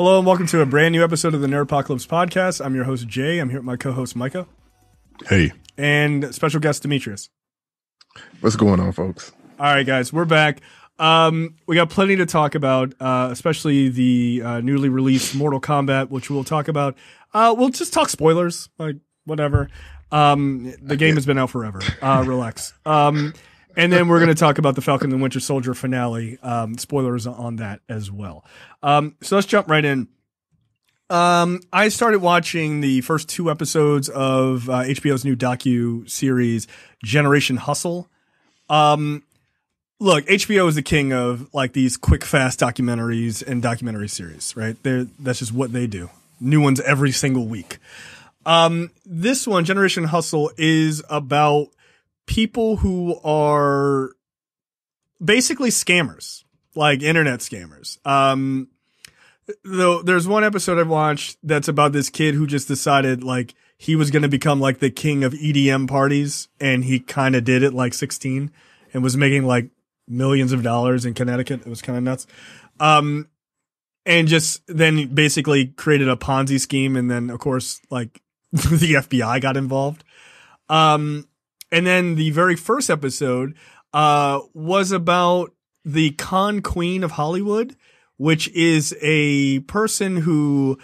Hello and welcome to a brand new episode of the Nerdpocalypse Podcast. I'm your host, Jay. I'm here with my co-host, Micah. Hey. And special guest, Demetrius. What's going on, folks? All right, guys, we're back. We got plenty to talk about, especially the newly released Mortal Kombat, which we'll talk about. We'll just talk spoilers, like whatever. The game has been out forever. Relax. And then we're going to talk about the Falcon and the Winter Soldier finale. Spoilers on that as well. So let's jump right in. I started watching the first 2 episodes of HBO's new docu-series, Generation Hustle. Look, HBO is the king of like these quick, fast documentaries and documentary series, right? That's just what they do. New ones every single week. This one, Generation Hustle, is about people who are basically scammers, like internet scammers. Though there's one episode I watched that's about this kid who just decided like he was going to become like the king of EDM parties, and he kind of did it like 16 and was making like millions of dollars in Connecticut. It was kind of nuts. And just then basically created a Ponzi scheme, and then of course like the FBI got involved. And then the very first episode was about the con queen of Hollywood, which is a person who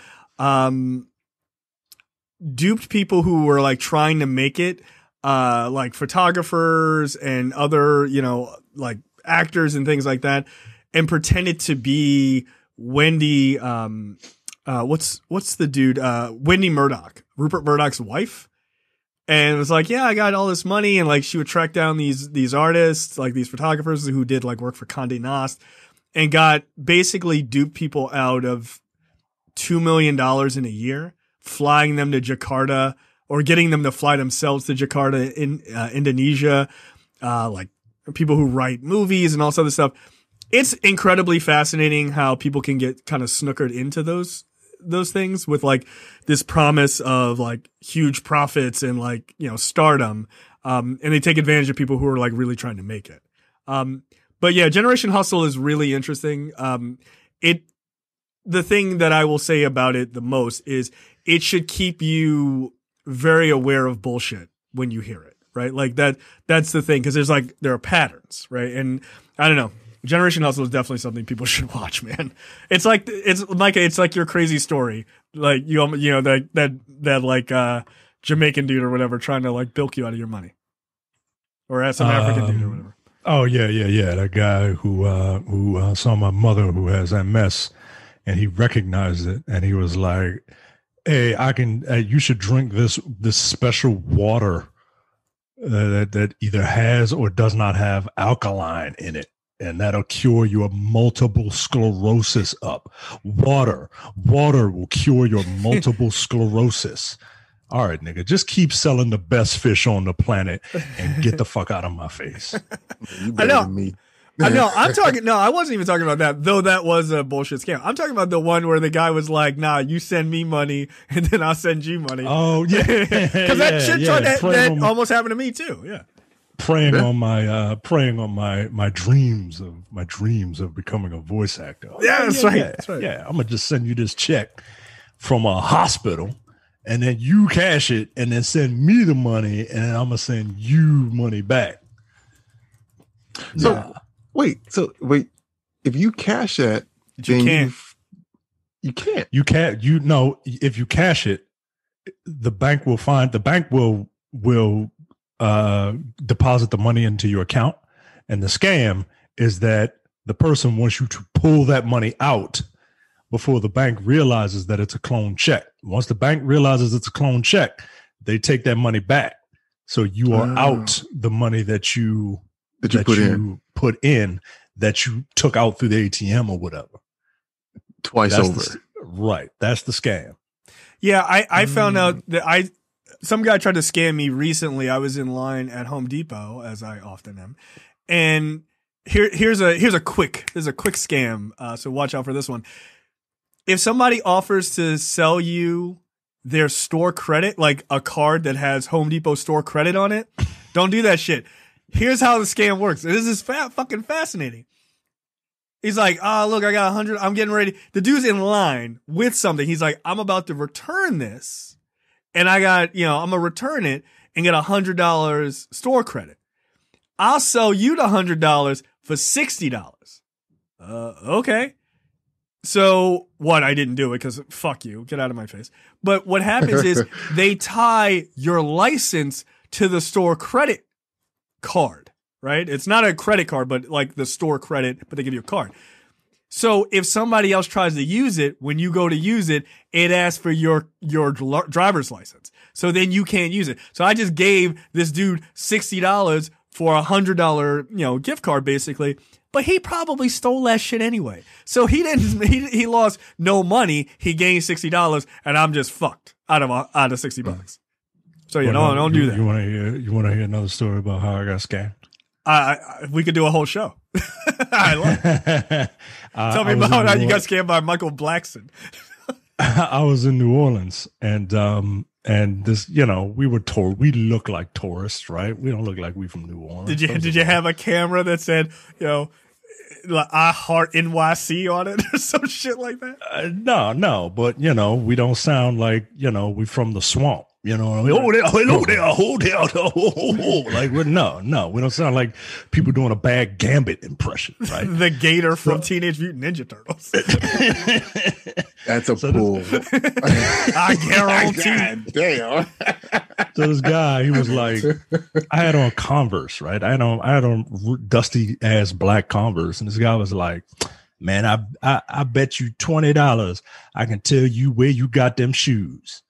duped people who were like trying to make it, like photographers and other, like actors and things like that, and pretended to be Wendy. What's the dude? Wendy Murdoch, Rupert Murdoch's wife. And it was like, yeah, I got all this money. And like, she would track down these artists, like these photographers who did like work for Condé Nast, and got basically duped people out of $2 million in a year, flying them to Jakarta or getting them to fly themselves to Jakarta in Indonesia. Like people who write movies and all this other stuff. It's incredibly fascinating how people can get kind of snookered into those things with like this promise of like huge profits and like, stardom. And they take advantage of people who are like really trying to make it. But yeah, Generation Hustle is really interesting. The thing that I will say about it the most is it should keep you very aware of bullshit when you hear it, right? Like that's the thing. Cause there are patterns, right? And I don't know. Generation Hustle is definitely something people should watch, man. It's like your crazy story. Like, that like, Jamaican dude or whatever trying to like bilk you out of your money, or some African dude or whatever. Oh yeah. That guy who saw my mother who has MS, and he recognized it, and he was like, "Hey, you should drink this special water that either has or does not have alkaline in it, and that'll cure your multiple sclerosis up. Water will cure your multiple sclerosis." All right, nigga, just keep selling the best fish on the planet and get the fuck out of my face. You better than me. I know. I wasn't even talking about that, though that was a bullshit scam. I'm talking about the one where the guy was like, nah, you send me money and then I'll send you money. Oh, yeah. Because that shit that almost happened to me too. Yeah. Preying on my dreams of becoming a voice actor. Yeah, that's right. That's right. Yeah, I'm gonna just send you this check from a hospital, and then you cash it, and then send me the money, and then I'm gonna send you money back. So wait, if you cash that, you can't. You can't. You can't. If you cash it, the bank will deposit the money into your account, and the scam is that the person wants you to pull that money out before the bank realizes that it's a clone check. Once the bank realizes it's a clone check, they take that money back, so you are out the money that you put in that you took out through the ATM or whatever twice over. Right, that's the scam. Yeah, I found out that some guy tried to scam me recently. I was in line at Home Depot, as I often am, and here's a quick scam. So watch out for this one. If somebody offers to sell you their store credit, like a card that has Home Depot store credit on it, don't do that shit. Here's how the scam works. This is fucking fascinating. He's like, oh, look, I got 100. I'm getting ready. The dude's in line with something. He's like, I'm about to return this. And I got, I'm going to return it and get $100 store credit. I'll sell you the $100 for $60. Okay. So what? I didn't do it because fuck you. Get out of my face. But what happens is they tie your license to the store credit card, right? It's not a credit card, but like the store credit, but they give you a card. So if somebody else tries to use it, when you go to use it, it asks for your driver's license. So then you can't use it. So I just gave this dude $60 for $100, gift card basically. But he probably stole that shit anyway. So he he lost no money. He gained $60 and I'm just fucked out of $60. So don't do that. You want to hear another story about how I got scammed? We could do a whole show. I love it. Tell me about how you got scammed by Michael Blackson. I was in New Orleans and this, we look like tourists, right? We don't look like we from New Orleans. Did you have a camera that said, like, I heart NYC on it or some shit like that? No, but we don't sound like, we from the swamp. You know what I mean? Oh, hello there, like, no, we don't sound like people doing a bad Gambit impression, right? The Gator from Teenage Mutant Ninja Turtles. That's a pull. I guarantee. Damn. So this guy, he was like, I had on Converse, right? I had on dusty ass black Converse, and this guy was like, man, I bet you $20 I can tell you where you got them shoes.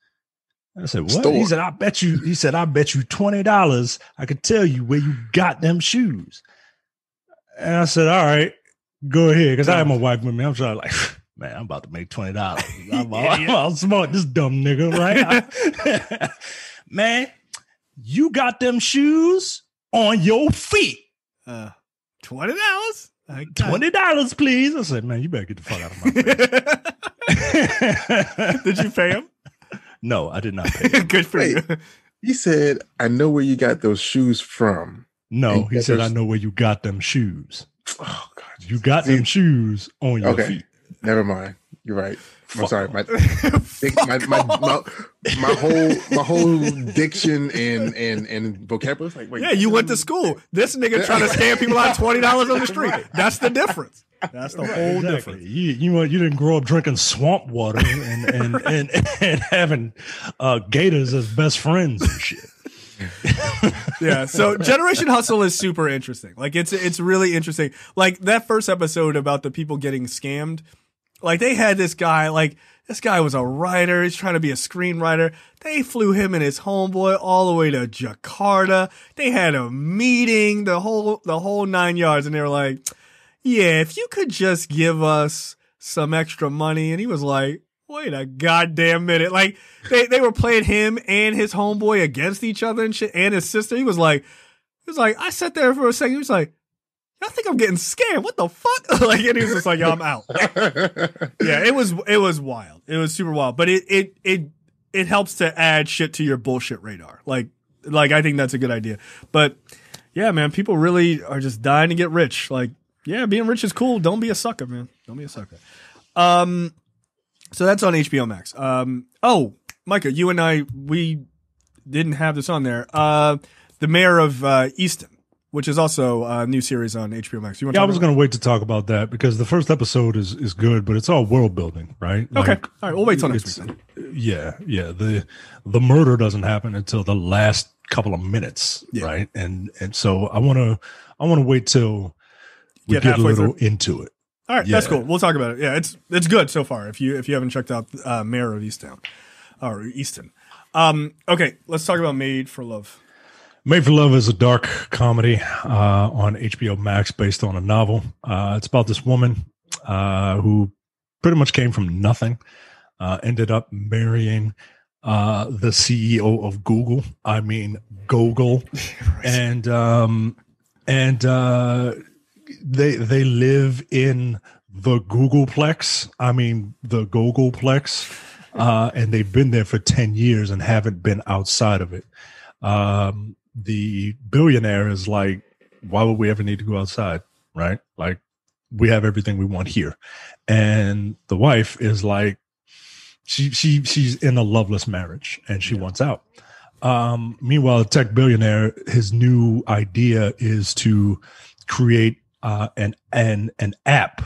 I said, what? Store. He said, I bet you $20 I could tell you where you got them shoes. And I said, all right, go ahead. Because I had my wife with me. I'm trying like, man, I'm about to make $20. I'm smart, this dumb nigga, right? Man, you got them shoes on your feet. $20? $20, please. I said, man, you better get the fuck out of my face. Did you pay him? No, I did not pay him. Good for you. He said, I know where you got those shoes from. No, he said, I know where you got them shoes. Oh, God. You got them shoes on your feet. Never mind. You're right. I'm sorry. My whole diction and vocabulary. Like, wait, yeah, you went to school. This nigga trying to scam people out of $20 on the street. That's the difference. That's the whole difference. You didn't grow up drinking swamp water and having gators as best friends and shit. Yeah, so Generation Hustle is super interesting. Like it's really interesting. Like that first episode about the people getting scammed. Like they had this guy, this guy was a writer. He's trying to be a screenwriter. They flew him and his homeboy all the way to Jakarta. They had a meeting, the whole 9 yards, and they were like, yeah, if you could just give us some extra money. And he was like, wait a goddamn minute. Like they were playing him and his homeboy against each other and shit, and his sister. He was like, I sat there for a second. He was like, y'all think I'm getting scammed? What the fuck? Like, and he was just like, yo, I'm out. Yeah, it was wild. It was super wild. But it helps to add shit to your bullshit radar. Like I think that's a good idea. But yeah, man, people really are just dying to get rich. Like, yeah, being rich is cool. Don't be a sucker, man. Don't be a sucker. So that's on HBO Max. Oh, Micah, you and I, we didn't have this on there. The Mayor of Easton, which is also a new series on HBO Max. You want? Yeah, I was going to wait to talk about that because the first episode is good, but it's all world building, right? Okay, like, all right, we'll wait till next week then. Yeah. The murder doesn't happen until the last couple of minutes, right? And so I want to wait till we get a little into it. All right, that's cool. We'll talk about it. Yeah, it's good so far. If you haven't checked out Mayor of Easton, or Easton. Okay, let's talk about Made for Love. Made for Love is a dark comedy on HBO Max based on a novel. It's about this woman who pretty much came from nothing, ended up marrying the CEO of Google. I mean, Google, and they live in the Googleplex. I mean, the Googleplex, and they've been there for 10 years and haven't been outside of it. The billionaire is like, why would we ever need to go outside? Right? Like, we have everything we want here. And the wife is like, she's in a loveless marriage and she wants out. Meanwhile, the tech billionaire, his new idea is to create an app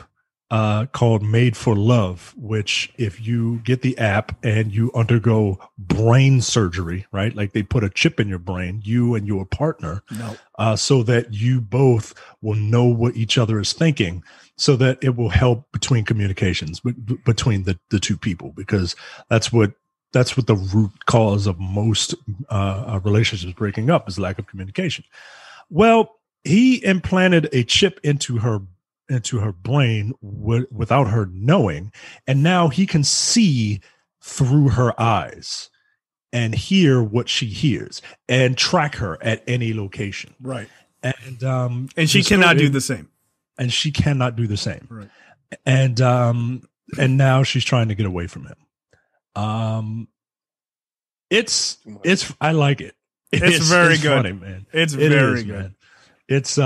called Made for Love, which if you get the app and you undergo brain surgery, right? Like they put a chip in your brain, you and your partner, so that you both will know what each other is thinking, so that it will help between communications between the two people, because that's what the root cause of most relationships breaking up is lack of communication. Well, he implanted a chip into her brain without her knowing, and now he can see through her eyes and hear what she hears and track her at any location. Right. And she cannot do the same. And she cannot do the same. Right. And now she's trying to get away from him. It's I like it. It's very good. Funny, man. It's very good. Man. It's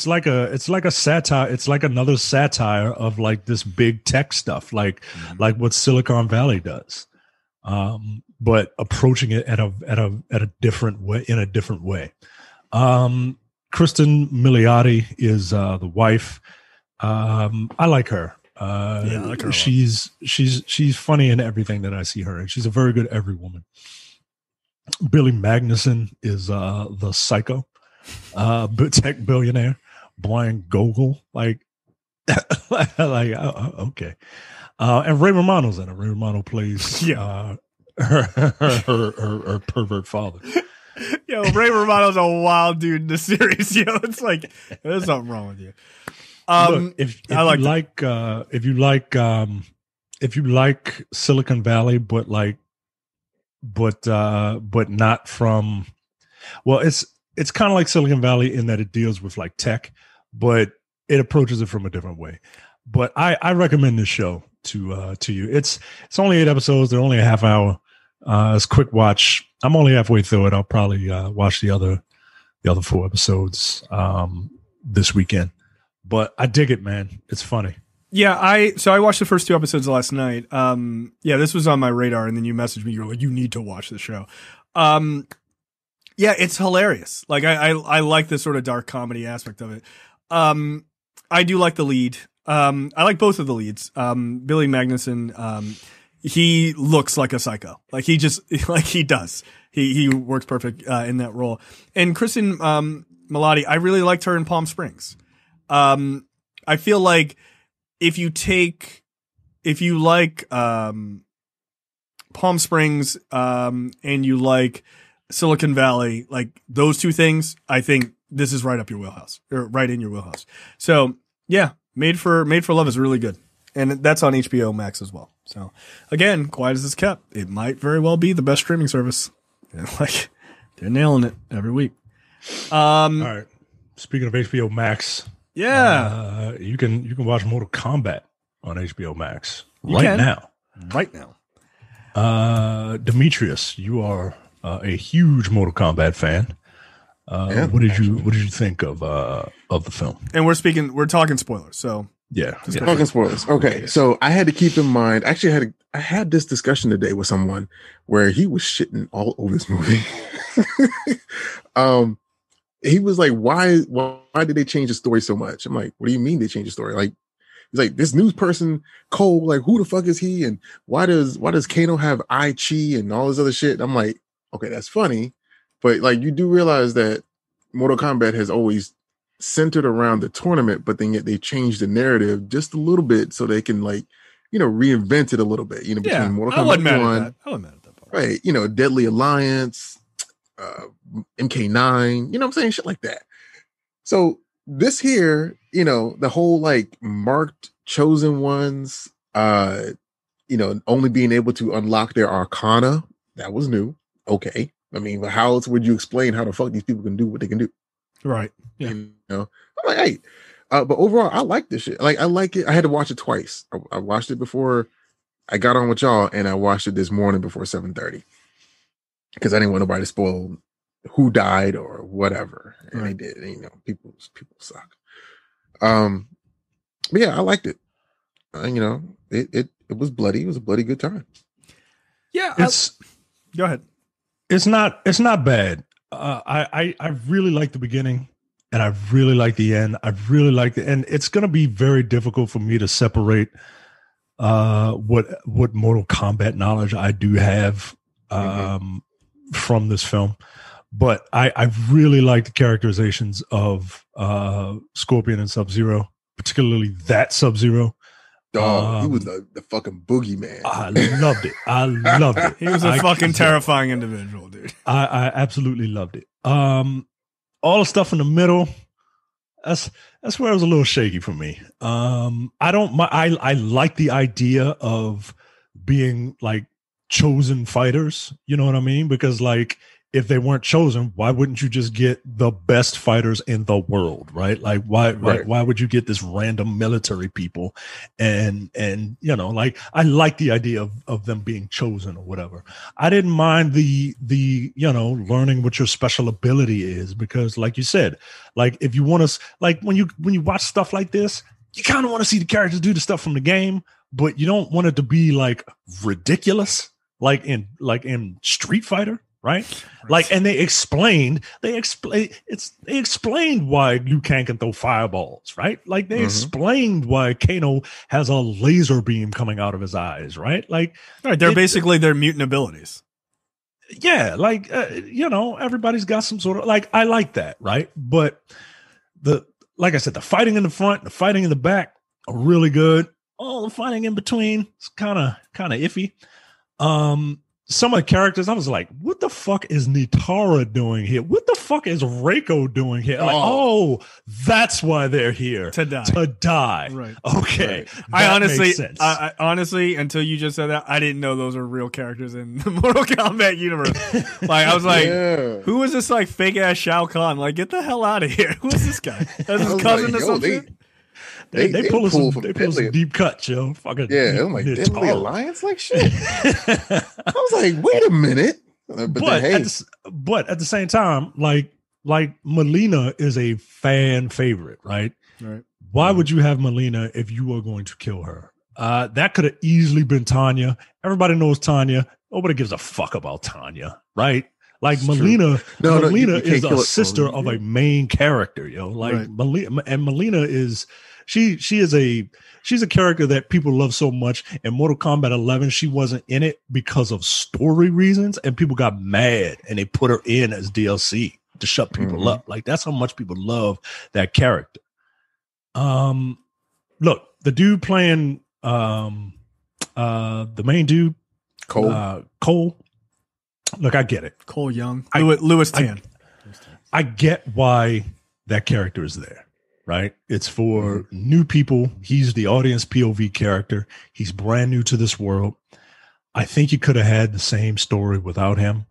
like a satire. It's like another satire of like this big tech stuff, like what Silicon Valley does, but approaching it at a different way, in a different way. Kristen Milioti is the wife. I like her. I like her. She's funny in everything that I see her, and she's a very good every woman. Billy Magnuson is the psycho. Tech billionaire Brian Gogol, okay. And Ray Romano's in it. Ray Romano plays her pervert father. Yo, Ray Romano's a wild dude in the series. Yo, it's like there's something wrong with you. Look, if you like Silicon Valley, but not from, well, it's kind of like Silicon Valley in that it deals with like tech, but it approaches it from a different way. But I recommend this show to you. It's only 8 episodes. They're only a half hour. It's a quick watch. I'm only halfway through it. I'll probably watch the other 4 episodes this weekend. But I dig it, man. It's funny. Yeah, I watched the first 2 episodes last night. This was on my radar, and then you messaged me. You're like, you need to watch the show. Yeah, it's hilarious. Like I like this sort of dark comedy aspect of it. I do like the lead. I like both of the leads. Billy Magnuson, he looks like a psycho. Like he does. He works perfect in that role. And Kristen Milioti, I really liked her in Palm Springs. I feel like if you like Palm Springs and you like Silicon Valley, like those 2 things, I think this is right up your wheelhouse, or right in your wheelhouse. So yeah, Made for Love is really good, and that's on HBO Max as well. So again, quiet as it's kept, it might very well be the best streaming service. Like they're nailing it every week. All right. Speaking of HBO Max, you can watch Mortal Kombat on HBO Max now. Right now. Demetrius, you are a huge Mortal Kombat fan. What did you think of the film? And we're talking spoilers, so talking spoilers. Okay, so I had to keep in mind. Actually, I had this discussion today with someone where he was shitting all over this movie. He was like, "Why did they change the story so much?" I'm like, "What do you mean they changed the story?" Like, he's like, "This news person Cole, like, who the fuck is he? And why does Kano have I Chi and all this other shit?" I'm like, okay, that's funny, but like you do realize that Mortal Kombat has always centered around the tournament, but then yet they changed the narrative just a little bit so they can reinvent it a little bit. Between Mortal Kombat 1, I wasn't mad at that part. Right? Deadly Alliance, MK9. You know what I'm saying? Shit like that. So this here, the whole like marked chosen ones, only being able to unlock their arcana, that was new. Okay. I mean, but how else would you explain how the fuck these people can do what they can do? Right. Yeah. I'm like, hey, but overall, I like this shit. Like, I like it. I had to watch it twice. I watched it before I got on with y'all, and I watched it this morning before 7:30 because I didn't want nobody to spoil who died or whatever. And they did. And, people suck. But yeah, I liked it. You know, it was bloody. It was a bloody good time. Yeah, go ahead. It's not bad. I really like the beginning, and I really like the end. I really like it, and it's going to be very difficult for me to separate what Mortal Kombat knowledge I do have from this film. But I really like the characterizations of Scorpion and Sub-Zero, particularly that Sub-Zero. Dog, he was the fucking boogeyman. I loved it. I loved it. He was a fucking terrifying individual, dude. I absolutely loved it. All the stuff in the middle, that's where it was a little shaky for me. I like the idea of being like chosen fighters. You know what I mean? Because like, if they weren't chosen, why wouldn't you just get the best fighters in the world, right? Like why would you get this random military people? And you know, like I like the idea of them being chosen or whatever. I didn't mind the you know, learning what your special ability is, because like you said, like if you want to, like when you watch stuff like this, you kind of want to see the characters do the stuff from the game, but you don't want it to be like ridiculous, like in Street Fighter. Right? Like, and they explained why Liu Kang can throw fireballs, right? Like they explained why Kano has a laser beam coming out of his eyes, right? Like, right, they're basically their mutant abilities. Yeah, like you know, everybody's got some sort of, like, I like that, right? But like I said, the fighting in the front, the fighting in the back are really good. All the fighting in between is kind of iffy. Some of the characters, I was like, what the fuck is Nitara doing here? What the fuck is Reiko doing here? Like, oh, that's why they're here. To die. Right. Okay. Right. I honestly, until you just said that, I didn't know those were real characters in the Mortal Kombat universe. Like, I was like, who is this like fake ass Shao Kahn? Like, get the hell out of here. Who is this guy? That's his cousin or something? They pull some deep cuts, yo. Fucking I'm like, didn't the alliance like shit? I was like, wait a minute. But at the same time, like Melina is a fan favorite, right? Right. Why would you have Melina if you were going to kill her? That could have easily been Tanya. Everybody knows Tanya. Nobody gives a fuck about Tanya, right? Like Melina is a sister of a main character, yo. Like right. Melina is. She's a character that people love so much. In Mortal Kombat 11, she wasn't in it because of story reasons, and people got mad and they put her in as DLC to shut people up. Like, that's how much people love that character. Look, the dude playing the main dude, Cole. Look, I get it. Cole Young, Louis Tan. I get why that character is there. Right. It's for new people. He's the audience POV character. He's brand new to this world. I think you could have had the same story without him.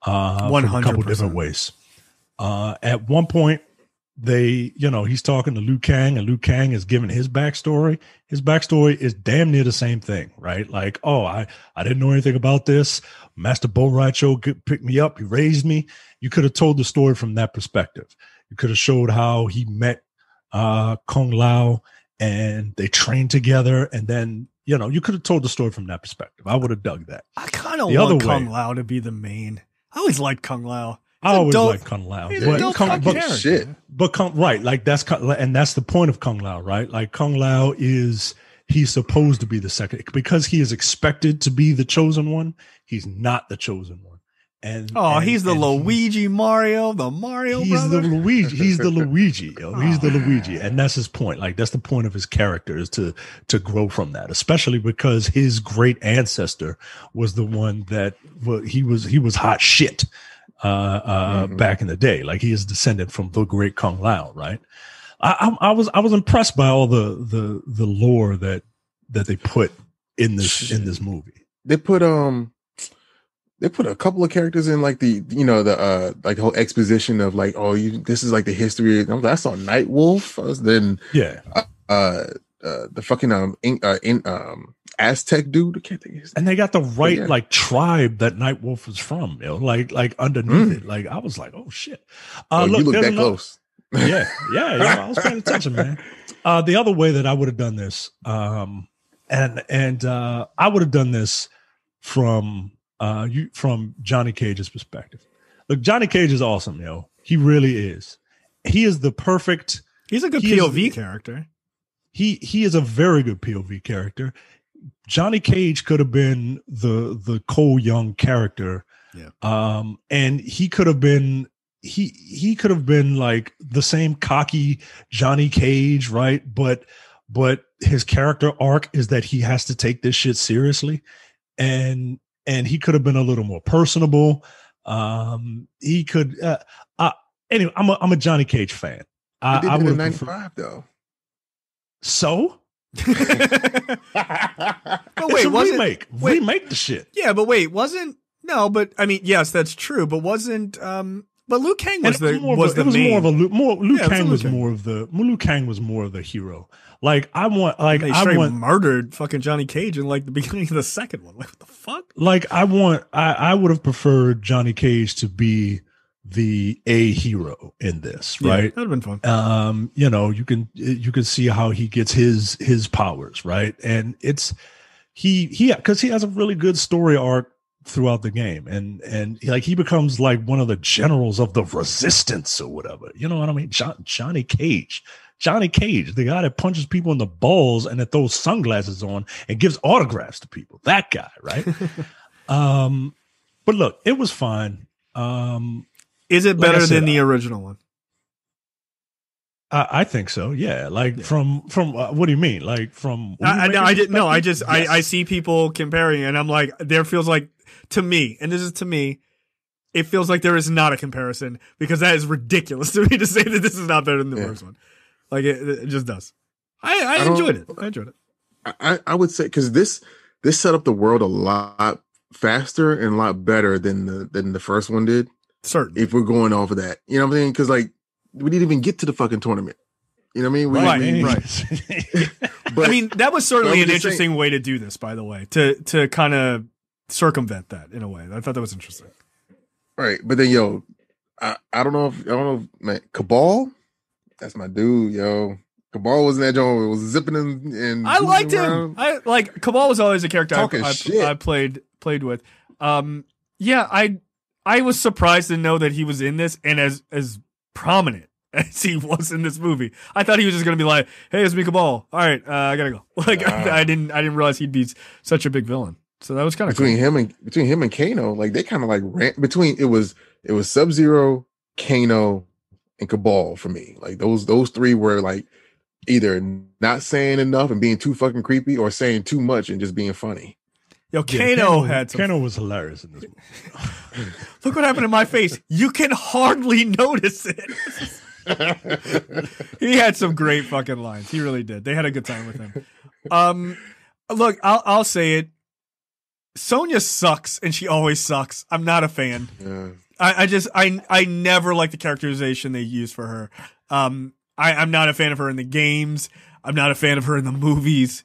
100%. From a couple different ways. At one point, he's talking to Liu Kang, and Liu Kang is giving his backstory. His backstory is damn near the same thing, right? Like, oh, I didn't know anything about this. Master Bo Raicho picked me up. He raised me. You could have told the story from that perspective. You could have showed how he met Kung Lao and they trained together, and then you could have told the story from that perspective. I would have dug that. I kind of want Kung Lao to be the main. I always liked Kung Lao. I always liked Kung Lao, right? Like that's the point of Kung Lao, right? Like Kung Lao he's supposed to be the second, because he is expected to be the chosen one. He's not the chosen one. He's the Luigi Mario, the Mario brother. He's the Luigi. He's the Luigi. He's the Luigi, and that's his point. Like, that's the point of his character, is to grow from that, especially because his great ancestor was the one that he was hot shit back in the day. Like, he is descended from the great Kung Lao, right? I was impressed by all the lore that they put in this movie. They put a couple of characters in, like the like the whole exposition of like, this is like the history. That's on Nightwolf. Then the fucking Aztec dude. I can't think of his name. And they got the right like tribe that Nightwolf was from. Like underneath it. Like, I was like, oh shit. You look that close. Yeah. I was paying attention, man. The other way that I would have done this, I would have done this from Johnny Cage's perspective. Look, Johnny Cage is awesome, yo. He really is. He is the perfect. He's a good POV character. He is a very good POV character. Johnny Cage could have been the Cole Young character, and he could have been he could have been like the same cocky Johnny Cage, right? But his character arc is that he has to take this shit seriously, and he could have been a little more personable. He could. Anyway, I'm a Johnny Cage fan. I would 95 though. So. But wait, remake the shit. Yeah, but wait, but I mean, yes, that's true, but wasn't but Liu Kang was Liu Kang was more of the hero. Like I murdered fucking Johnny Cage in like the beginning of the second one. Like what the fuck? Like I would have preferred Johnny Cage to be the hero in this, right? That'd have been fun. You can see how he gets his powers, right? And it's because he has a really good story arc throughout the game, and like he becomes like one of the generals of the resistance or whatever. You know what I mean? Johnny Cage, the guy that punches people in the balls and that throws sunglasses on and gives autographs to people. That guy, right? But look, it was fine. Is it better than the original one? I think so. Yeah. From what do you mean? Like from? I didn't know. I see people comparing, and I'm like, there feels like to me, and this is to me, it feels like there is not a comparison because that is ridiculous to me to say that this is not better than the first one. Like it just does. I enjoyed it. I enjoyed it. I would say because this set up the world a lot faster and a lot better than the first one did. Certainly. If we're going off of that, you know what I mean? Because like we didn't even get to the fucking tournament. You know what I mean? Right. But I mean, that was certainly an interesting way to do this, by the way, to kind of circumvent that in a way. I thought that was interesting. Right, but then I don't know if man, Cabal, that's my dude, yo. Cabal was in that joint. It was zipping and I liked him. I like Cabal was always a character I played with. I was surprised to know that he was in this and as prominent as he was in this movie. I thought he was just going to be like, "Hey, it's me, Cabal. All right, I gotta go." Like I didn't realize he'd be such a big villain. So that was kind of between cool. him and Kano. Like they kind of like ran between. It was Sub-Zero, Kano, and Cabal for me. Like those three were like either not saying enough and being too fucking creepy, or saying too much and just being funny. Yo, Kano was hilarious in this movie. Look what happened to my face. You can hardly notice it. He had some great fucking lines. He really did. They had a good time with him. Look, I'll say it. Sonya sucks, and she always sucks. I'm not a fan. Yeah. I never like the characterization they use for her. I'm not a fan of her in the games. I'm not a fan of her in the movies.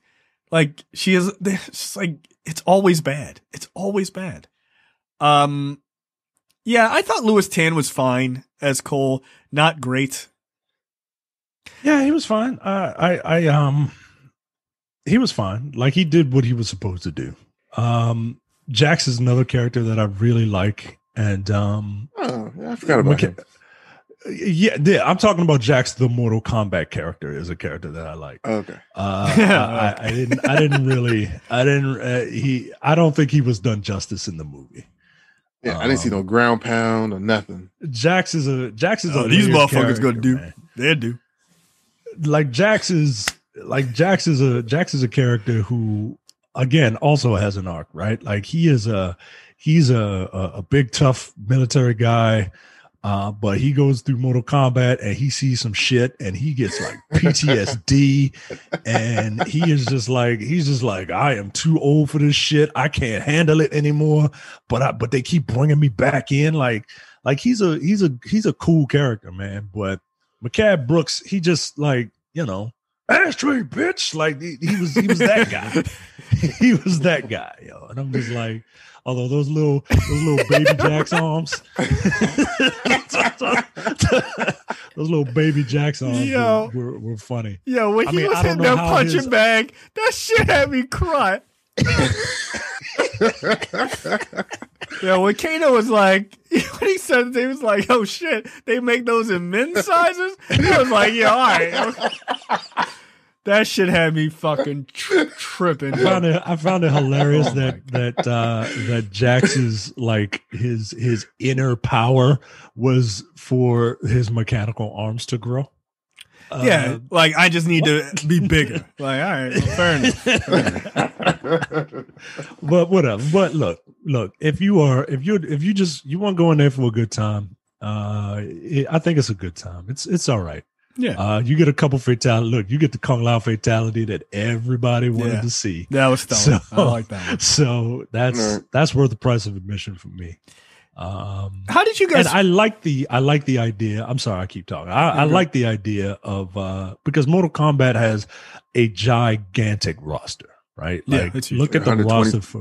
Like she is just like. It's always bad. It's always bad. Yeah, I thought Louis Tan was fine as Cole. Not great. Yeah, he was fine. He was fine. Like he did what he was supposed to do. Jax is another character that I really like, and I forgot about him. Yeah, I'm talking about Jax, the Mortal Kombat character, is a character that I like. Okay. I don't think he was done justice in the movie. Yeah, I didn't see no ground pound or nothing. Jax is a these motherfuckers gonna do. They do. Jax is a character who, again, also has an arc, right? Like he's a big tough military guy. But he goes through Mortal Kombat and he sees some shit and he gets like PTSD and he's just like, I am too old for this shit. I can't handle it anymore. But they keep bringing me back in. Like he's a cool character, man. But McCad Brooks, he just like, ashtray, bitch. Like he was that guy. He was that guy, yo. And I'm just like, although those little baby Jack's arms, those little baby Jack's arms were funny. Yo, when he was in that punching bag, that shit had me cry. Yeah, when Kano was like, when he said he was like, "Oh shit, they make those in men's sizes." I was like, "Yeah, all right." That shit had me fucking tripping. I found it hilarious that Jax's like his inner power was for his mechanical arms to grow. Yeah, like I just need to be bigger. Like, all right, well, fair enough. But whatever. But look. If you want to go in there for a good time, I think it's a good time. It's all right. Yeah. You get a couple fatalities. Look, you get the Kung Lao fatality that everybody wanted to see. That was stellar. I like that one. So that's worth the price of admission for me. How did you guys? And I like the idea. I'm sorry, I keep talking. I like the idea of because Mortal Kombat has a gigantic roster, right? Yeah, like look at the roster for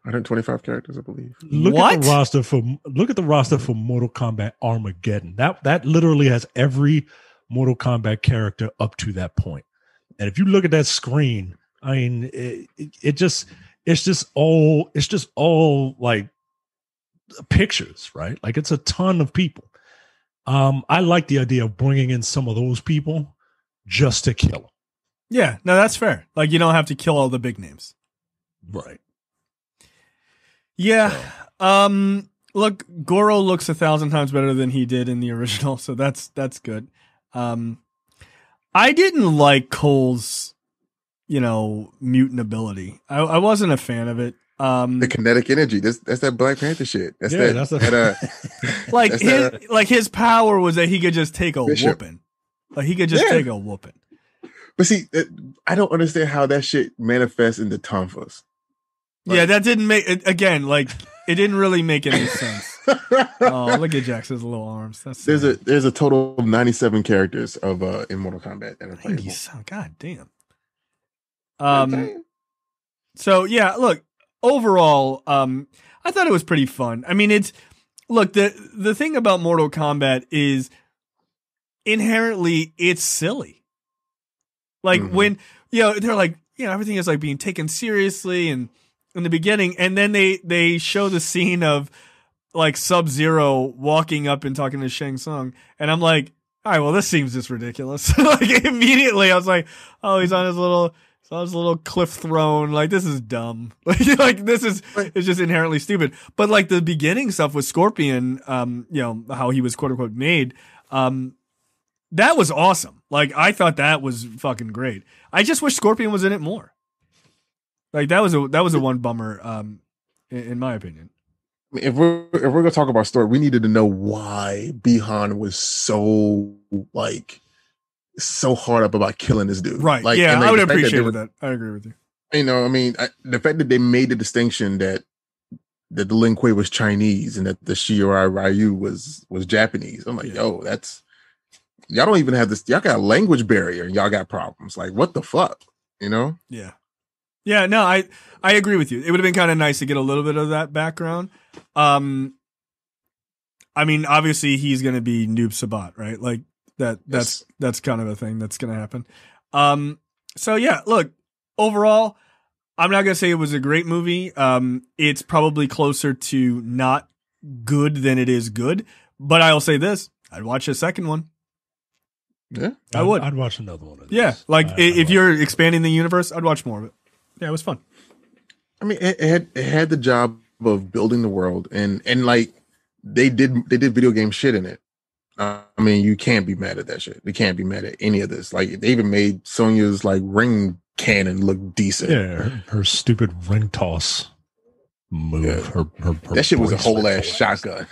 125 characters, I believe. Look at the roster for Mortal Kombat Armageddon. That literally has every Mortal Kombat character up to that point. And if you look at that screen, I mean, it's just all like pictures, right? Like it's a ton of people. I like the idea of bringing in some of those people just to kill them. Yeah, no, that's fair. Like you don't have to kill all the big names, right? Yeah. Look, Goro looks 1,000 times better than he did in the original, so that's good. I didn't like Cole's, mutant ability. I wasn't a fan of it. The kinetic energy. That's that Black Panther shit. His power was that he could just take a whooping. Like he could just take a whooping. But see, I don't understand how that shit manifests into tonfas. Yeah, that didn't make it again. Like it didn't really make any sense. Oh, look at Jackson's little arms. That's there's a total of 97 characters of in Mortal Kombat that are playable. God damn. So yeah, look. Overall, I thought it was pretty fun. I mean, the thing about Mortal Kombat is inherently it's silly. Like when they're like everything is like being taken seriously and in the beginning, and then they show the scene of like Sub-Zero walking up and talking to Shang Tsung, and I'm like, all right, well this seems just ridiculous. Like immediately I was like, oh, he's on his little cliff throne. Like this is dumb. Like this is it's just inherently stupid. But like the beginning stuff with Scorpion, how he was quote unquote made, that was awesome. Like I thought that was fucking great. I just wish Scorpion was in it more. Like that was a one bummer, in my opinion. If we're gonna talk about story, we needed to know why Bihan was so hard up about killing this dude. Right. Like, yeah, and, like, I would appreciate that. I agree with you. I mean, the fact that they made the distinction that the Lin Kuei was Chinese and that the Shirai Ryu was Japanese. I'm like, yo, that's y'all don't even have this. Y'all got a language barrier and y'all got problems. Like, what the fuck? Yeah. Yeah. No, I agree with you. It would have been kind of nice to get a little bit of that background. I mean, obviously he's going to be Noob Sabat, right? Like that's kind of a thing that's going to happen. So yeah, look, overall, I'm not going to say it was a great movie. It's probably closer to not good than it is good, but I'll say this, I'd watch a second one. Yeah, I would. I'd watch another one of these. Yeah, like if you're expanding the universe, I'd watch more of it. Yeah, it was fun. I mean, it had the job of building the world, and like they did video game shit in it. I mean, you can't be mad at that shit. You can't be mad at any of this. Like they even made Sonya's like ring cannon look decent. Yeah, her stupid ring toss move. Yeah. Her that shit was a whole ass shotgun.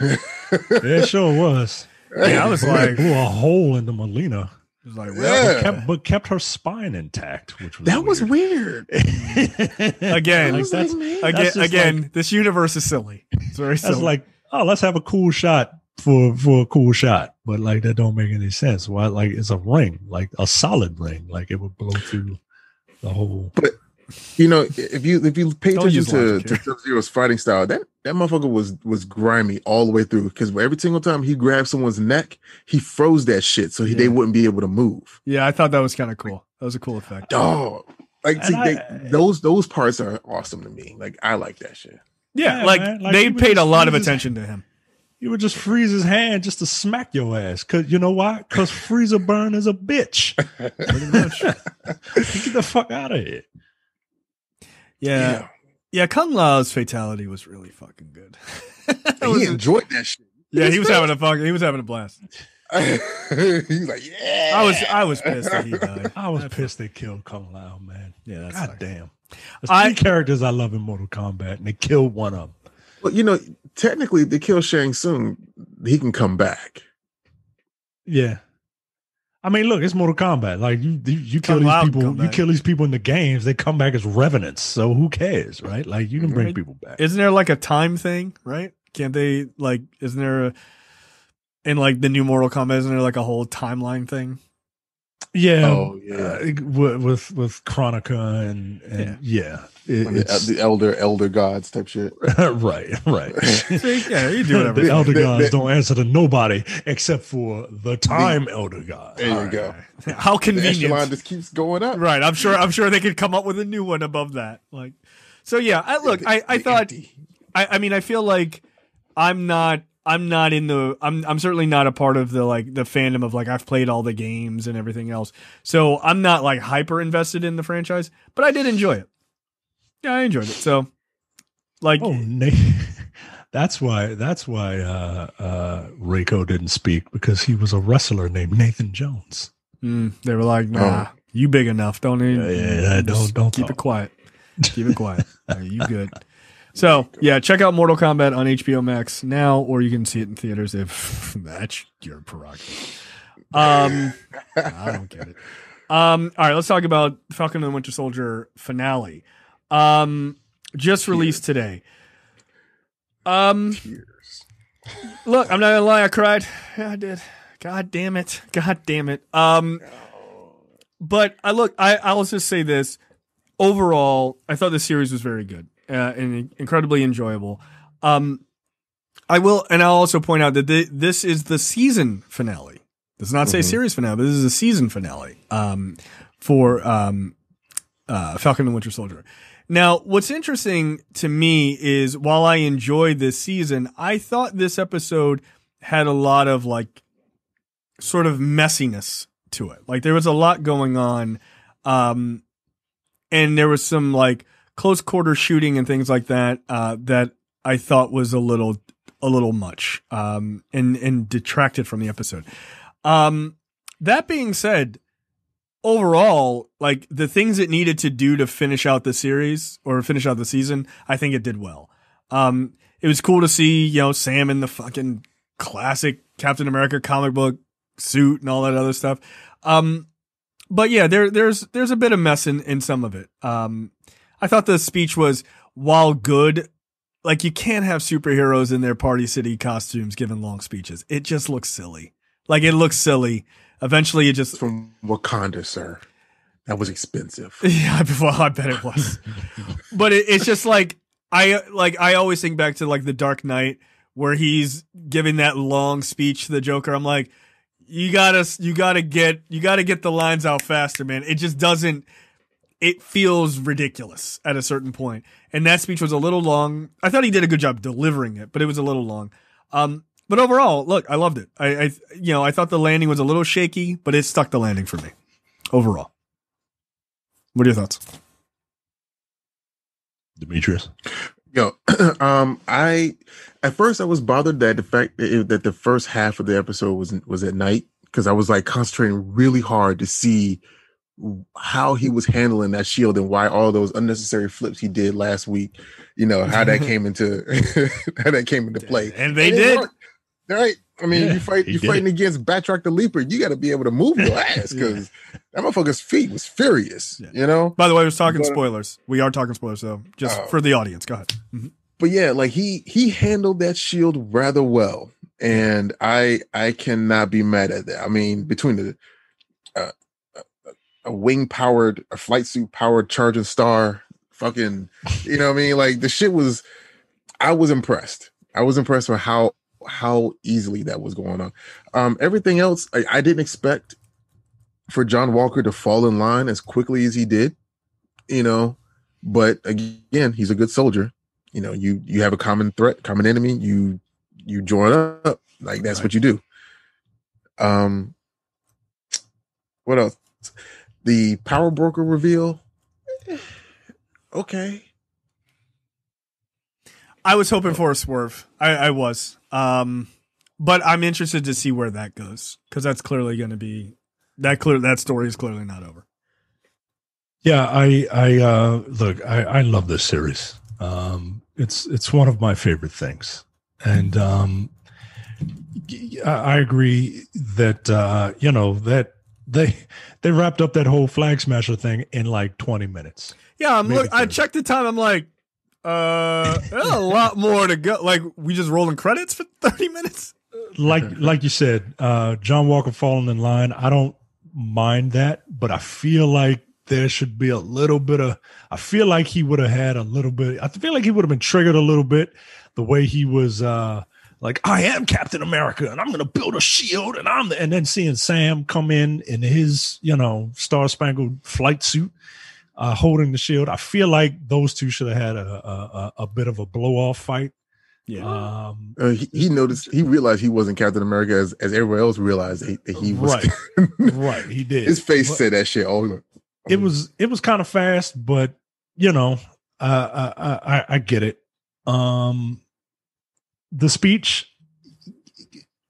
It sure was. Yeah, I was like, blew a hole into Melina. It was like, well, but kept her spine intact, which was that was weird. Again, like, this universe is silly. It's very silly. That's like, oh, let's have a cool shot for a cool shot. but like that don't make any sense. Why? Like it's a ring, like a solid ring, like it would blow through the whole. But you know, if you pay attention to Sub-Zero's fighting style, that motherfucker was grimy all the way through. Because every single time he grabbed someone's neck, he froze that shit so they wouldn't be able to move. Yeah, I thought that was kind of cool. That was a cool effect. Oh, like those parts are awesome to me. Like I like that shit. Yeah, like they paid a lot of attention to him. You would just freeze his hand just to smack your ass. Cause you know why? Cause Freezer Burn is a bitch. Pretty much. Get the fuck out of here. Yeah. Kung Lao's fatality was really fucking good. He enjoyed that shit. Yeah, he was having a blast. He was like, yeah. I was pissed that he died. I was pissed they killed Kung Lao, man. Yeah, that's God damn. There's three characters I love in Mortal Kombat, and they killed one of them. Well, you know, technically, they kill Shang Tsung. He can come back. Yeah, I mean, look, it's Mortal Kombat. Like you kill these people, you kill these people in the games. They come back as revenants. So who cares, right? Like you can bring people back. Isn't there like a time thing, right? Can't they like? Isn't there in like the new Mortal Kombat? Isn't there like a whole timeline thing? Yeah. Oh yeah. With Chronica and it's the elder gods type shit. right. Yeah, you do whatever. The elder gods don't answer to nobody except for the time elder god. There you go. How convenient. The echelon just keeps going up. Right. I'm sure they could come up with a new one above that. Like, so yeah. I thought. I mean, I feel like I'm certainly not a part of the fandom of like I've played all the games and everything else. So I'm not like hyper invested in the franchise, but I did enjoy it. Yeah, I enjoyed it. So like that's why Reiko didn't speak, because he was a wrestler named Nathan Jones. They were like, nah, you big enough. Don't don't keep it quiet. Keep it quiet. You good. So, yeah, check out Mortal Kombat on HBO Max now, or you can see it in theaters if that's your prerogative. I don't get it. All right, let's talk about Falcon and the Winter Soldier finale. Just released today. Tears. Look, I'm not gonna lie, I cried. Yeah, I did. God damn it. But I'll just say this. Overall, I thought the series was very good. And incredibly enjoyable. I'll also point out that this is the season finale. It does not say series finale, but this is a season finale for Falcon and Winter Soldier. Now, what's interesting to me is while I enjoyed this season, I thought this episode had a lot of like sort of messiness to it. Like there was a lot going on, and there was some like close quarter shooting and things like that, that I thought was a little much, and detracted from the episode. That being said, overall, like the things it needed to do to finish out the series or finish out the season, I think it did well. It was cool to see, Sam in the fucking classic Captain America comic book suit and all that other stuff. But yeah, there's a bit of mess in some of it. I thought the speech was, while good, like you can't have superheroes in their Party City costumes giving long speeches. It just looks silly. Like it looks silly. Eventually it just... From Wakanda, sir. That was expensive. Yeah, well, I bet it was. But it's just like I always think back to like The Dark Knight, where he's giving that long speech to the Joker. I'm like, you gotta get the lines out faster, man. It just doesn't... It feels ridiculous at a certain point. And that speech was a little long. I thought he did a good job delivering it, but it was a little long. But overall, look, I loved it. I thought the landing was a little shaky, but it stuck the landing for me overall. What are your thoughts? Demetrius? At first I was bothered that the fact that the first half of the episode was at night, because I was like concentrating really hard to see how he was handling that shield and why all those unnecessary flips he did last week, how that came into play. And they did. Right. I mean, you're fighting against Batroc the Leaper. You got to be able to move your ass, because that motherfucker's feet was furious, By the way, I was talking spoilers. We are talking spoilers, so just for the audience. Go ahead. Mm-hmm. But yeah, like he handled that shield rather well. and I cannot be mad at that. I mean, between the a flight suit powered charging star, fucking, you know what I mean? Like the shit was, I was impressed. I was impressed with how easily that was going on. Everything else, I didn't expect for John Walker to fall in line as quickly as he did, you know, but again, he's a good soldier. You know, you have a common threat, common enemy, you join up. Like that's what you do. What else? The power broker reveal. Okay. I was hoping for a swerve. I was. But I'm interested to see where that goes, because that's clearly going to be that story is clearly not over. Yeah, I look, I love this series. It's one of my favorite things, and I agree that you know that they wrapped up that whole Flag Smasher thing in like 20 minutes. Yeah, I checked the time. I'm like, there's a lot more to go. Like, we just rolling credits for 30 minutes. Like you said, John Walker falling in line. I don't mind that, but I feel like there should be a little bit of. I feel like he would have had a little bit. I feel like he would have been triggered a little bit the way he was. Like, I am Captain America, and I'm going to build a shield, and then seeing Sam come in his, you know, Star Spangled flight suit, holding the shield. I feel like those two should have had a bit of a blow off fight. Yeah. He noticed. He realized he wasn't Captain America as everyone else realized that he was. Right. Right. He did. His face said that shit. It was kind of fast, but you know, I get it. The speech,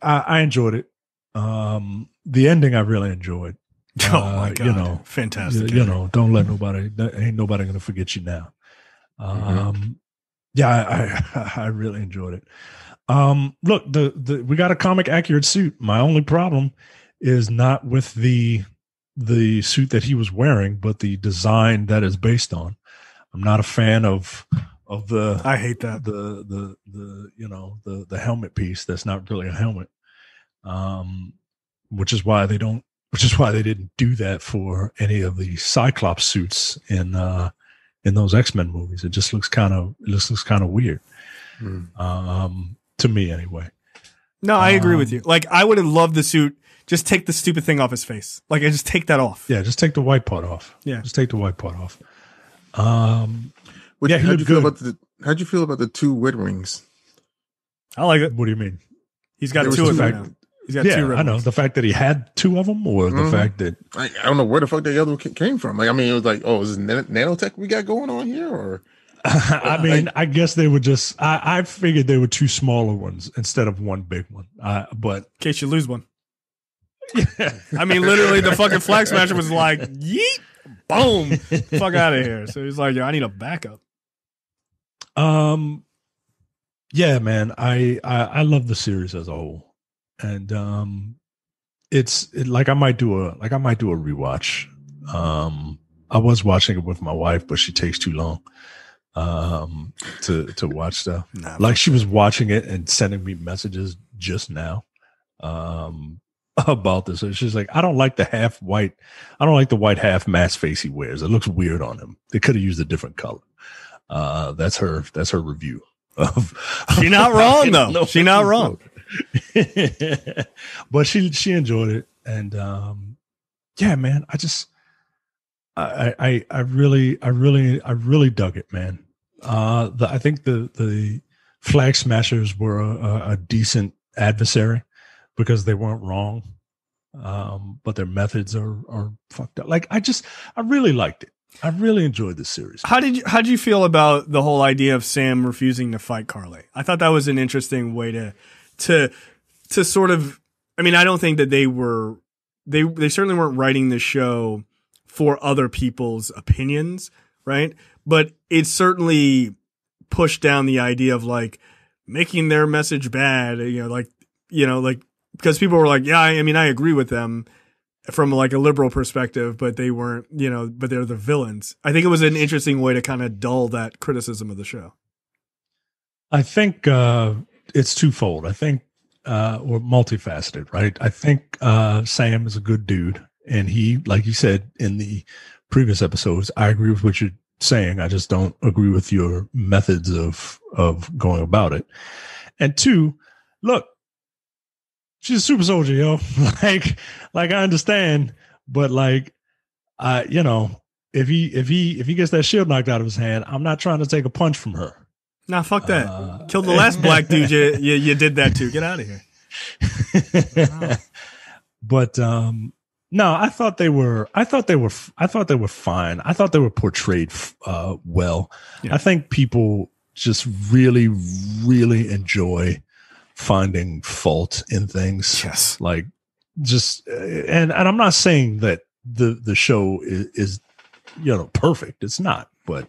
I enjoyed it. The ending, I really enjoyed. Oh my god! You know, fantastic. You know, don't let nobody. Ain't nobody gonna forget you now. Yeah, I really enjoyed it. Look, we got a comic accurate suit. My only problem is not with the suit that he was wearing, but the design that is based on. I'm not a fan of the. I hate that the you know the helmet piece that's not really a helmet, which is why they didn't do that for any of the Cyclops suits in those X-Men movies. It just looks kind of weird, to me anyway. No, I agree with you. Like, I would have loved the suit. Just take the stupid thing off his face. Like, I just take that off. Yeah, just take the white part off. Yeah, just take the white part off. Yeah, how'd you feel about the two Red Wings? I like it. What do you mean? He's got two of them now. He's got two Red I know. Wings. The fact that he had two of them, or the fact that I don't know where the fuck the other one came from. Like, I mean, it was like, oh, is this nanotech we got going on here, or? I mean, I guess they were just. I figured they were two smaller ones instead of one big one. But in case you lose one. Yeah. I mean, literally, the fucking Flag Smasher was like, yeet, boom, fuck out of here. So he's like, yo, I need a backup. Yeah, man, I love the series as a whole, and I might do a rewatch. I was watching it with my wife, but she takes too long to watch stuff. Like, she was watching it and sending me messages just now about this. So she's like, I don't like the white half mask face he wears. It looks weird on him. They could have used a different color. That's her review of. She's not wrong though. She's not wrong. But she enjoyed it, and yeah, man, I really dug it, man. I think the Flag Smashers were a decent adversary because they weren't wrong, but their methods are fucked up. Like, I really liked it. I really enjoyed this series. How did you feel about the whole idea of Sam refusing to fight Carly? I thought that was an interesting way to sort of. I mean, I don't think that they certainly weren't writing the show for other people's opinions, right? But it certainly pushed down the idea of like making their message bad, because people were like, yeah, I mean, I agree with them from like a liberal perspective, but they weren't, but they're the villains. I think it was an interesting way to kind of dull that criticism of the show. I think it's twofold. I think or multifaceted, right? I think Sam is a good dude, and he, like you said in the previous episodes, I agree with what you're saying. I just don't agree with your methods of going about it. And two, look, she's a super soldier, yo. like I understand, but like, you know, if he gets that shield knocked out of his hand, I'm not trying to take a punch from her. Nah, fuck that. Killed the last black dude. You did that too. Get out of here. Wow. But no, I thought they were fine. I thought they were portrayed well. Yeah. I think people just really, really enjoy finding fault in things. Yes. Like just, and I'm not saying that the show is you know, perfect. It's not, but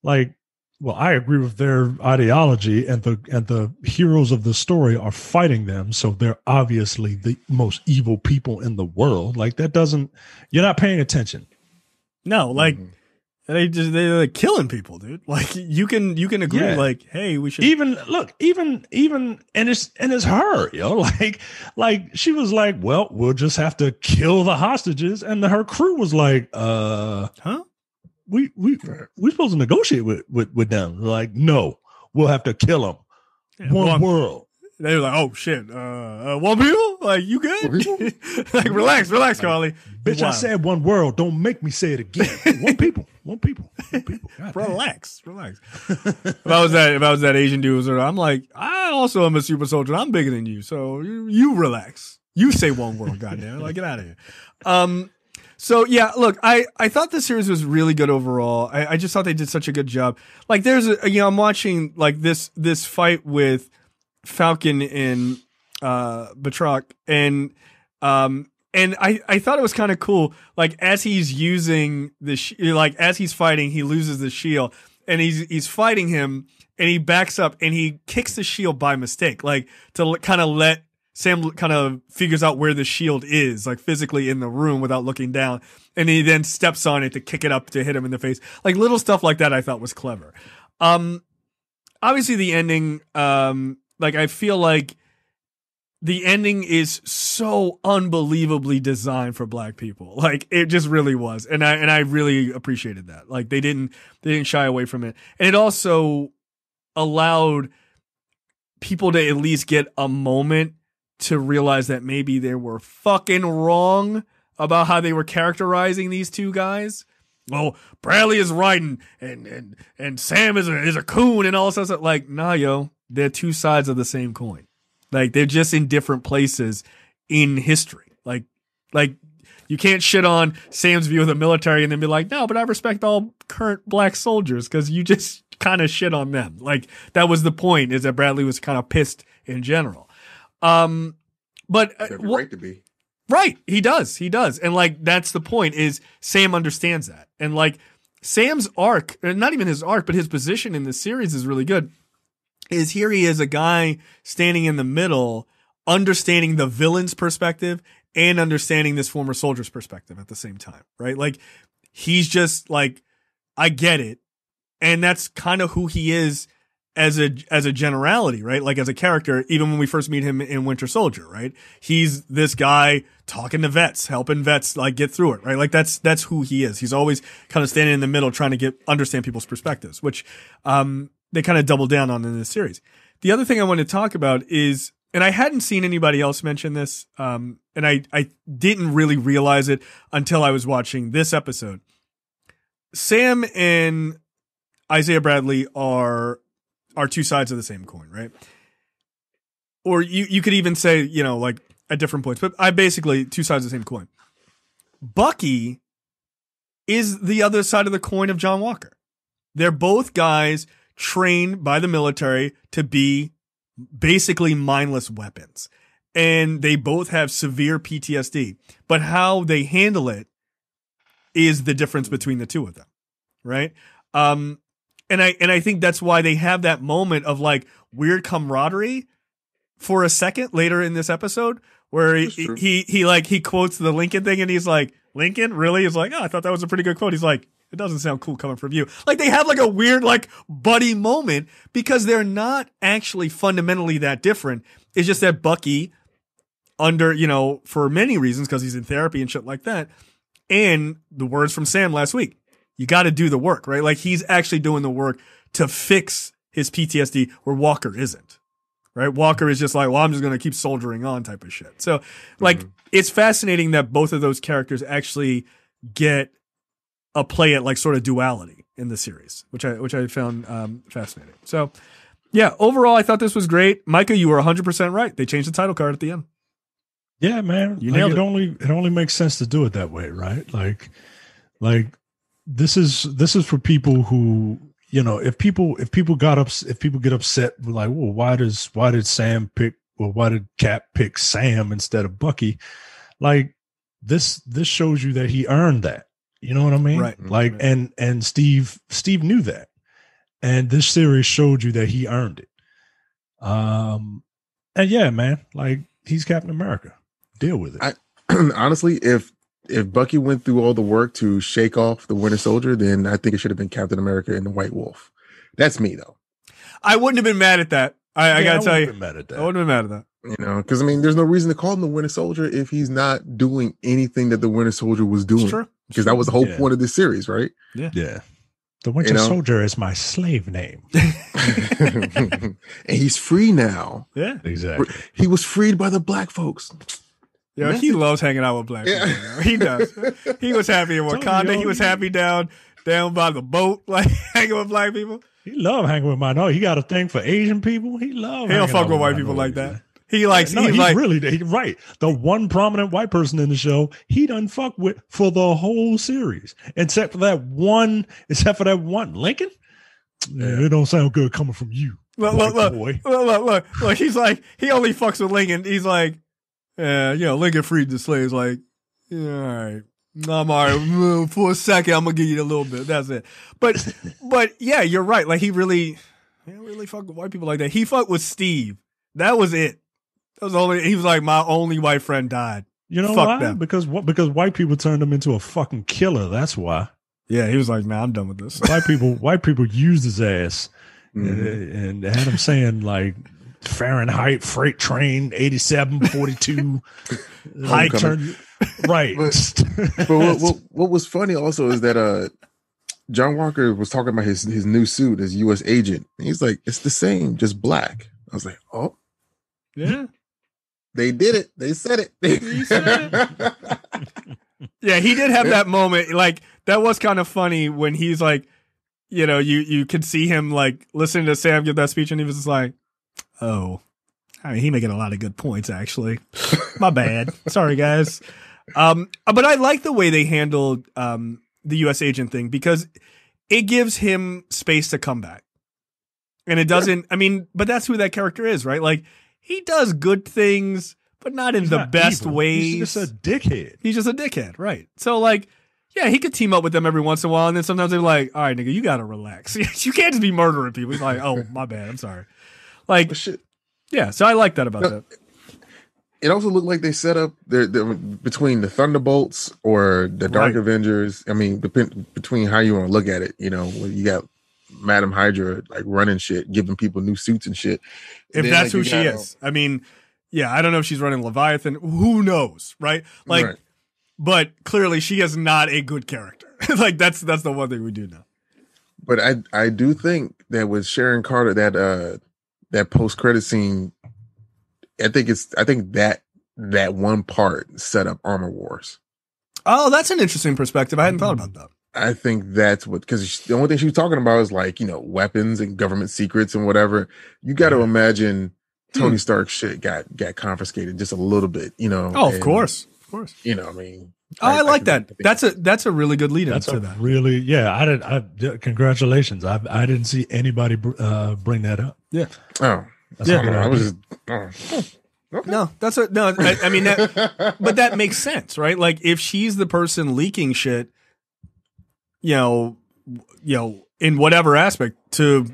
like, well, I agree with their ideology, and the heroes of the story are fighting them, so they're obviously the most evil people in the world. Like that doesn't, you're not paying attention. No, like they're like killing people, dude. Like you can agree, like, hey, we should even and it's her, yo. Like she was like, well, we'll just have to kill the hostages, and her crew was like, huh? We supposed to negotiate with them. Like, no, we'll have to kill them. Yeah, one world. They were like, oh shit, one people? Like, you good? Like, relax, Carly. Bitch, I said one world. Don't make me say it again. One people. Relax. If I was that Asian dude, I'm like, I also am a super soldier. I'm bigger than you, so you relax. You say one world, goddamn. Like, get out of here. So yeah, look, I thought the series was really good overall. I just thought they did such a good job. Like there's I'm watching like this fight with Falcon and Batroc, and I thought it was kind of cool. Like as he's using as he's fighting, he loses the shield, and he's fighting him, and he backs up and he kicks the shield by mistake, like to kind of let Sam kind of figures out where the shield is, like physically in the room without looking down. And he then steps on it to kick it up to hit him in the face. Like little stuff like that I thought was clever. Obviously the ending, like I feel like the ending is so unbelievably designed for black people. Like it just really was. And I really appreciated that. Like they didn't shy away from it. And it also allowed people to at least get a moment to realize that maybe they were fucking wrong about how they were characterizing these two guys. Well, Bradley is right and Sam is a coon and all this stuff. Like, nah, yo, they're two sides of the same coin. Like they're just in different places in history. Like you can't shit on Sam's view of the military and then be like, no, but I respect all current black soldiers, because you just kind of shit on them. Like that was the point, is that Bradley was kind of pissed in general. But right to be right. He does. And like, that's the point, is Sam understands that. And like Sam's arc, not even his arc, but his position in the series is really good. Is here he is, a guy standing in the middle, understanding the villain's perspective and understanding this former soldier's perspective at the same time. Right. Like he's just like, I get it. And that's kind of who he is as a generality, right? Like as a character, even when we first meet him in Winter Soldier, right? He's this guy talking to vets, helping vets like get through it, right? Like that's who he is. He's always kind of standing in the middle trying to understand people's perspectives, which they kind of double down on in this series. The other thing I want to talk about is, and I hadn't seen anybody else mention this, and I didn't really realize it until I was watching this episode. Sam and Isaiah Bradley are two sides of the same coin, right? Or you could even say, you know, like at different points, but I basically two sides of the same coin. Bucky is the other side of the coin of John Walker. They're both guys trained by the military to be basically mindless weapons. And they both have severe PTSD, but how they handle it is the difference between the two of them. Right. And I think that's why they have that moment of like weird camaraderie for a second later in this episode, where he quotes the Lincoln thing, and he's like, Lincoln, really? He's like, oh, I thought that was a pretty good quote. He's like, It doesn't sound cool coming from you. Like they have like a weird like buddy moment because they're not actually fundamentally that different. It's just that Bucky under, for many reasons, because he's in therapy and shit like that. And the words from Sam last week, you got to do the work, right? Like he's actually doing the work to fix his PTSD where Walker isn't, right? Walker is just like, well, I'm just going to keep soldiering on type of shit. So like, it's fascinating that both of those characters actually get a play at like sort of duality in the series, which I found fascinating. So yeah, overall, I thought this was great. Micah, you were 100% right. They changed the title card at the end. Yeah, man. You nailed it. It only makes sense to do it that way, right? Like this is for people who, if people get upset, like, well, why did Cap pick Sam instead of Bucky? Like this shows you that he earned that. You know what I mean? Right. Like, right. and Steve knew that, and this series showed you that he earned it. And yeah, man, like he's Captain America. Deal with it. Honestly, if Bucky went through all the work to shake off the Winter Soldier, then I think it should have been Captain America and the White Wolf. That's me, though. I wouldn't have been mad at that. I gotta tell you, I wouldn't have been mad at that. Because there's no reason to call him the Winter Soldier if he's not doing anything that the Winter Soldier was doing. Sure. Because that was the whole point of this series, right? Yeah. The Winter Soldier is my slave name. And he's free now. Yeah, exactly. He was freed by the black folks. Yeah, he loves hanging out with black people. He does. He was happy in Wakanda. He was happy down by the boat, like hanging with black people. He loved hanging with minorities. He got a thing for Asian people. He loved. He don't fuck with white people like that. He likes. No, he's right. The one prominent white person in the show, he doesn't fuck with for the whole series, except for that one. Lincoln. Yeah, it don't sound good coming from you. Look. He's like, he only fucks with Lincoln. He's like, Lincoln freed the slaves. Like, yeah, all right. I'm all right. For a second, I'm gonna give you a little bit. That's it. But yeah, you're right. Like he really fuck with white people like that. He fucked with Steve. That was it. That was he was like, my only white friend died. You know fuck why? Them. Because white people turned him into a fucking killer. That's why. Yeah, he was like, man, I'm done with this. White people used his ass and had him saying like Fahrenheit freight train 8742 high turn. Right. But what was funny also is that John Walker was talking about his new suit as U.S. agent. And he's like, it's the same, just black. I was like, oh. Yeah. They did it. They said it. Yeah, he did have that moment. Like, that was kind of funny when he's like, you could see him like listening to Sam give that speech and he was just like, oh, I mean, he making a lot of good points, actually. My bad. Sorry, guys. But I like the way they handled the U.S. agent thing because it gives him space to come back. And it doesn't, but that's who that character is, right? Like, he does good things, but not in the best ways. He's just a dickhead. He's just a dickhead, right? So, like, yeah, he could team up with them every once in a while, and then sometimes they're like, all right, nigga, you got to relax. You can't just be murdering people. He's like, oh, my bad, I'm sorry. Like, shit. Yeah, so I like that about that. It also looked like they set up between the Thunderbolts or the Dark Avengers. I mean, between how you want to look at it, where you got Madam Hydra like running shit, giving people new suits and shit. If that's who she is. I mean, yeah, I don't know if she's running Leviathan. Who knows, right? Like, but clearly she is not a good character. Like that's the one thing we do know. But I do think that with Sharon Carter, that post credit scene, I think that one part set up Armor Wars. Oh, that's an interesting perspective. I hadn't thought about that. I think that's because the only thing she was talking about is like, weapons and government secrets and whatever. You got to imagine Tony Stark's shit got confiscated just a little bit, Oh, of course. I like that. That's a really good lead into that. Really, yeah. Congratulations. I didn't see anybody bring that up. Yeah. Oh, I was just. Okay. No, but that makes sense, right? Like if she's the person leaking shit, in whatever aspect to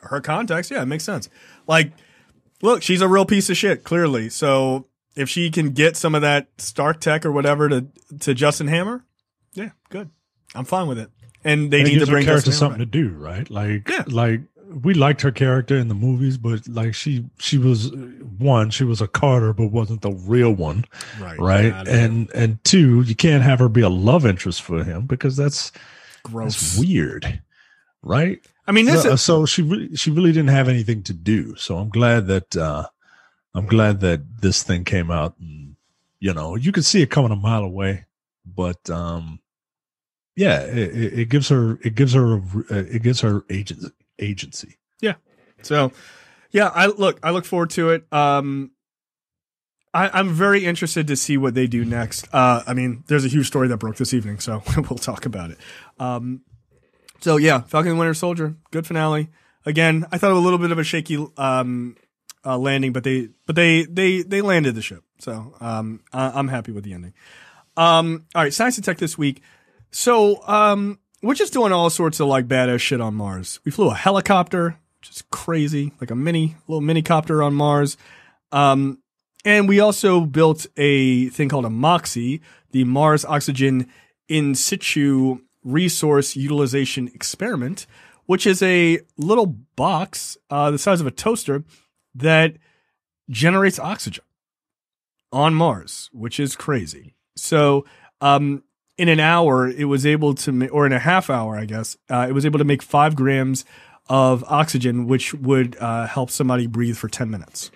her context, yeah, it makes sense. Like, look, she's a real piece of shit, clearly. So if she can get some of that Stark tech or whatever to Justin Hammer, yeah, good. I'm fine with it. and they And it need to gives her bring character Destiny something back. to do, right? Like, Yeah. like we liked her character in the movies, but like she was she was a Carter, but wasn't the real one, right? Got it. And two, you can't have her be a love interest for him because that's Gross. weird, right? I mean, so she really didn't have anything to do. So I'm glad that this thing came out, and you could see it coming a mile away, but yeah, it gives her agency. Yeah. So yeah, I look forward to it. I'm very interested to see what they do next. I mean, there's a huge story that broke this evening, so we'll talk about it. So yeah, Falcon and Winter Soldier, good finale. Again, I thought it was a little bit of a shaky landing, but they landed the ship. So I'm happy with the ending. All right, Science and Tech this week. So we're just doing all sorts of like badass shit on Mars. We flew a helicopter, which is crazy, like a little mini copter on Mars. And we also built a thing called a MOXIE, the Mars Oxygen In Situ Resource Utilization Experiment, which is a little box the size of a toaster that generates oxygen on Mars, which is crazy. So in an hour, it was able to, or in a half hour, I guess, it was able to make 5 grams of oxygen, which would help somebody breathe for 10 minutes.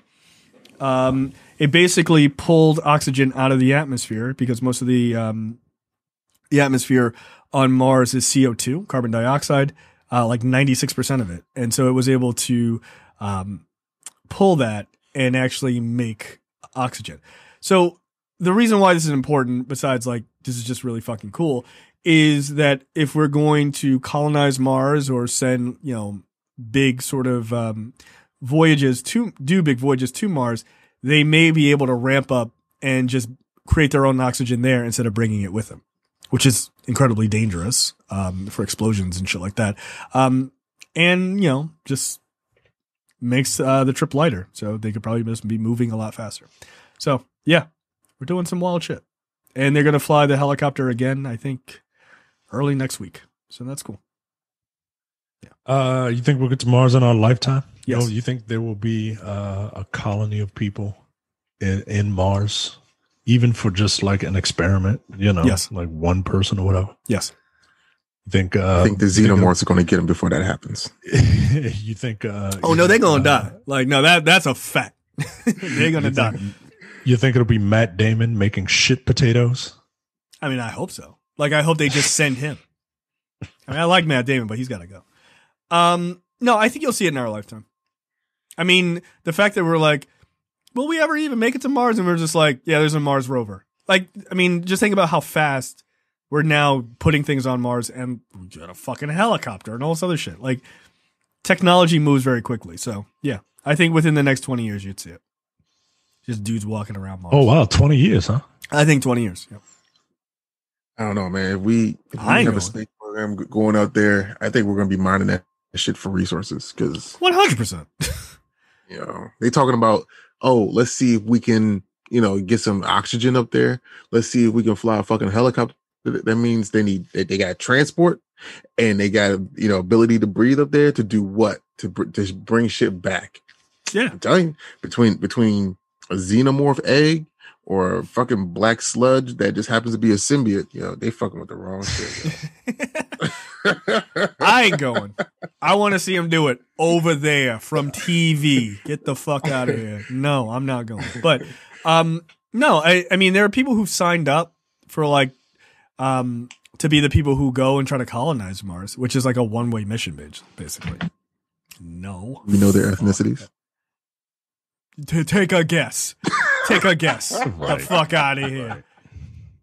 It basically pulled oxygen out of the atmosphere because most of the atmosphere on Mars is CO2, carbon dioxide, like 96% of it. And so it was able to pull that and actually make oxygen. So the reason why this is important, besides like this is just really fucking cool, is that if we're going to colonize Mars or send, big sort of big voyages to Mars, they may be able to ramp up and just create their own oxygen there instead of bringing it with them, which is incredibly dangerous for explosions and shit like that. And, just makes the trip lighter. So they could probably just be moving a lot faster. So, yeah, we're doing some wild shit. And they're going to fly the helicopter again, I think, early next week. So that's cool. Yeah. You think we'll get to Mars in our lifetime? Yes. You think there will be a colony of people in Mars, even for just like an experiment? Yes. Like one person or whatever. Yes. I think the xenomorphs are going to get them before that happens. You think? Oh no, they're going to die. Like no, that's a fact. They're going to die. You think it'll be Matt Damon making shit potatoes? I mean, I hope so. Like, I hope they just send him. I mean, I like Matt Damon, but he's got to go. No, I think you'll see it in our lifetime. I mean, the fact that we're like, will we ever even make it to Mars? And we're just like, yeah, there's a Mars rover. Like, I mean, just think about how fast we're now putting things on Mars, and we got a fucking helicopter and all this other shit. Like, technology moves very quickly. So, yeah, I think within the next 20 years, you'd see it. Just dudes walking around Mars. Oh, wow. 20 years, huh? I think 20 years. Yep. I don't know, man. If we have a space program going out there, I think we're going to be mining that shit for resources because 100%. They talking about, let's see if we can, get some oxygen up there. Let's see if we can fly a fucking helicopter. That means they got transport and they got, ability to breathe up there to do what? To bring shit back. Yeah. I'm telling you, between a xenomorph egg or a fucking black sludge that just happens to be a symbiote, they fucking with the wrong shit. I ain't going. I want to see him do it over there from TV. Get the fuck out of here. No, I'm not going. But no, I mean there are people who've signed up for like to be the people who go and try to colonize Mars, which is like a one-way mission, basically. No. We know their ethnicities. Take a guess. Take a guess. Right. The fuck out of here. Right.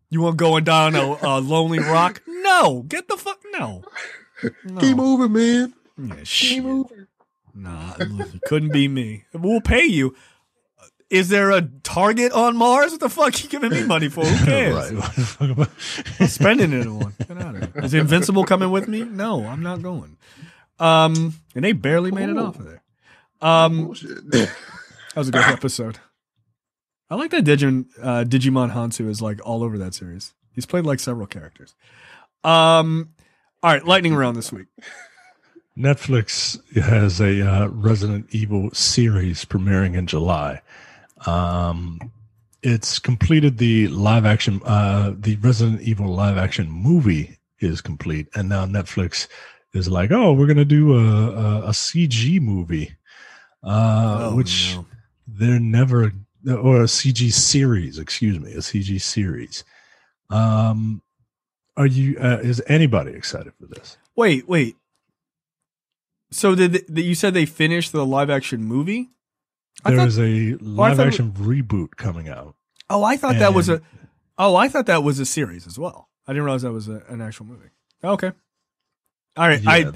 You want going down a lonely rock? No. Get the fuck no. Keep moving, man. Yeah, keep moving. Nah, it couldn't be me. We'll pay you. Is there a Target on Mars? What the fuck you giving me money for? Who cares? Right. I'm spending it on. Get out of here. Is Invincible coming with me? No, I'm not going. And they barely made it off of there. That was a good episode. I like that Digimon Hansu is like all over that series. He's played like several characters. All All right, lightning round this week. Netflix has a Resident Evil series premiering in July. It's completed the live action, the Resident Evil live action movie is complete, and now Netflix is like, oh, we're gonna do a CG movie, which they're never, or a CG series, excuse me, a CG series. Are you? Is anybody excited for this? Wait. So you said they finished the live action movie? There's a live action reboot coming out. Oh, I thought that was a series as well. I didn't realize that was an actual movie. Okay. All right. Yeah,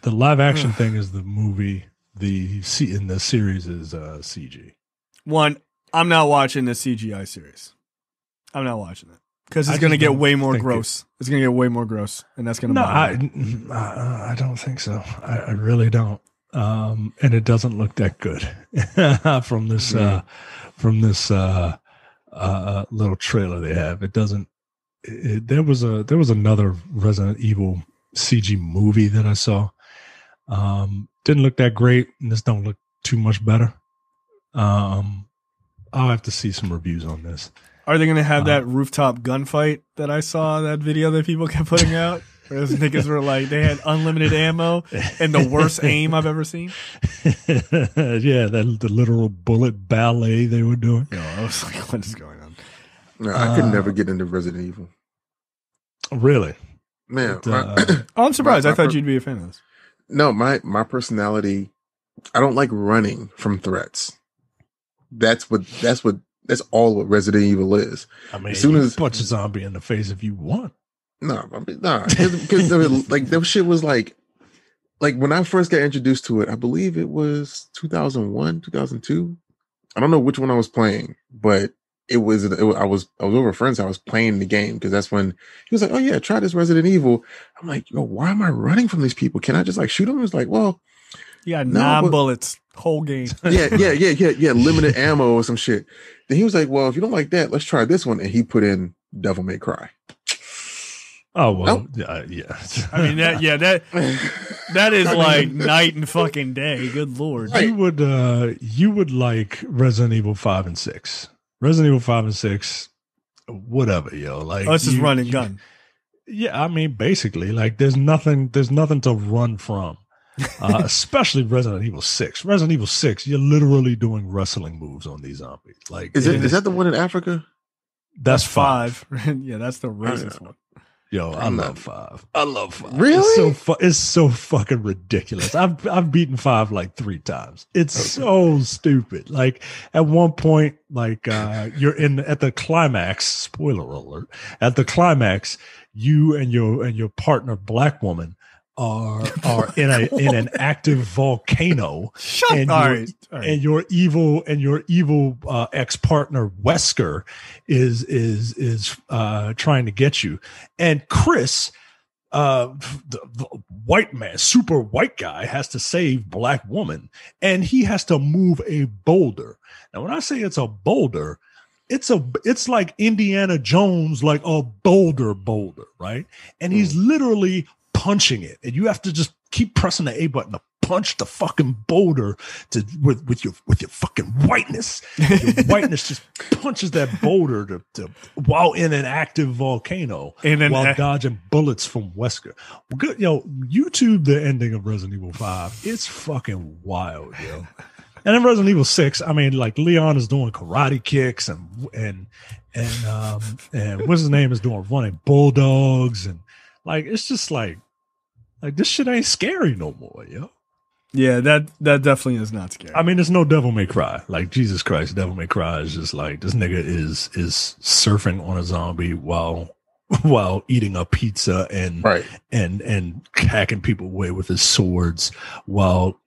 the live action thing is the movie. In the series is CG. One, I'm not watching the CGI series. I'm not watching it because it's going to get way more gross. It's going to get way more gross, and that's going to. No, I don't think so. I really don't. And it doesn't look that good from this little trailer they have. It doesn't. There was another Resident Evil CG movie that I saw. Didn't look that great, and this don't look too much better. I'll have to see some reviews on this. Are they going to have that rooftop gunfight that I saw, that video that people kept putting out? Where those niggas were like, they had unlimited ammo and the worst aim I've ever seen? Yeah, the literal bullet ballet they were doing. I was like, what is going on? No, I could never get into Resident Evil. Really? Man. I'm surprised. I thought you'd be a fan of this. No, my personality, I don't like running from threats. That's all what Resident Evil is. I mean, as soon as punch a zombie in the face if you want. No, because like that shit was like when I first got introduced to it, I believe it was 2001, 2002. I don't know which one I was playing, but I was over a friend's house playing the game because that's when he was like, "Oh yeah, try this Resident Evil." I'm like, "Yo, why am I running from these people? Can I just like shoot them?" It's like, well, yeah, 9 bullets, whole game. Yeah, limited ammo or some shit. Then he was like, "Well, if you don't like that, let's try this one." And he put in Devil May Cry. Oh well, nope. Yeah. I mean that is like night and fucking day. Good lord. You would like Resident Evil 5 and 6. Resident Evil 5 and 6, whatever, yo. Like, this is run and gun. Yeah, I mean, basically, like, there's nothing to run from. Especially Resident Evil 6. Resident Evil 6, you're literally doing wrestling moves on these zombies. Like, is that the one in Africa? That's 5. Yeah, that's the racist one. Yo, I love 5. I love 5. Really? It's so fucking ridiculous. I've beaten 5 like 3 times. It's so stupid. Like at one point, like you're at the climax. Spoiler alert! At the climax, you and your partner, black woman, are in an active volcano. And your evil ex-partner Wesker is trying to get you. And Chris, the white man, super white guy, has to save black woman, and he has to move a boulder. Now, when I say it's a boulder, it's like Indiana Jones, like a boulder, right? And he's literally punching it, and you have to just keep pressing the A button to punch the fucking boulder with your fucking whiteness. Your whiteness just punches that boulder to while in an active volcano, and then while dodging bullets from Wesker. Good, yo, YouTube the ending of Resident Evil 5. It's fucking wild, yo. And in Resident Evil 6, I mean, like Leon is doing karate kicks and what's his name is doing running bulldogs, and like it's just like this shit ain't scary no more, yo. Yeah, that definitely is not scary. I mean, there's no Devil May Cry. Like, Jesus Christ, Devil May Cry is just like, this nigga is surfing on a zombie while eating a pizza and hacking people away with his swords while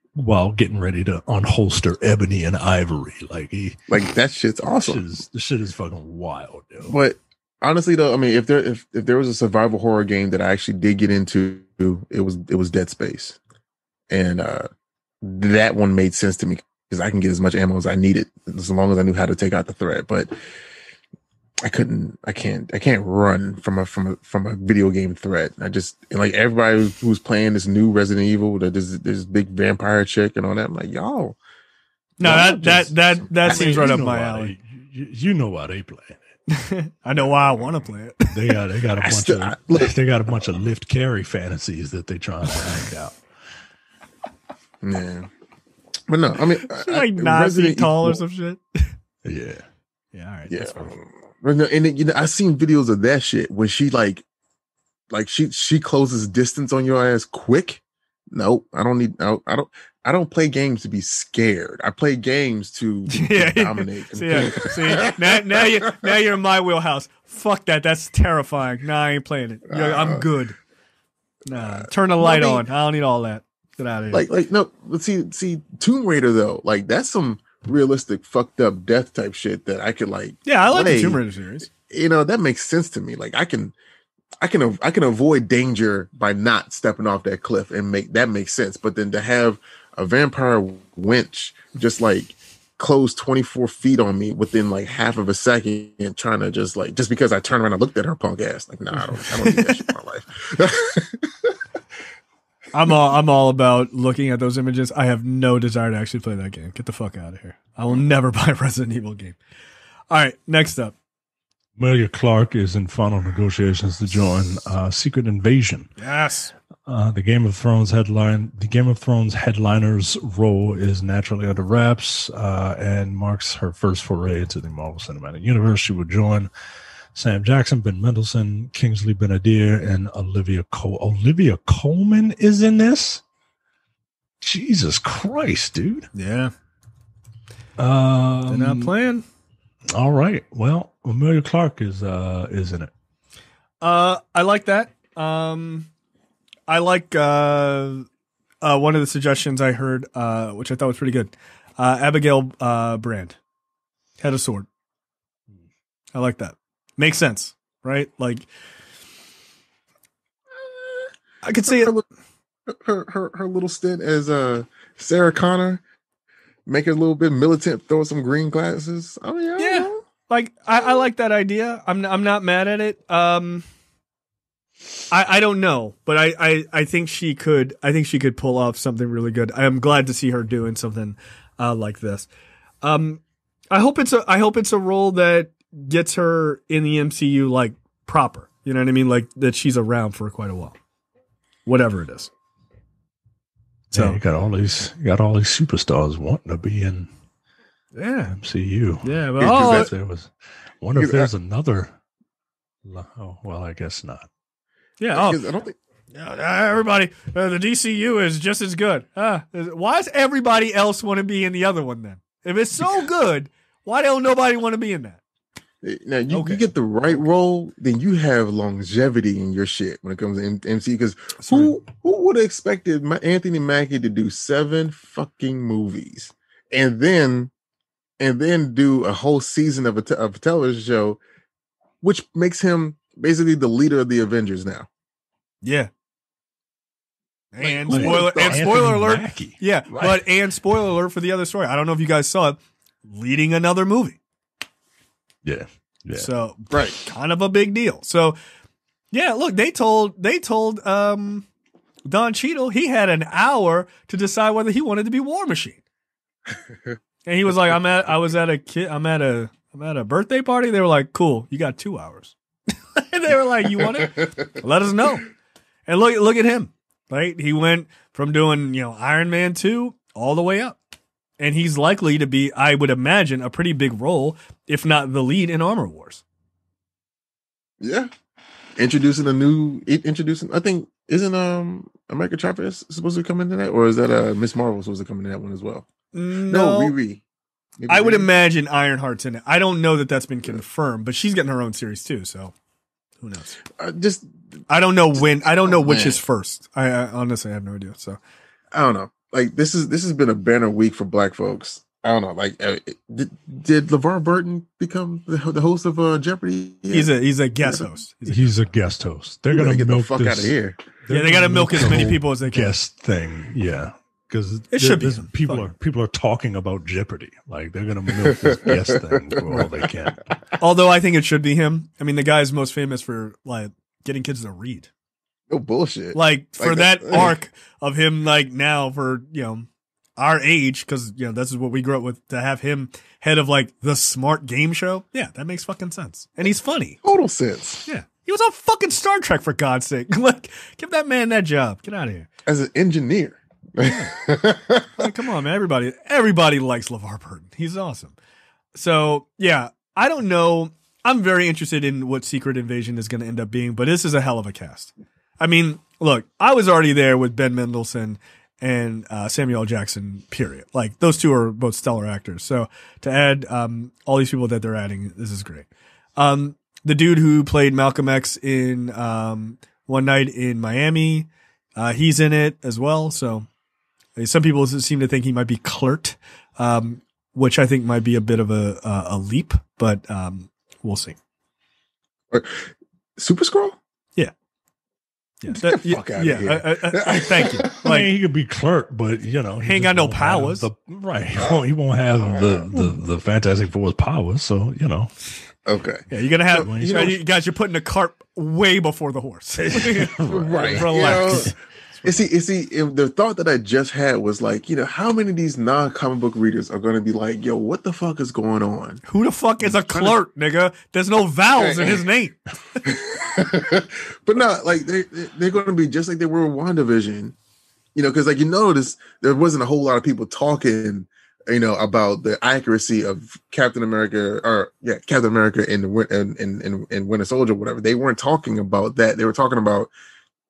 getting ready to unholster Ebony and Ivory. Like that shit's awesome. This shit is fucking wild, yo. But honestly, though, I mean, if there was a survival horror game that I actually did get into, it was Dead Space, and that one made sense to me because I can get as much ammo as I needed as long as I knew how to take out the threat. But I can't run from a video game threat. Like everybody who's playing this new Resident Evil, that this big vampire chick and all that. I'm like, y'all. No, that seems right up my alley. You know why they play it. I know why I want to play it. They got a bunch of lift carry fantasies that they trying to act out. Yeah, but no, I mean, like 9 feet tall or some shit. Yeah. Yeah. All right. Yeah. And I've seen videos of that shit when she like she closes distance on your ass quick. No, I don't play games to be scared. I play games to dominate. See, now you're in my wheelhouse. Fuck that. That's terrifying. Nah, I ain't playing it. I'm good. Nah, turn the light on. I don't need all that. Get out of here. Like no, but see, Tomb Raider though, like that's some realistic fucked up death type shit that I could like. Yeah, I like the Tomb Raider series. That makes sense to me. Like I can avoid danger by not stepping off that cliff and make sense. But then to have a vampire wench just like close 24 feet on me within like half of a second and trying to just because I turned around and looked at her punk ass, like, nah, I don't need that shit in my life. I'm all about looking at those images. I have no desire to actually play that game. Get the fuck out of here. I will never buy a Resident Evil game. All right, next up. Emilia Clarke is in final negotiations to join Secret Invasion. Yes. The Game of Thrones headliner's role is naturally under wraps and marks her first foray into the Marvel Cinematic Universe. She will join Sam Jackson, Ben Mendelsohn, Kingsley Ben-Adir, and Olivia Colman is in this? Jesus Christ, dude. Yeah. They're not playing. All right. Well, Emilia Clarke is in it. I like that. I like one of the suggestions I heard, which I thought was pretty good. Abigail Brand, Head of Sword. I like that. Makes sense, right? Like, I could see it. Her little stint as Sarah Connor, make it a little bit militant, throw some green glasses. Oh yeah. Like I like that idea. I'm not mad at it. I don't know, but I think she could. I think she could pull off something really good. I am glad to see her doing something like this. I hope it's a role that gets her in the MCU like proper. You know what I mean? Like that she's around for quite a while. Whatever it is. So you got all these superstars wanting to be in MCU. Yeah, but there's another. Oh, well, I guess not. Yeah. I don't think everybody. The DCU is just as good. Why does everybody else want to be in the other one then? If it's so good, why don't nobody want to be in that? Now you get the right role, then you have longevity in your shit when it comes to MCU. Because who would have expected Anthony Mackie to do 7 fucking movies and then do a whole season of a television show, which makes him basically the leader of the Avengers now. Yeah. And spoiler alert. Mackie. Yeah, right. And spoiler alert for the other story. I don't know if you guys saw it. Leading another movie. Yeah. So kind of a big deal. So yeah, look, they told Don Cheadle he had an hour to decide whether he wanted to be War Machine. And he was like, I'm at a birthday party. They were like, cool, you got 2 hours. And they were like, you want it? Let us know. And look at him. Right? He went from doing, Iron Man 2 all the way up. And he's likely to be, I would imagine, a pretty big role, if not the lead in Armor Wars. Yeah. Introducing, I think, isn't America Chavez supposed to come into that? Or is that Miss Marvel supposed to come into that one as well? No, Riri. I would imagine Ironheart's in it. I don't know that that's been confirmed, but she's getting her own series too, so who knows? I don't know when. I don't know which is first. I honestly have no idea. So I don't know. Like this has been a banner week for Black folks. I don't know. Like, did LeVar Burton become the host of Jeopardy? Yeah. He's a guest host. He's a guest host. They're gonna get milk the fuck out of here. Yeah, they gotta milk as many people as they can. Guest thing, yeah. because It should be people are talking about Jeopardy. Like they're gonna milk this guest thing for all they can. Although I think it should be him. I mean, the guy's most famous for like getting kids to read. No bullshit. Like for that arc of him, like now for our age, because this is what we grew up with. To have him head of like the smart game show, yeah, that makes fucking sense. And he's funny. Total sense. Yeah, he was on fucking Star Trek for God's sake. Like, give that man that job. Get out of here. As an engineer. Like, come on, man. Everybody likes LeVar Burton. He's awesome. So yeah, I don't know. I'm very interested in what Secret Invasion is going to end up being, but this is a hell of a cast. I mean, look, I was already there with Ben Mendelsohn and Samuel L. Jackson, period. Like, those two are both stellar actors. So to add all these people that they're adding, this is great. The dude who played Malcolm X in One Night in Miami, he's in it as well. So some people seem to think he might be Clerked, which I think might be a bit of a leap, but we'll see. Super Scroll? Yeah. Get the fuck out of here. Thank you. Like, I mean, he could be Clerk, but he ain't got no powers. Right. He won't have the Fantastic Four's powers. So, Okay. Yeah, you're gonna have you guys. You're putting the cart way before the horse. Right. Relax. The thought that I just had was like, how many of these non-comic book readers are going to be like, yo, what the fuck is going on? Who the fuck is a clerk, nigga? There's no vowels in his name. But no, like they're going to be just like they were in WandaVision, because like notice there wasn't a whole lot of people talking, about the accuracy of Captain America in Winter Soldier, whatever. They weren't talking about that. They were talking about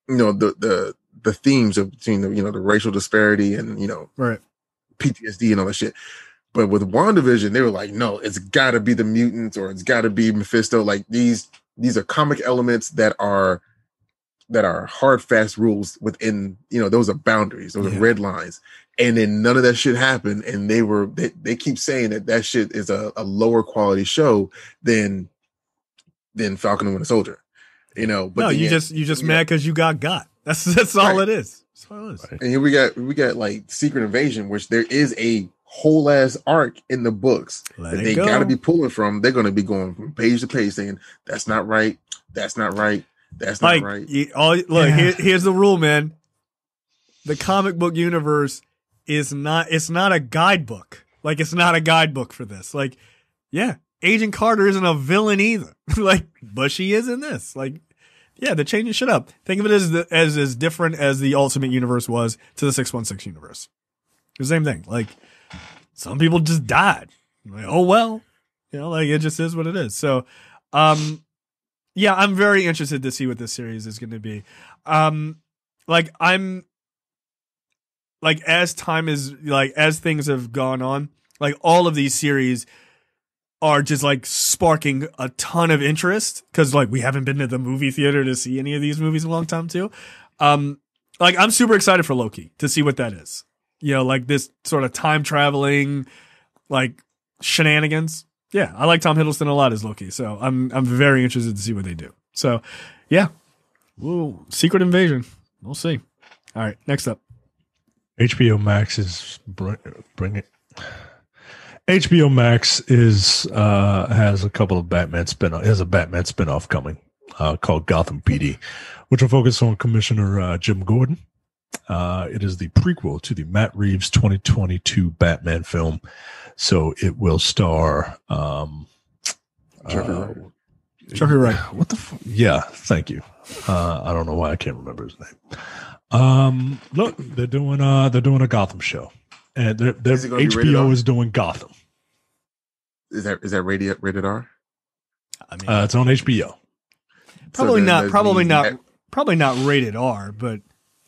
the themes of between the racial disparity and right. PTSD and all that shit. But with WandaVision, they were like, no, it's got to be the mutants or it's got to be Mephisto. Like these are comic elements that are hard, fast rules within, those are boundaries, those are red lines. And then none of that shit happened. And they keep saying that shit is a lower quality show than Falcon and Winter Soldier, but no, you just mad because you got. That's all it is. That's all it is. And here we got like Secret Invasion, which there is a whole ass arc in the books that they got to be pulling from. They're going to be going from page to page saying that's not right, that's not right, that's not right. Here's the rule, man. The comic book universe it's not a guidebook. Like, it's not a guidebook for this. Like, yeah, Agent Carter isn't a villain either. Like, but she is in this. Like, yeah, they're changing shit up. Think of it as different as the Ultimate Universe was to the 616 universe. The same thing. Like, some people just died. Like, oh well, like it just is what it is. So, yeah, I'm very interested to see what this series is going to be. As things have gone on, like all of these series are just like sparking a ton of interest because like we haven't been to the movie theater to see any of these movies in a long time too. Like I'm super excited for Loki to see what that is. Like this sort of time traveling, like shenanigans. Yeah, I like Tom Hiddleston a lot as Loki, so I'm very interested to see what they do. So, yeah, woo, Secret Invasion. We'll see. All right, next up. HBO Max is bring it. HBO Max has a couple of Batman spin-off. Has a Batman spin-off coming called Gotham PD, which will focus on Commissioner Jim Gordon. It is the prequel to the Matt Reeves 2022 Batman film, so it will star Jeffrey Wright. What the fuck? Yeah, thank you. I don't know why I can't remember his name. Look, they're doing a Gotham show, and HBO is doing Gotham. Is that rated R? I mean, it's on HBO. Probably not rated R, but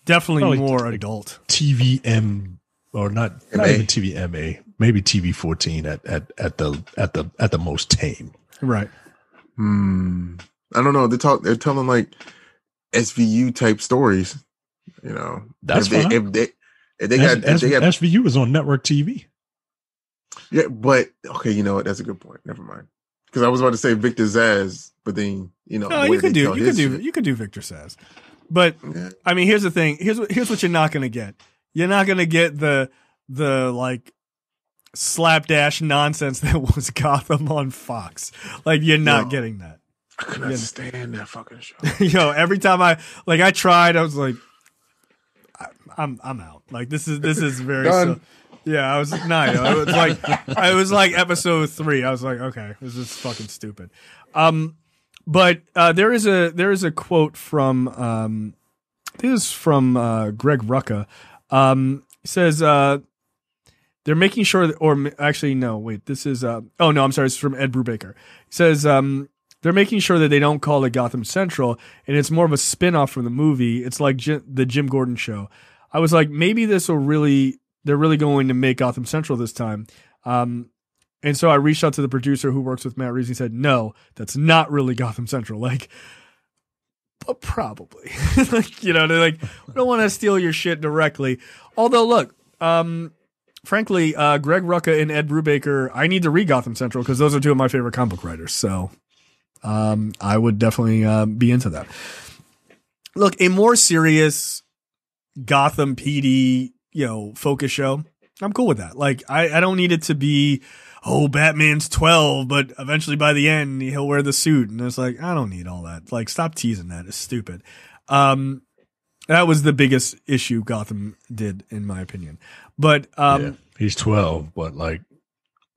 definitely probably more adult. TVM or not even TVMA, maybe TV 14 at the most tame. Right. I don't know. They're telling like SVU type stories. That's fine. If they got SVU is on network TV. Yeah, but okay, you know what? That's a good point. Never mind. Because I was about to say Victor Zsasz, but then no, you could do Victor Zsasz. But yeah. I mean, here's the thing. Here's what you're not going to get. You're not gonna get the like slapdash nonsense that was Gotham on Fox. Like you're not getting that. I couldn't stand that fucking show. Yo, every time I tried, I was like, I'm out. Like this is very yeah. I was it was like episode 3. I was like, okay, this is fucking stupid. But there is a quote from this is from Greg Rucka. He says they're making sure that, or actually no, wait, this is I'm sorry, it's from Ed Brubaker. He says they're making sure that they don't call it Gotham Central, and it's more of a spin-off from the movie. It's like the Jim Gordon show. I was like, maybe they're really going to make Gotham Central this time. And so I reached out to the producer who works with Matt Reeves. He said, no, that's not really Gotham Central. Like, but probably. Like, you know, they're like, we don't want to steal your shit directly. Although, look, frankly, Greg Rucka and Ed Brubaker, I need to read Gotham Central because those are two of my favorite comic book writers. So I would definitely be into that. Look, a more serious Gotham PD, focus show, I'm cool with that. Like, I don't need it to be, Batman's 12, but eventually by the end he'll wear the suit. And it's like, I don't need all that. Like, stop teasing that. It's stupid. That was the biggest issue Gotham did, in my opinion. But he's 12, but like,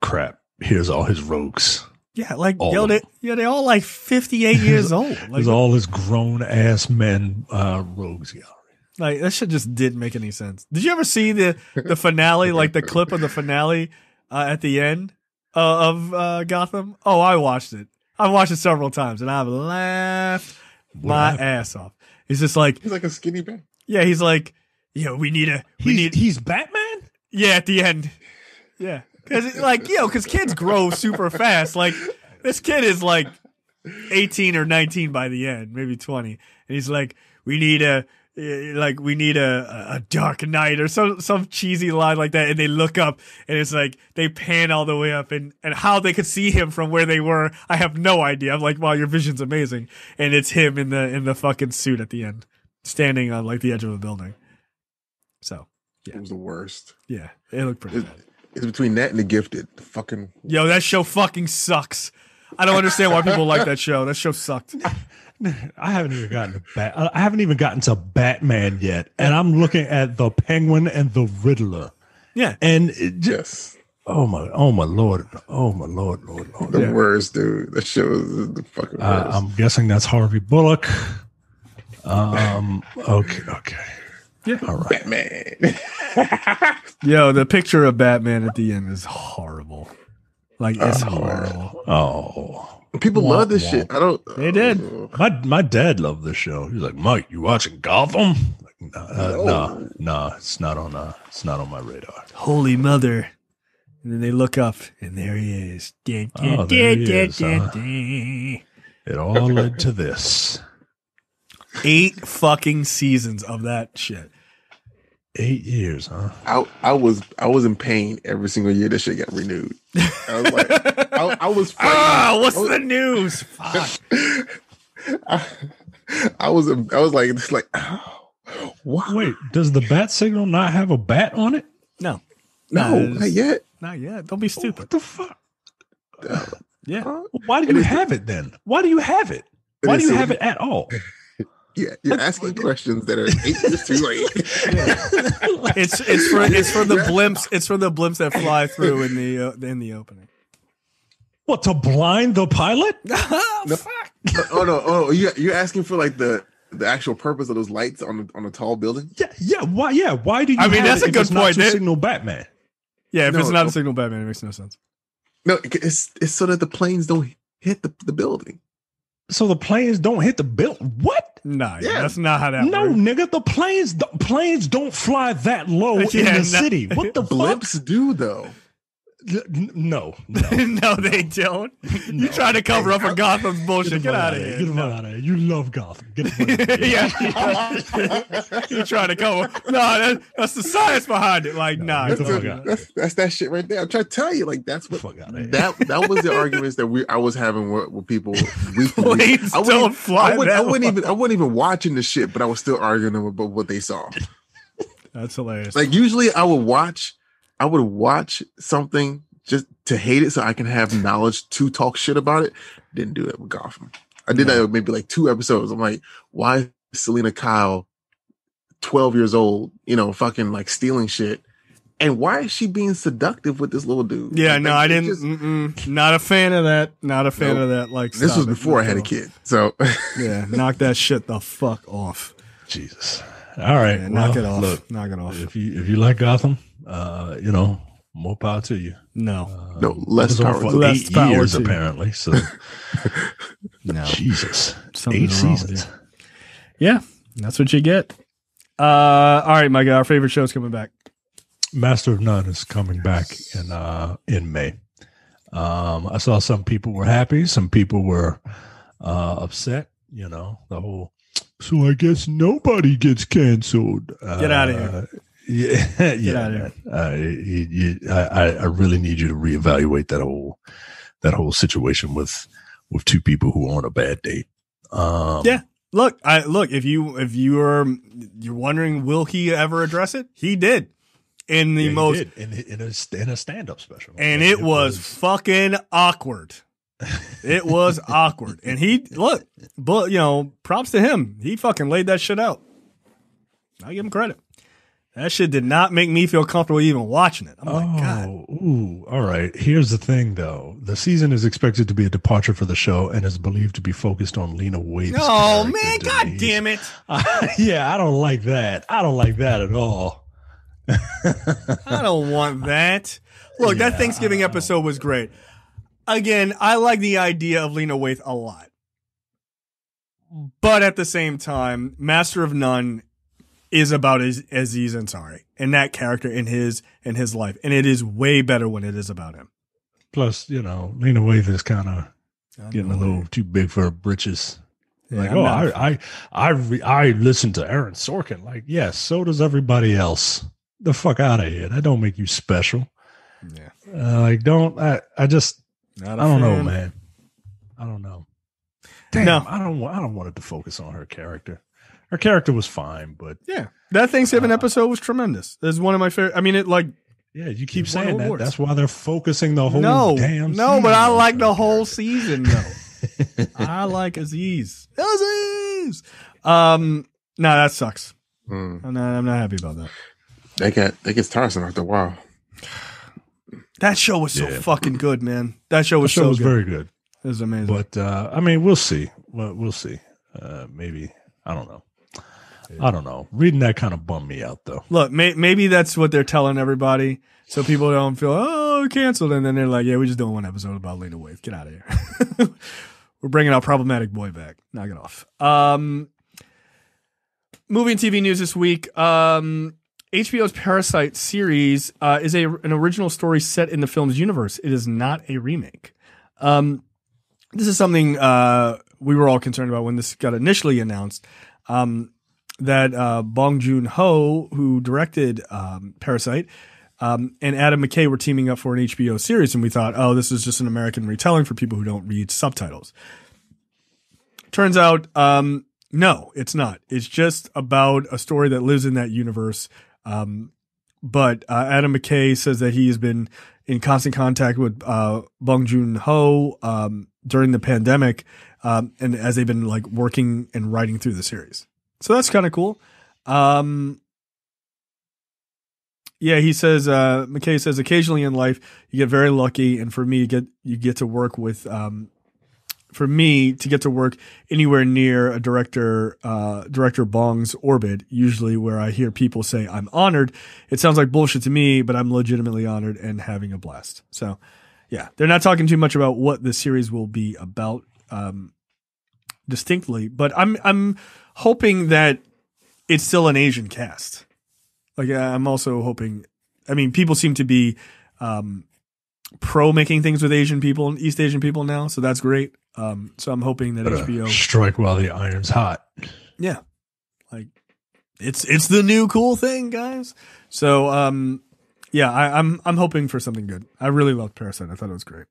crap. Here's all his rogues. Yeah, like they all like 58 years old. Like, there's all his grown ass men rogues gallery. Like that shit just didn't make any sense. Did you ever see the finale, like the clip of the finale at the end of Gotham? Oh, I watched it. I've watched it several times, and I've laughed my ass off. He's just like he's like a skinny man. Yeah, he's like, he's Batman. Yeah, at the end. Yeah, because kids grow super fast. Like this kid is like 18 or 19 by the end, maybe 20, and he's like, we need a dark night or some cheesy line like that. And they look up and it's like they pan all the way up and how they could see him from where they were, I have no idea. I'm like, wow, your vision's amazing. And it's him in the fucking suit at the end, standing on like the edge of a building. So yeah. It was the worst. Yeah, it looked pretty bad. It's between that and The Gifted. Yo, that show fucking sucks. I don't understand why people like that show. That show sucked. I haven't even gotten to Batman yet, and I'm looking at the Penguin and the Riddler. Yeah, and it just oh my lord, the worst, dude. That show is the fucking worst. I'm guessing that's Harvey Bullock. Okay. Yeah, all right. Batman. Yo, the picture of Batman at the end is horrible. Like it's horrible. Oh. People love this shit. I don't. They did. My dad loved this show. He's like, Mike, you watching Gotham? Like, no, it's not on. It's not on my radar. Holy mother! And then they look up, and there he is. It all led to this. 8 fucking seasons of that shit. 8 years, huh? I was in pain every single year this shit got renewed. I was like, I was frightened. What's the news? Fuck. I was like, it's like, what? Wait, does the bat signal not have a bat on it? No, not yet. Not yet. Don't be stupid. What the fuck? Yeah. Why do you have it then? Why do you have it? Why do you have it at all? Yeah, you're asking questions that are 8 years too late. It's for the blimps. It's for the blimps that fly through in the opening. What, to blind the pilot? No. Fuck. Oh, you're asking for like the actual purpose of those lights on a tall building? Yeah. Why? Yeah. Why do you? I mean, that's a good point. Signal Batman. Yeah, if it's not a signal Batman, it makes no sense. No, it's so that the planes don't hit the building. So the planes don't hit the building. What? Nah, yeah, that's not how that works. No, nigga, the planes don't fly that low in the city. What the blimps do though? No, no, they don't. You try to cover up for Gotham's bullshit. Get out of here. Get the fuck out of here. You love Gotham. Get the fuck out of here. You trying to cover? No, that's the science behind it. Like, nah, that's that shit right there. I'm trying to tell you, like, that's what that was the arguments that I was having with people. Planes don't fly. I wasn't even watching the shit, but I was still arguing about what they saw. That's hilarious. Like usually I would watch something just to hate it so I can have knowledge to talk shit about it. Didn't do that with Gotham. I did that with maybe like 2 episodes. I'm like, why is Selena Kyle 12 years old, fucking like stealing shit? And why is she being seductive with this little dude? Yeah, like, no, I didn't. Not a fan of that. Not a fan of that. Like, this was before I had a kid. So yeah, knock that shit the fuck off. Jesus. All right. Yeah, knock it off. Look, knock it off. If you like Gotham, more power to you. No, less power. For less 8 power years to you. apparently. So no, Jesus, something's 8 wrong with seasons. you. Yeah, that's what you get. All right, my guy, our favorite show's coming back. Master of None is coming back in May. I saw some people were happy, some people were upset. The whole. So I guess nobody gets canceled. Get out of here. Yeah, Get out of here. I really need you to reevaluate that whole situation with 2 people who are on a bad date. Yeah. Look. If you're wondering, will he ever address it? He did. In the most in a stand-up special, and it was fucking awkward. It was awkward, and props to him. He fucking laid that shit out. I give him credit. That shit did not make me feel comfortable even watching it. I'm like, God. Ooh, all right. Here's the thing, though. The season is expected to be a departure for the show and is believed to be focused on Lena Waithe's Oh character, man, God Denise. damn it! Yeah, I don't like that. I don't like that at all. I don't want that. Look, that Thanksgiving episode was great. Again, I like the idea of Lena Waithe a lot. But at the same time, Master of None is about Aziz Ansari and that character in his life. And it is way better when it is about him. Plus, Lena Waithe is kind of getting a little too big for her britches. Yeah, like, I listen to Aaron Sorkin. Like, yes, so does everybody else. The fuck out of here. That don't make you special. Yeah. I don't know, man. I don't know. Damn, No. I don't want it to focus on her character. Her character was fine, but Yeah. That Thanksgiving episode was tremendous. It's one of my favorite. I mean, you keep It's won saying that. awards. That's why they're focusing the whole damn No, season but I on like her the whole character. season though. I like Aziz. No, that sucks. I'm not happy about that. That gets tiresome after a while. That show was so fucking good, man. That show was was very good. It was amazing. But we'll see. We'll see. Maybe I don't know. I don't know. Reading that kind of bummed me out, though. Look, maybe that's what they're telling everybody, so people don't feel canceled, and then they're like, yeah, we're just doing one episode about Lena Waithe. Get out of here. We're bringing our problematic boy back. Knock it off. Movie and TV news this week. HBO's Parasite series is an original story set in the film's universe. It is not a remake. This is something we were all concerned about when this got initially announced. That Bong Joon-ho, who directed Parasite, and Adam McKay were teaming up for an HBO series, and we thought, this is just an American retelling for people who don't read subtitles. Turns out, no, it's not. It's just about a story that lives in that universe. But Adam McKay says that he has been in constant contact with Bong Joon-ho during the pandemic, and as they've been like working and writing through the series. So that's kind of cool. He says, McKay says, occasionally in life you get very lucky, and for me, you get to work with. For me to get to work anywhere near a director Bong's orbit, usually where I hear people say I'm honored, it sounds like bullshit to me, but I'm legitimately honored and having a blast. So, yeah, they're not talking too much about what the series will be about distinctly, but I'm hoping that it's still an Asian cast. Like, I'm also hoping. I mean, people seem to be pro making things with Asian people and East Asian people now, so that's great. So I'm hoping that HBO strike while the iron's hot. Yeah, like it's the new cool thing, guys. So I'm hoping for something good. I really loved Parasite. I thought it was great.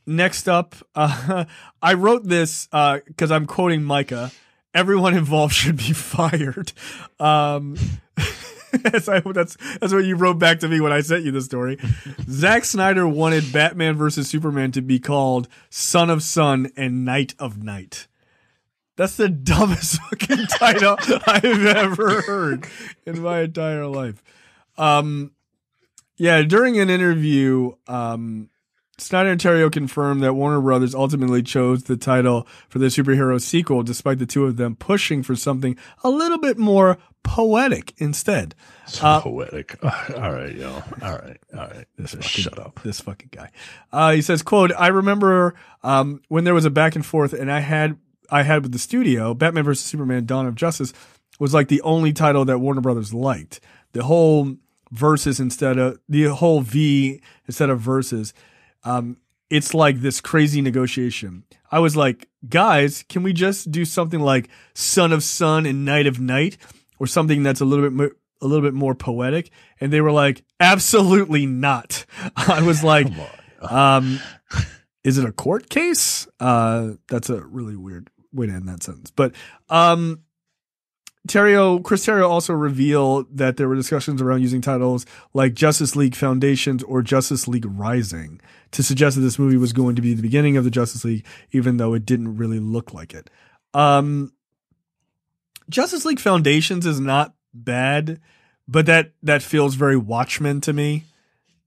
Next up, I wrote this because I'm quoting Micah, everyone involved should be fired. That's what you wrote back to me when I sent you the story. Zack Snyder wanted Batman versus Superman to be called Son of Sun and Night of Night. That's the dumbest fucking title I've ever heard in my entire life. Yeah, during an interview, Snyder and Terrio confirmed that Warner Brothers ultimately chose the title for the superhero sequel, despite the two of them pushing for something a little bit more poetic instead. Poetic. All right, yo. All right. Shut up. This fucking guy. He says, quote, I remember when there was a back and forth and I had with the studio, Batman vs. Superman Dawn of Justice was like the only title that Warner Brothers liked. The whole verses the whole V instead of verses. It's like this crazy negotiation. I was like, guys, can we just do something like Son of Sun and Night of Night, or something that's a little bit more poetic? And they were like, absolutely not. I was like, is it a court case? That's a really weird way to end that sentence. But Chris Terrio also revealed that there were discussions around using titles like Justice League Foundations or Justice League Rising to suggest that this movie was going to be the beginning of the Justice League, even though it didn't really look like it. Justice League Foundations is not bad, but that feels very Watchmen to me.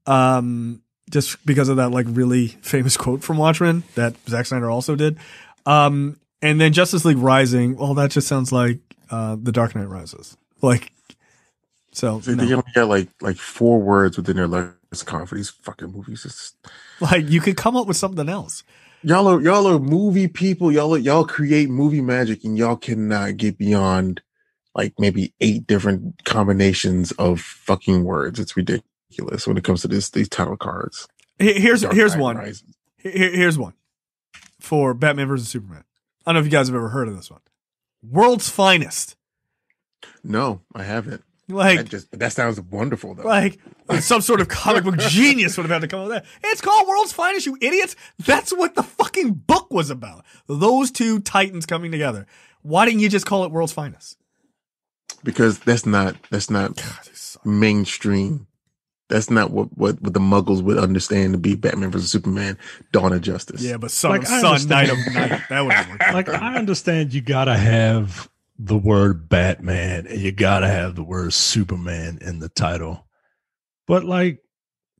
Just because of that like really famous quote from Watchmen that Zack Snyder also did. And then Justice League Rising, well, that just sounds like The Dark Knight Rises. Like, so they only got like 4 words within their lexicon for these fucking movies. It's like you could come up with something else. Y'all are movie people. Y'all create movie magic, and y'all cannot get beyond like maybe 8 different combinations of fucking words. It's ridiculous when it comes to these title cards. Here's one. Here's one for Batman versus Superman. I don't know if you guys have ever heard of this one. World's Finest. No, I haven't. Like that sounds wonderful though. Like some sort of comic book genius would have had to come up with that. It's called World's Finest, you idiots. That's what the fucking book was about. Those two titans coming together. Why didn't you just call it World's Finest? Because that's not mainstream. That's not what the Muggles would understand to be Batman versus Superman, Dawn of Justice. Yeah, but Son of Sun, Night of Night. That would have worked. Like, I understand you gotta have the word Batman and you gotta have the word Superman in the title. But like,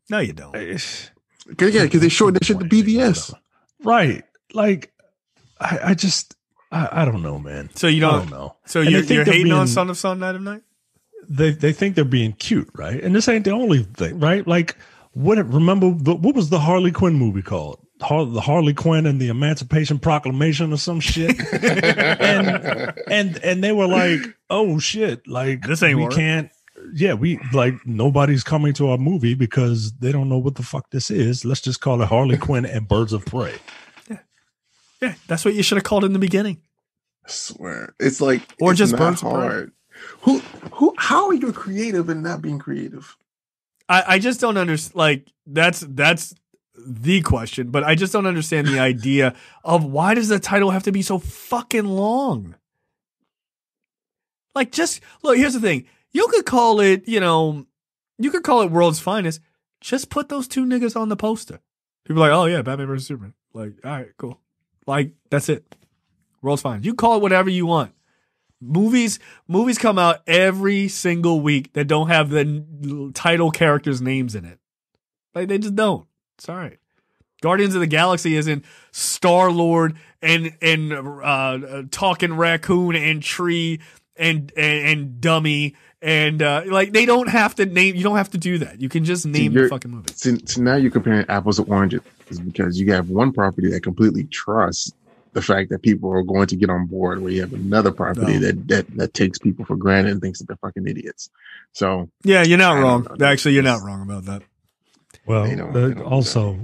no, you don't. Because they shortened that shit to BVS. Right. Like, I don't know, man. So you don't know. So you're hating on Son of Sun, Night of Night? They think they're being cute, right? And this ain't the only thing, right? Like, what was the Harley Quinn movie called? The Harley Quinn and the Emancipation Proclamation or some shit. and they were like, oh shit, like this ain't we work. Can't. Yeah, we like nobody's coming to our movie because they don't know what the fuck this is. Let's just call it Harley Quinn and Birds of Prey. Yeah, that's what you should have called it in the beginning. I swear, it's like or it's just not Birds of Prey. Hard. How are you creative and not being creative? I just don't understand. Like that's the question, but I just don't understand the idea of why does the title have to be so fucking long? Like, just look. Here's the thing: you could call it, World's Finest. Just put those 2 niggas on the poster. People are like, oh yeah, Batman versus Superman. Like, all right, cool. Like, that's it. World's Finest. You call it whatever you want. Movies come out every single week that don't have the title characters' names in it. Like, they just don't. It's all right. Guardians of the Galaxy isn't Star-Lord and Talking Raccoon and Tree and Dummy and like they don't have to name. You don't have to do that. You can just name the fucking movie. So now you're comparing apples to oranges because you have one property that completely trusts the fact that people are going to get on board, where you have another property that takes people for granted and thinks that they're fucking idiots. So yeah, you're not wrong. Actually, you're not wrong about that. Well, also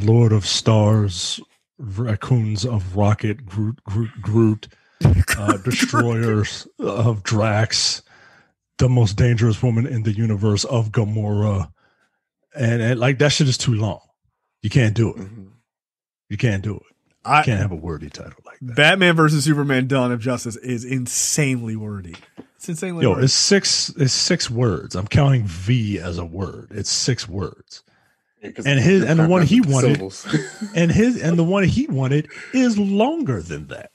Lord of Stars, Raccoons of Rocket, Groot, Destroyers of Drax, the most dangerous woman in the universe of Gamora, and like that shit is too long. You can't do it. Mm-hmm. You can't do it. Can't have a wordy title like that. Batman versus Superman: Dawn of Justice is insanely wordy. It's insanely wordy. It's six words. I'm counting V as a word. It's 6 words. Yeah, and the one he wanted syllables. the one he wanted is longer than that.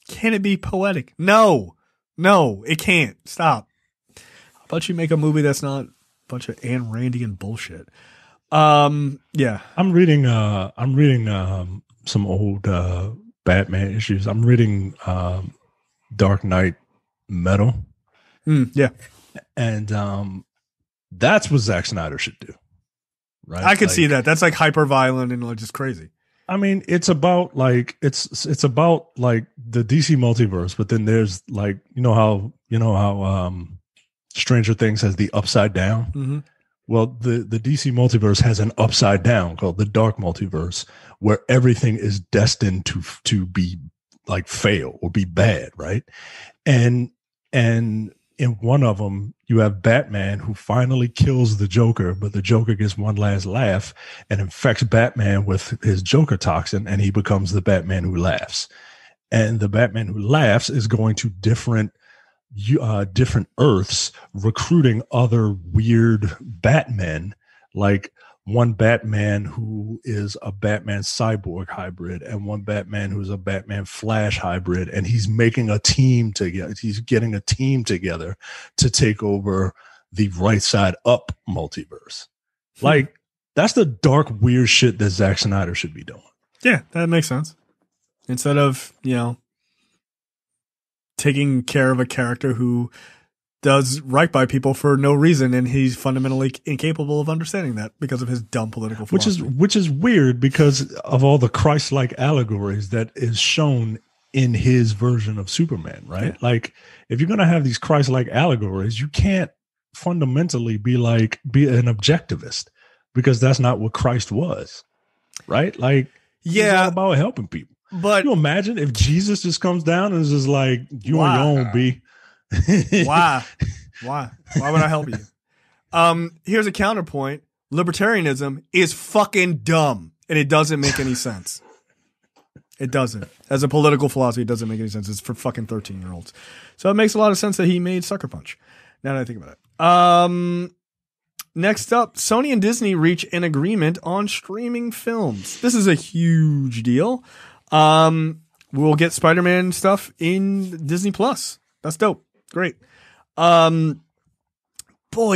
Can it be poetic? No, it can't. Stop. How about you make a movie that's not a bunch of Ayn Randian bullshit? Yeah. I'm reading some old Batman issues. I'm reading Dark Knight Metal. Yeah. And that's what Zack Snyder should do. Right? I could see that. That's like hyper violent and like just crazy. I mean, it's about like it's about like the DC multiverse, but then there's like you know how Stranger Things has the upside down. Mm-hmm. Well, the DC multiverse has an upside down called the Dark Multiverse, where everything is destined to be like fail or be bad, right? And in one of them, you have Batman who finally kills the Joker, but the Joker gets one last laugh and infects Batman with his Joker toxin, and he becomes the Batman who laughs. And the Batman who laughs is going to different Earths, recruiting other weird Batmen, like one Batman who is a Batman cyborg hybrid and one Batman who's a Batman Flash hybrid. And he's making a team together. He's getting a team together to take over the Right Side Up multiverse. Like, that's the dark, weird shit that Zack Snyder should be doing. Yeah, that makes sense. Instead of, taking care of a character who does right by people for no reason, and he's fundamentally incapable of understanding that because of his dumb political philosophy. Which is weird because of all the Christ-like allegories that is shown in his version of Superman, right? Yeah. Like, if you're going to have these Christ-like allegories, you can't fundamentally be an objectivist, because that's not what Christ was, right? Like, it's all about helping people. But can you imagine if Jesus just comes down and is just like, you on your own, B? Why would I help you? Here's a counterpoint. Libertarianism is fucking dumb, and it doesn't make any sense. It doesn't. As a political philosophy, it doesn't make any sense. It's for fucking 13-year-olds. So it makes a lot of sense that he made Sucker Punch, now that I think about it. Next up, Sony and Disney reach an agreement on streaming films. This is a huge deal. We'll get Spider-Man stuff in Disney Plus. That's dope. Great. Boy,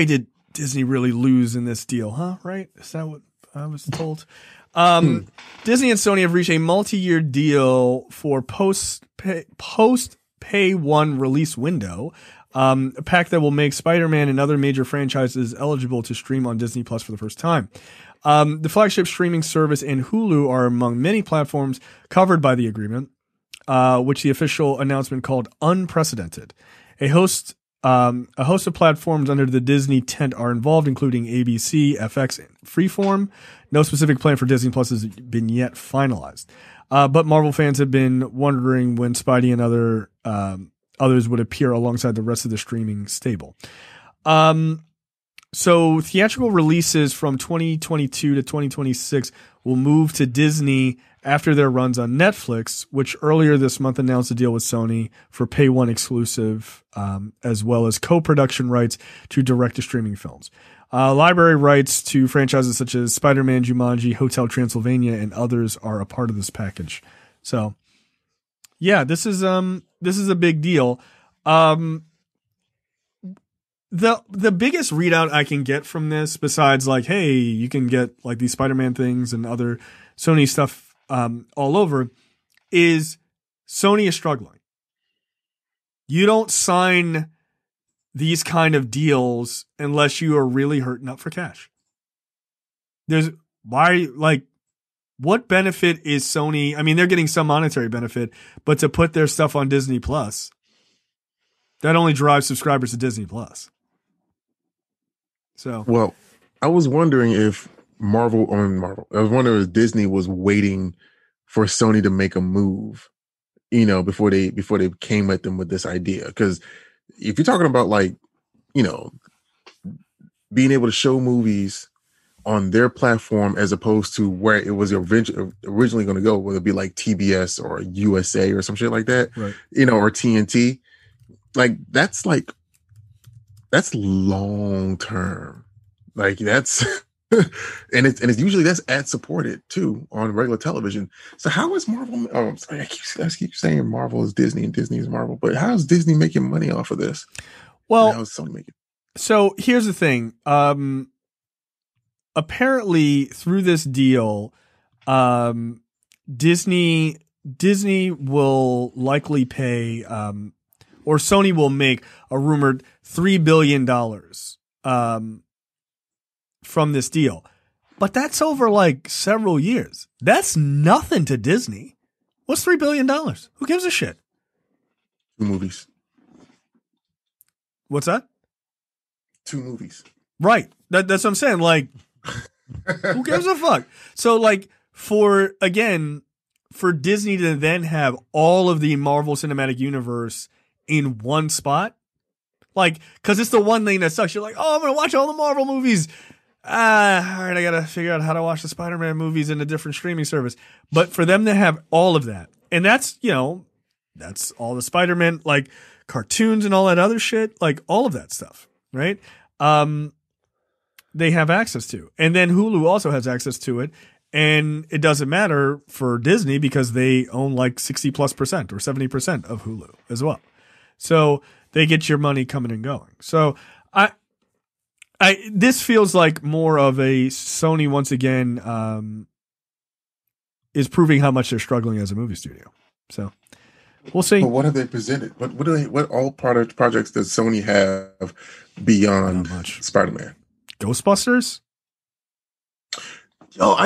did Disney really lose in this deal, huh? Right? Is that what I was told? Disney and Sony have reached a multi-year deal for post-pay one release window. A pack that will make Spider-Man and other major franchises eligible to stream on Disney Plus for the first time. The flagship streaming service and Hulu are among many platforms covered by the agreement, which the official announcement called unprecedented. A host of platforms under the Disney tent are involved, including ABC, FX, and Freeform. No specific plan for Disney Plus has been yet finalized. But Marvel fans have been wondering when Spidey and others would appear alongside the rest of the streaming stable. So theatrical releases from 2022 to 2026 will move to Disney after their runs on Netflix, which earlier this month announced a deal with Sony for Pay One exclusive, as well as co-production rights to direct-to-streaming films. Library rights to franchises such as Spider-Man, Jumanji, Hotel Transylvania, and others are a part of this package. So, yeah, this is a big deal. The biggest readout I can get from this, besides like, hey, you can get like these Spider-Man things and other Sony stuff all over, is Sony is struggling. You don't sign these kind of deals unless you are really hurting up for cash. What benefit is Sony? I mean, they're getting some monetary benefit, but to put their stuff on Disney Plus, that only drives subscribers to Disney Plus. So, well, I was wondering if I was wondering if Disney was waiting for Sony to make a move, before they came at them with this idea. Because if you're talking about being able to show movies on their platform as opposed to where it was originally going to go, whether it be like TBS or USA or some shit like that, right? Or TNT. That's long term. That's and it's usually that's ad supported too on regular television. So how is Marvel? Oh, I'm sorry, I keep saying Marvel is Disney and Disney is Marvel, but how is Disney making money off of this? Well, how is Sony making? So here's the thing. Apparently through this deal, Disney will likely pay, or Sony will make a rumored $3 billion from this deal. But that's over several years. That's nothing to Disney. What's $3 billion? Who gives a shit? 2 movies. What's that? 2 movies. Right. That's what I'm saying. Who gives a fuck? So for Disney to then have all of the Marvel Cinematic Universe in one spot, because it's the one thing that sucks. You're oh, I'm going to watch all the Marvel movies. All right, I got to figure out how to watch the Spider-Man movies in a different streaming service. But for them to have all of that, and that's all the Spider-Man, cartoons and all that other shit, all of that stuff, right? They have access to. And then Hulu also has access to it. And it doesn't matter for Disney because they own 60+% or 70% of Hulu as well. So they get your money coming and going. So this feels like more of a Sony once again is proving how much they're struggling as a movie studio. So we'll see. But what have they presented? What all projects does Sony have beyond Spider-Man? Ghostbusters? Oh,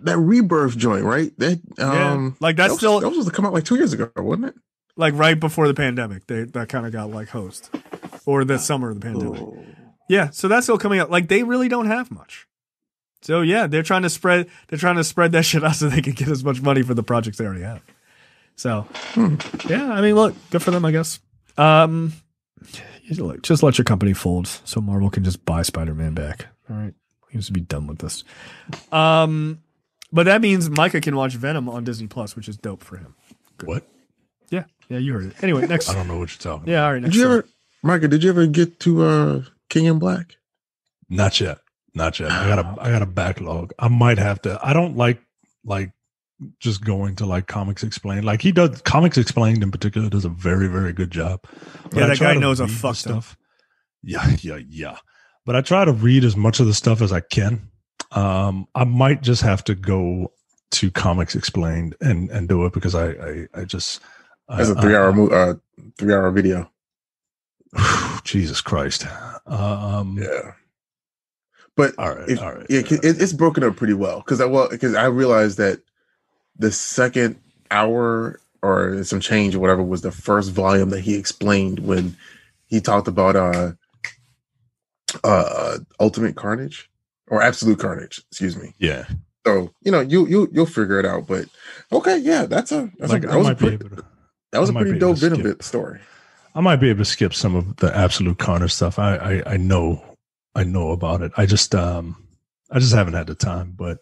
that Rebirth joint, right? That that was supposed to come out 2 years ago, wasn't it? Right before the pandemic. That kind of got host. Or the summer of the pandemic. Oh. Yeah, so that's still coming out. They really don't have much. So yeah, they're trying to spread that shit out so they can get as much money for the projects they already have. So yeah, I mean, look, good for them, I guess. Just let your company fold so Marvel can just buy Spider-Man back. All right. He needs to be done with this. But that means Micah can watch Venom on Disney Plus, which is dope for him. Good. What? Yeah, you heard it. Anyway, next. I don't know what you're talking about. Yeah, all right. Next. Micah, did you ever get to King in Black? Not yet. I got a backlog. I might have to. I don't like just going to Comics Explained. He does. Comics Explained in particular does a very, very good job. But yeah, that guy knows a fuck stuff. Yeah. But I try to read as much of the stuff as I can. I might just have to go to Comics Explained and do it because I just as a 3-hour video. Jesus Christ. Yeah. But all right. Yeah, it's broken up pretty well because I realized that the second hour or some change or whatever was the first volume that he explained when he talked about Ultimate Carnage or Absolute Carnage, excuse me. Yeah. So you'll figure it out. But okay, yeah, that was a pretty dope Venom story. I might be able to skip some of the Absolute Carnage stuff. I know about it. I just haven't had the time, but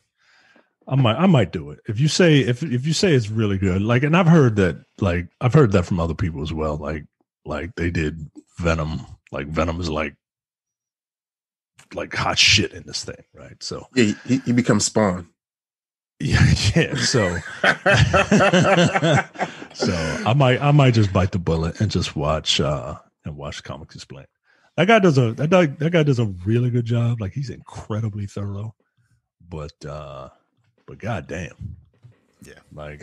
I might do it. If you say it's really good, and I've heard that from other people as well. Like they did Venom. Venom is like hot shit in this thing, right? So yeah, he becomes Spawn. Yeah. So I might just bite the bullet and just watch Comics Explained. That guy does a really good job. He's incredibly thorough, but goddamn, yeah. I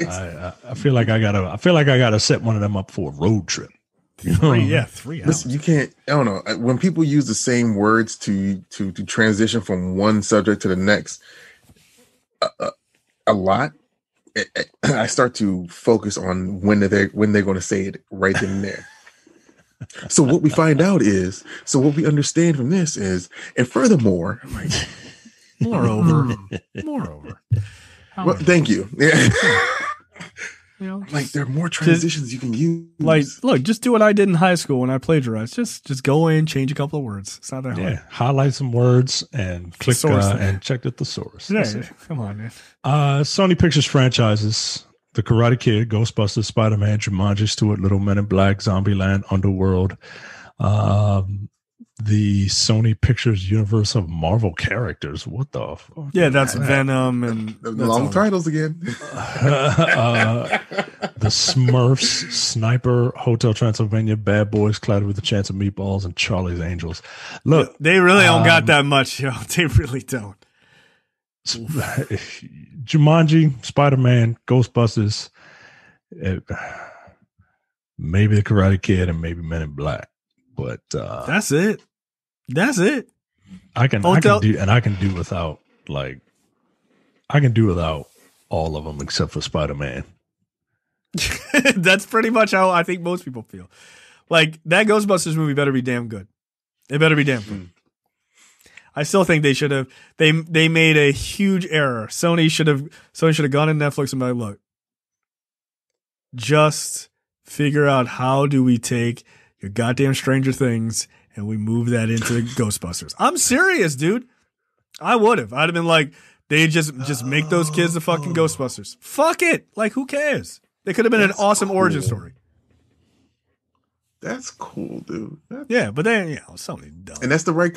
feel like I gotta set one of them up for a road trip. 3 hours. Listen, you can't. I don't know when people use the same words to transition from one subject to the next. A lot. I start to focus on when they're going to say it right then and there. So what we find out is, what we understand from this is, and furthermore, moreover. Well, thank you. Yeah. You know, Like there are more transitions you can use. Like, look, just do what I did in high school when I plagiarized. Just go in, change a couple of words. It's not that hard. Yeah, highlight some words and click and check the thesaurus. Yeah, come on, man. Sony Pictures franchises: The Karate Kid, Ghostbusters, Spider-Man, Jumanji, Stuart Little, Men in Black, Zombieland, Underworld. The Sony Pictures universe of Marvel characters. What the fuck? Yeah, that's Venom and the long titles again. The Smurfs, Sniper, Hotel Transylvania, Bad Boys, Clouded with a Chance of Meatballs, and Charlie's Angels. Look, they really don't got that much, yo. They really don't. Jumanji, Spider-Man, Ghostbusters, maybe The Karate Kid, and maybe Men in Black. But that's it. That's it. I can do without all of them except for Spider-Man. That's pretty much how I think most people feel. Like, that Ghostbusters movie better be damn good. It better be damn good. I still think they should have. They made a huge error. Sony should have gone to Netflix and been like, look, just figure out how do we take your goddamn Stranger Things and we move that into Ghostbusters. I'm serious, dude. I would have. I'd have been like, they just make those kids the fucking Ghostbusters. Fuck it. Like, who cares? They could have been an awesome origin story. That's cool, dude. Yeah, but then something dumb. And that's the right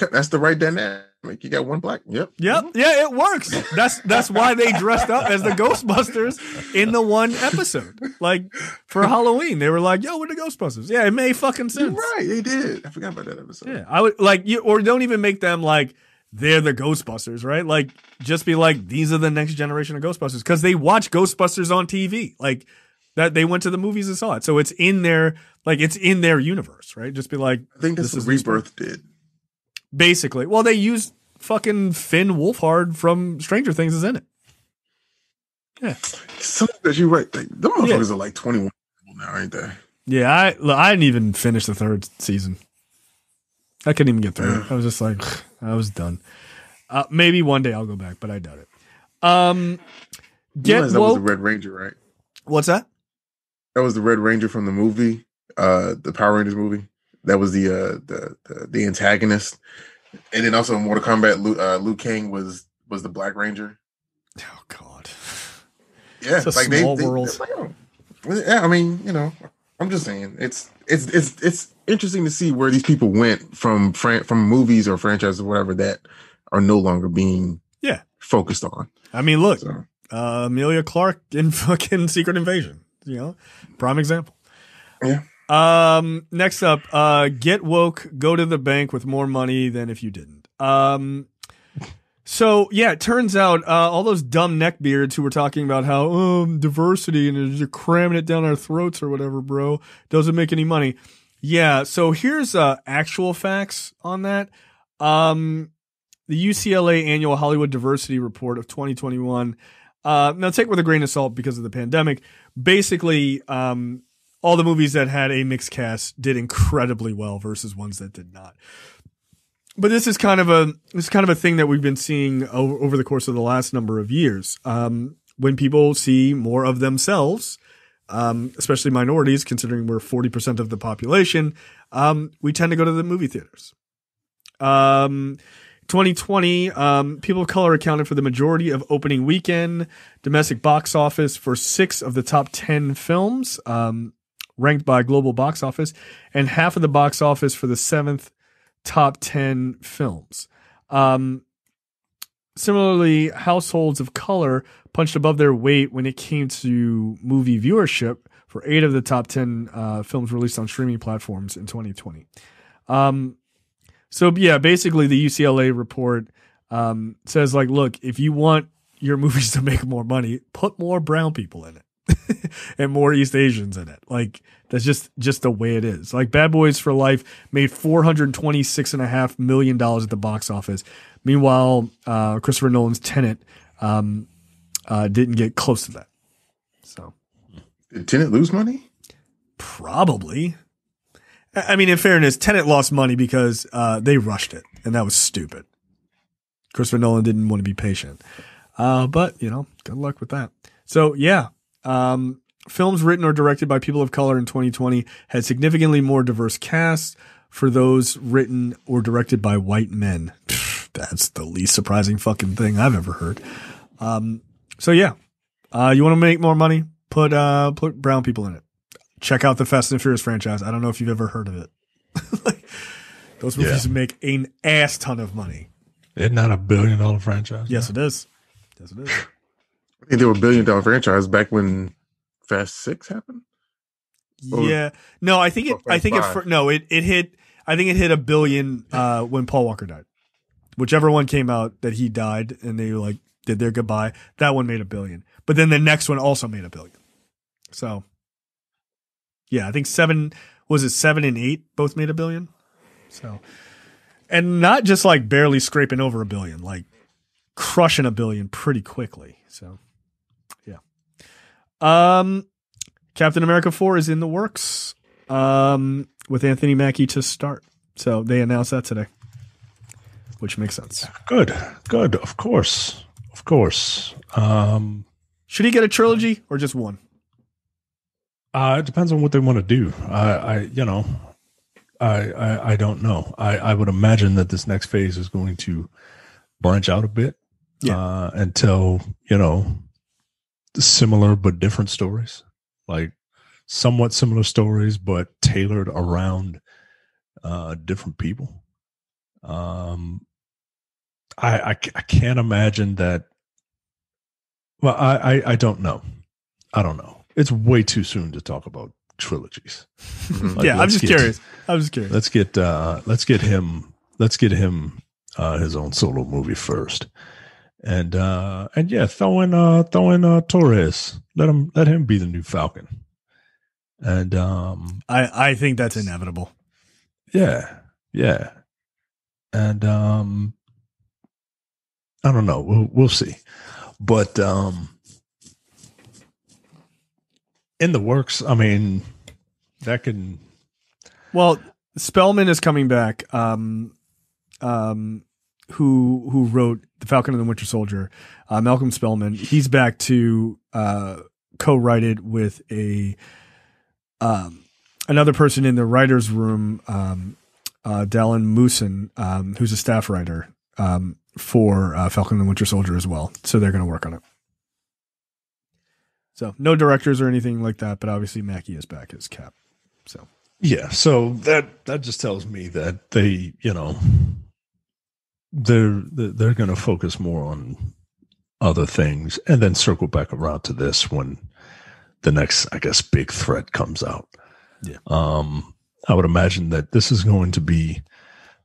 dynamic. You got one black. Yep. Yeah, it works. That's why they dressed up as the Ghostbusters in the one episode. Like, for Halloween, they were like, "Yo, we're the Ghostbusters." Yeah, it made fucking sense. You're right, they did. I forgot about that episode. Yeah, I would like you, or don't even make them like they're the Ghostbusters, right? Like, just be like, these are the next generation of Ghostbusters because they watch Ghostbusters on TV. Like, that they went to the movies and saw it, so it's in their universe, right? Just be like, I think that's what Rebirth did. Basically, well, they used fucking Finn Wolfhard from Stranger Things is in it. Yeah, Sometimes you're right. Like, them motherfuckers are like 21 now, ain't they? Yeah, I didn't even finish the third season. I couldn't even get through it. I was just like, I was done. Maybe one day I'll go back, but I doubt it. That was the Red Ranger, right? What's that? That was the Red Ranger from the movie, the Power Rangers movie. That was the antagonist, and then also in Mortal Kombat, Liu Kang was the Black Ranger. Oh God! Yeah, it's a small world. Yeah, I mean, I'm just saying it's interesting to see where these people went from movies or franchises or whatever that are no longer being focused on. I mean, look, Emilia Clarke in fucking Secret Invasion. Prime example. Yeah. Next up, get woke, go to the bank with more money than if you didn't. So yeah, it turns out, all those dumb neckbeards who were talking about how, diversity and you're cramming it down our throats or whatever, bro, doesn't make any money. Yeah. So here's, actual facts on that. The UCLA annual Hollywood Diversity Report of 2021. Now take it with a grain of salt because of the pandemic. Basically, all the movies that had a mixed cast did incredibly well versus ones that did not. But this is kind of a thing that we've been seeing over the course of the last number of years. When people see more of themselves, especially minorities, considering we're 40% of the population, we tend to go to the movie theaters. 2020, people of color accounted for the majority of opening weekend domestic box office for 6 of the top 10 films, ranked by global box office, and half of the box office for the 7th top 10 films. Similarly, households of color punched above their weight when it came to movie viewership for 8 of the top 10 films released on streaming platforms in 2020. So yeah, basically the UCLA report says, like, look, if you want your movies to make more money, put more brown people in it and more East Asians in it. Like, that's just the way it is. Like, Bad Boys for Life made $426.5 million at the box office. Meanwhile, Christopher Nolan's Tenet didn't get close to that. So, did Tenet lose money? Probably. I mean, in fairness, Tenet lost money because they rushed it, and that was stupid. Christopher Nolan didn't want to be patient. But, good luck with that. So, yeah. films written or directed by people of color in 2020 had significantly more diverse casts for those written or directed by white men. That's the least surprising fucking thing I've ever heard. So yeah, you want to make more money? Put brown people in it. Check out the Fast and Furious franchise. I don't know if you've ever heard of it. Like, those movies make an ass ton of money. Isn't that $1 billion franchise? Yes, it is. Yes, it is. I think they were $1 billion franchise back when Fast 6 happened. Yeah. No, I think it hit $1 billion when Paul Walker died. Whichever one came out that he died and they like did their goodbye, that one made $1 billion. But then the next one also made $1 billion. So yeah, I think 7 and 8 both made $1 billion. So, and not just like barely scraping over $1 billion, like crushing $1 billion pretty quickly. So yeah. Captain America 4 is in the works with Anthony Mackie to start. So they announced that today, which makes sense. Good. Of course. Should he get a trilogy or just one? It depends on what they want to do. I don't know. I would imagine that this next phase is going to branch out a bit and tell, similar but different stories, like somewhat similar stories, but tailored around different people. I can't imagine that. Well, I don't know. I don't know. It's way too soon to talk about trilogies. Like, I'm just curious. Let's get him his own solo movie first. And yeah, throw in Torres. Let him be the new Falcon. And I think that's inevitable. Yeah. And I don't know. We'll see. But in the works, I mean, that can. Well, Spellman is coming back. Who wrote The Falcon and the Winter Soldier? Malcolm Spellman. He's back to co-write it with another person in the writers' room, Dallin Moosen, who's a staff writer for Falcon and the Winter Soldier as well. So they're going to work on it. So no directors or anything like that, but obviously Mackie is back as Cap. So yeah, so that just tells me that they, they're going to focus more on other things and then circle back around to this when the next, I guess, big threat comes out. Yeah. I would imagine that this is going to be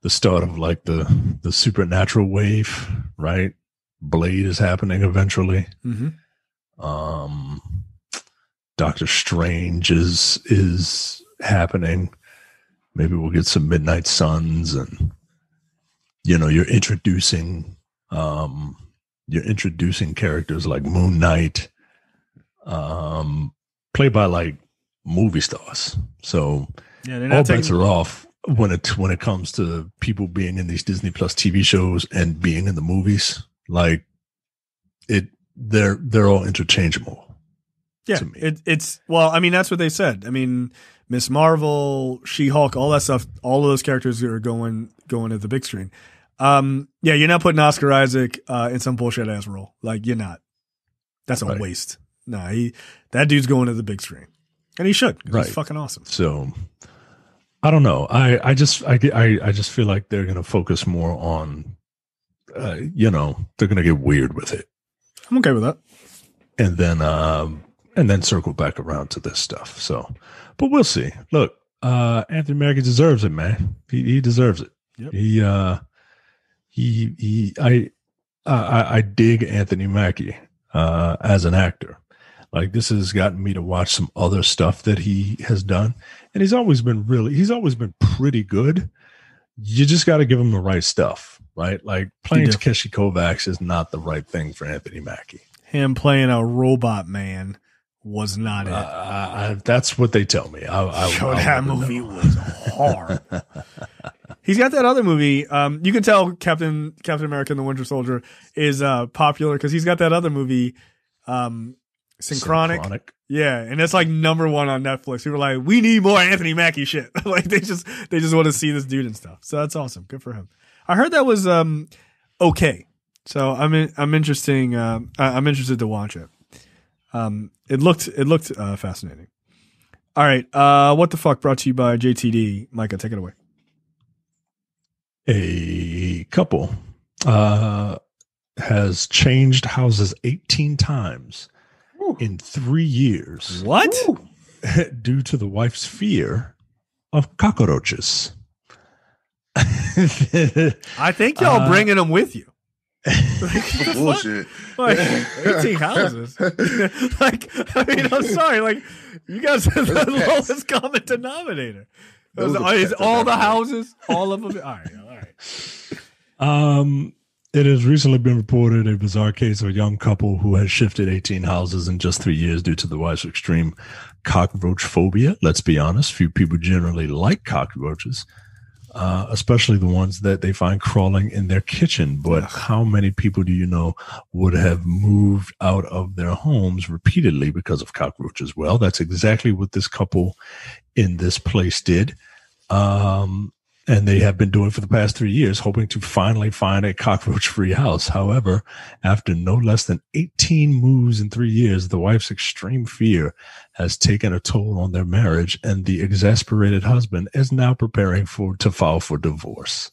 the start of like the supernatural wave, right? Blade is happening eventually. Mm-hmm. Doctor Strange is happening. Maybe we'll get some Midnight Suns, and you're introducing characters like Moon Knight, played by like movie stars. So all bets are off when it comes to people being in these Disney Plus TV shows and being in the movies. Like they're all interchangeable. Yeah, it's well, I mean, that's what they said. I mean, Miss Marvel, She-Hulk, all that stuff, all of those characters are going to the big screen. Yeah, you're not putting Oscar Isaac in some bullshit ass role. Like, you're not. That's a waste. Nah, that dude's going to the big screen, and he should. Right, he's fucking awesome. So, I don't know. I just feel like they're going to focus more on, they're going to get weird with it. I'm okay with that. And then circle back around to this stuff. So, but we'll see. Look, Anthony Mackie deserves it, man. He deserves it. Yep. I dig Anthony Mackie as an actor. Like, this has gotten me to watch some other stuff that he has done, and he's always been pretty good. You just got to give him the right stuff, right? Like, playing Takeshi Kovacs is not the right thing for Anthony Mackie. Him playing a robot man was not it. That's what they tell me. That movie was hard. He's got that other movie. You can tell Captain America and the Winter Soldier is popular because he's got that other movie Synchronic. Yeah, and it's like number 1 on Netflix. We were like, we need more Anthony Mackie shit. Like they just want to see this dude and stuff. So that's awesome. Good for him. I heard that was okay. So I'm interested to watch it. It looked fascinating. All right. What the fuck brought to you by JTD. Micah, take it away. A couple has changed houses 18 times in 3 years. What? Due to the wife's fear of cockroaches. I think y'all bringing them with you. Bullshit. Like 18 houses. Like, I mean, I'm sorry. Like, you guys are the lowest common denominator. Is all the houses, all of them? All right. It has recently been reported a bizarre case of a young couple who has shifted 18 houses in just 3 years due to the wife's extreme cockroach phobia. Let's be honest, few people generally like cockroaches. Especially the ones that they find crawling in their kitchen. But how many people do you know would have moved out of their homes repeatedly because of cockroaches? Well, that's exactly what this couple in this place did. And they have been doing for the past 3 years, hoping to finally find a cockroach-free house. However, after no less than 18 moves in 3 years, the wife's extreme fear has taken a toll on their marriage, and the exasperated husband is now preparing to file for divorce.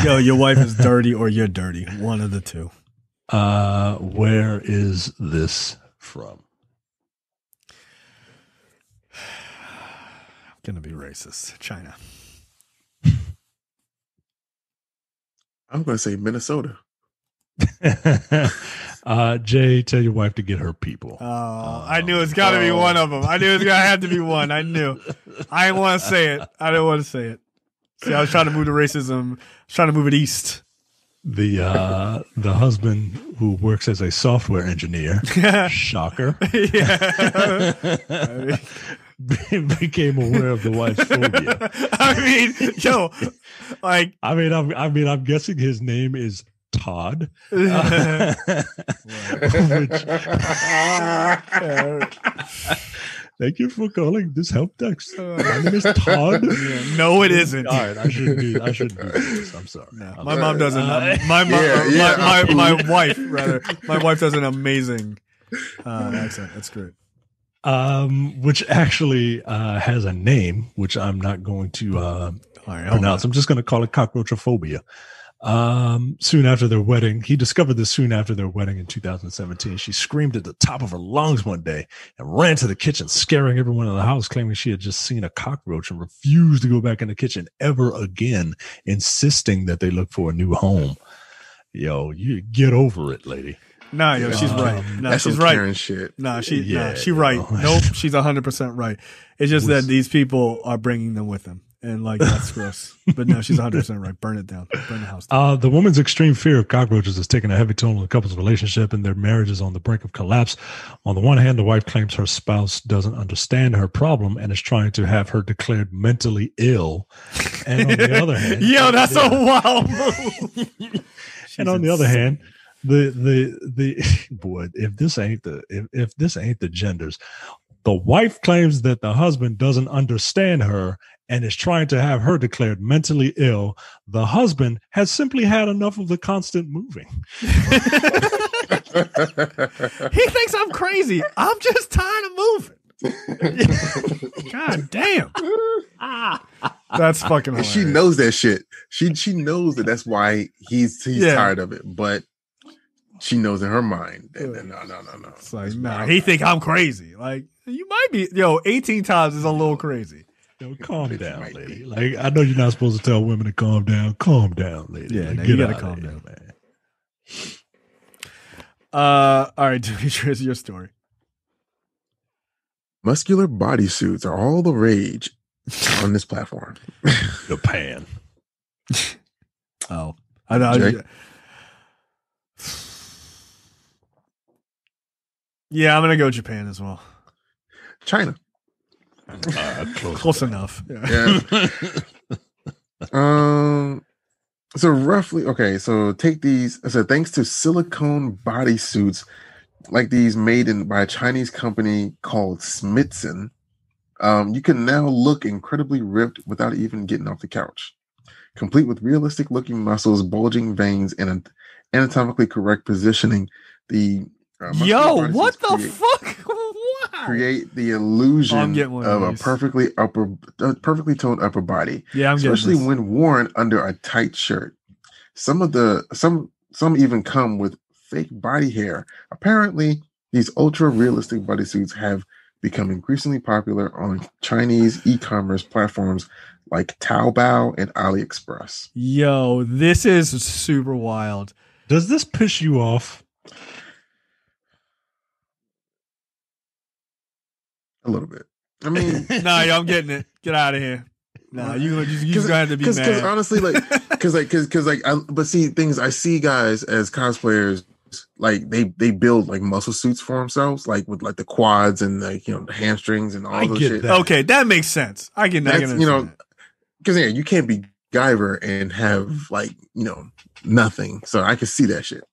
Yo, your wife is dirty or you're dirty. One of the two. Where is this from? I'm going to be racist. China. I'm going to say Minnesota. Jay, tell your wife to get her people. I knew it's got to be one of them. I knew it's going to have to be one. I knew. I didn't want to say it. I didn't want to say it. See, I was trying to move the racism. I was trying to move it east. The husband who works as a software engineer, shocker, became aware of the wife's phobia. I mean, yo, like, I'm guessing his name is Todd. Thank you for calling this help desk. My name is Todd. No, it isn't. All right, I shouldn't do this. I'm sorry. No, my mom doesn't. My wife, rather. My wife does an amazing accent. That's great. Which actually has a name, which I'm not going to pronounce. I'm just going to call it cockroachophobia. Soon after their wedding, he discovered this soon after their wedding in 2017. She screamed at the top of her lungs one day and ran to the kitchen, scaring everyone in the house, claiming she had just seen a cockroach and refused to go back in the kitchen ever again, insisting that they look for a new home. Yo, you get over it, lady. Nah, yo, she's right. Nah, she's right. Karen shit. She right. Nope, she's 100% right. It's just that these people are bringing them with them. And like, that's gross. But no, she's 100% right. Burn it down. Burn the house down. The woman's extreme fear of cockroaches has taken a heavy toll on the couple's relationship, and their marriage is on the brink of collapse. On the one hand, the wife claims her spouse doesn't understand her problem and is trying to have her declared mentally ill. And on the other hand, yo, that's a wild move. And on the other hand, the boy, if this ain't the genders, the wife claims that the husband doesn't understand her and is trying to have her declared mentally ill. The husband has simply had enough of the constant moving. He thinks I'm crazy. I'm just tired of moving. God damn. That's fucking hilarious. She knows that shit. She knows that that's why he's tired of it, but she knows in her mind that no. It's like, nah, he think I'm crazy. Like, you might be, 18 times is a little crazy. Yo, calm down, lady. Like, I know you're not supposed to tell women to calm down. Calm down, lady. Yeah, like, you gotta calm down, man. All right, Demetrius, your story. Muscular bodysuits are all the rage on this platform. Japan. Oh, I know. Yeah, I'm gonna go Japan as well. China. Close enough. Yeah. So roughly, okay. So take these. So thanks to silicone bodysuits like these made by a Chinese company called Smithson, you can now look incredibly ripped without even getting off the couch. Complete with realistic looking muscles, bulging veins, and anatomically correct positioning. The Yo, what the fuck? Create the illusion of a perfectly toned upper body. Yeah, especially when worn under a tight shirt. Some even come with fake body hair. Apparently, these ultra realistic bodysuits have become increasingly popular on Chinese e-commerce platforms like Taobao and AliExpress. Yo, this is super wild. Does this piss you off? A little bit. I mean, nah, yo, I'm getting it. Get out of here. Nah, you just gonna have to be mad. Because honestly, but see, things I see guys as cosplayers, like they build like muscle suits for themselves, like with like the quads and like the hamstrings and all those shit. That. Okay, that makes sense. I can because you can't be Guyver and have like nothing. So I can see that shit.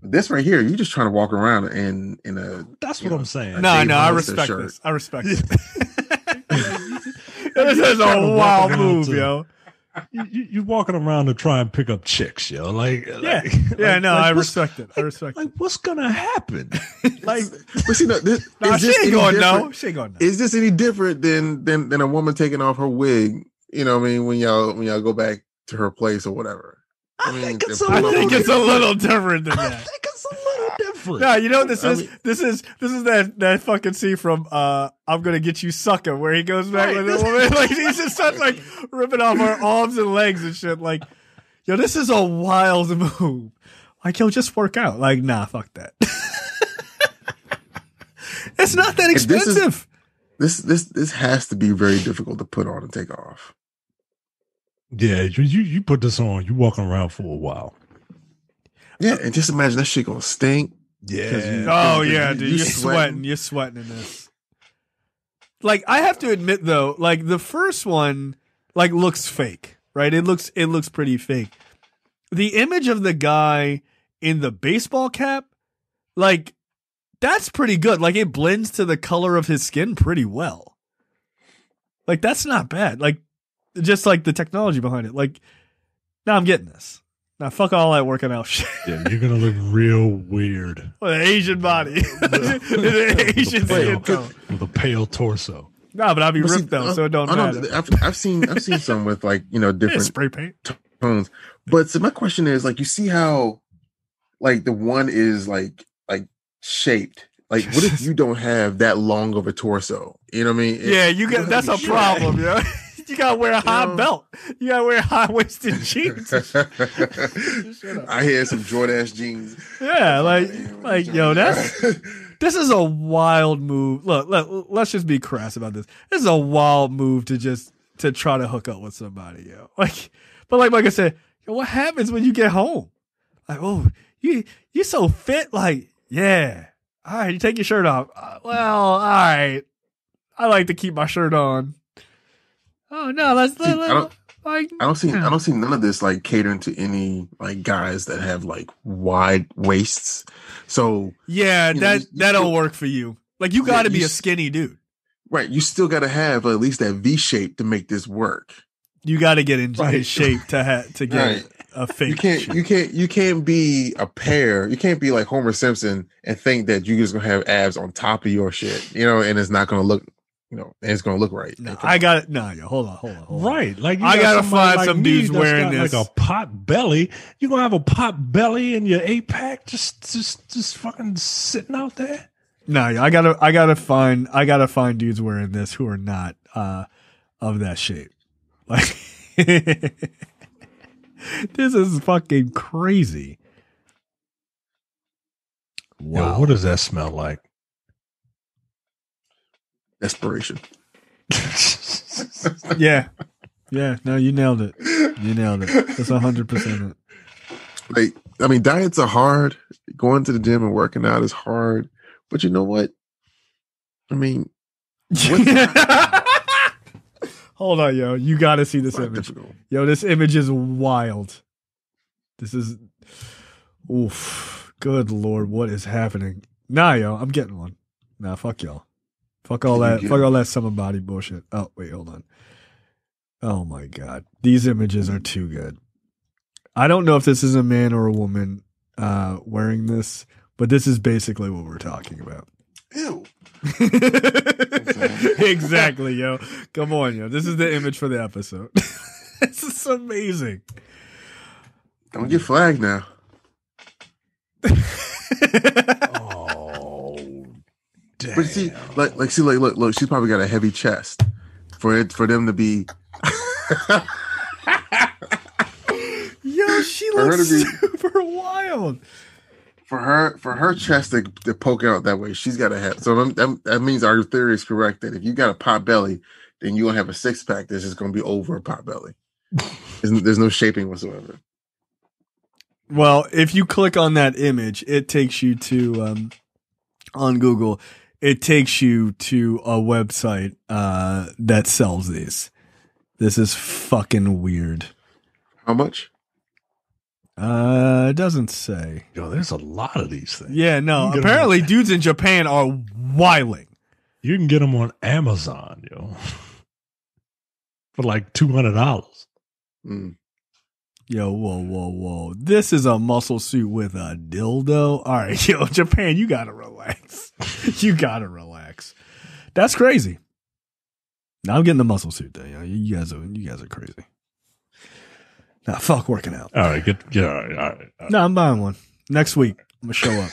This right here, you're just trying to walk around in a. That's what I'm saying. No, I respect this. I respect it. This is a wild move, yo. You walking around to try and pick up chicks, yo. I respect it. I respect it. Like, what's gonna happen? But see, she ain't going no. She ain't going no. Is this any different than a woman taking off her wig? You know what I mean? When y'all go back to her place or whatever. I think it's a little different than that. I think it's a little different. No, you know what this is? This is that fucking scene from I'm Gonna Get You Sucker, where he goes back with the woman. Like he just starts like ripping off her arms and legs and shit. Like, yo, this is a wild move. Like, yo, just work out. Like, nah, fuck that. It's not that expensive. This has to be very difficult to put on and take off. Yeah, you put this on, you walking around for a while. Yeah, and just imagine that shit gonna stink. Yeah. Dude, you're sweating. You're sweating in this. Like, I have to admit though, like the first one, like looks fake, right? It looks pretty fake. The image of the guy in the baseball cap, like that's pretty good. Like it blends to the color of his skin pretty well. Like that's not bad. Like. Just like the technology behind it. Like, now I'm getting this. Now, fuck all that working out shit. Yeah, you're going to look real weird. With an Asian body. The Asian skin tone. With a pale torso. Nah, but I'll be ripped though, so it don't matter. I've seen some with like, different spray paint tones. But so my question is, like, you see how, like, the one is like shaped. Like, what if you don't have that long of a torso? You know what I mean? That's a problem, yo. You gotta wear a high belt. You gotta wear high-waisted jeans. I hear some Jordache jeans. Yeah, yo, this is a wild move. Look, let's just be crass about this. This is a wild move to try to hook up with somebody, yo. Like I said, yo, what happens when you get home? Like, oh, you so fit. Like, yeah. All right, you take your shirt off. Well, all right. I like to keep my shirt on. Oh no, I don't see none of this like catering to any like guys that have like wide waists. So yeah, that'll work for you. Like you got to be a skinny dude, right? You still got to have at least that V shape to make this work. You got to get in shape to get a fake. You can't be a pear. You can't be like Homer Simpson and think that you're just gonna have abs on top of your shit, and it's not gonna look. And it's gonna look right. No, I got it. No, yo, hold on. Right, like I gotta find some dudes wearing this like a pot belly. You gonna have a pot belly in your 8-pack just fucking sitting out there? No, I gotta find dudes wearing this who are not of that shape. Like this is fucking crazy. Wow, yo, what does that smell like? Desperation. Yeah. No, you nailed it. That's 100% it. Like, I mean, diets are hard. Going to the gym and working out is hard. But you know what? I mean, hold on, yo. You got to see this image. Difficult. Yo, this image is wild. This is, oof. Good Lord, what is happening? Nah, yo, I'm getting one. Nah, fuck y'all. Fuck all that. Fuck all that summer body bullshit. Oh, wait, hold on. Oh my God. These images are too good. I don't know if this is a man or a woman wearing this, but this is basically what we're talking about. Ew. Exactly, yo. Come on, yo. This is the image for the episode. This is amazing. Don't get flagged now. Oh, damn. But see, look, she's probably got a heavy chest for them to be. Yo, she looks super wild. For her chest to poke out that way, she's got to have. So that means our theory is correct that if you got a pot belly, then you gonna have a 6-pack that's just gonna be over a pot belly. There's no shaping whatsoever. Well, if you click on that image, it takes you to on Google. It takes you to a website that sells these. This is fucking weird. How much? It doesn't say. Yo, there's a lot of these things. Yeah, no. Apparently, dudes in Japan are wilding. You can get them on Amazon, yo, for like $200. Mm. Yo, whoa. This is a muscle suit with a dildo. All right, yo, Japan, you gotta relax. You gotta relax. That's crazy. Now I'm getting the muscle suit though. You guys are crazy. Nah, fuck working out. All right, all right. No, I'm buying one next week. I'm gonna show up.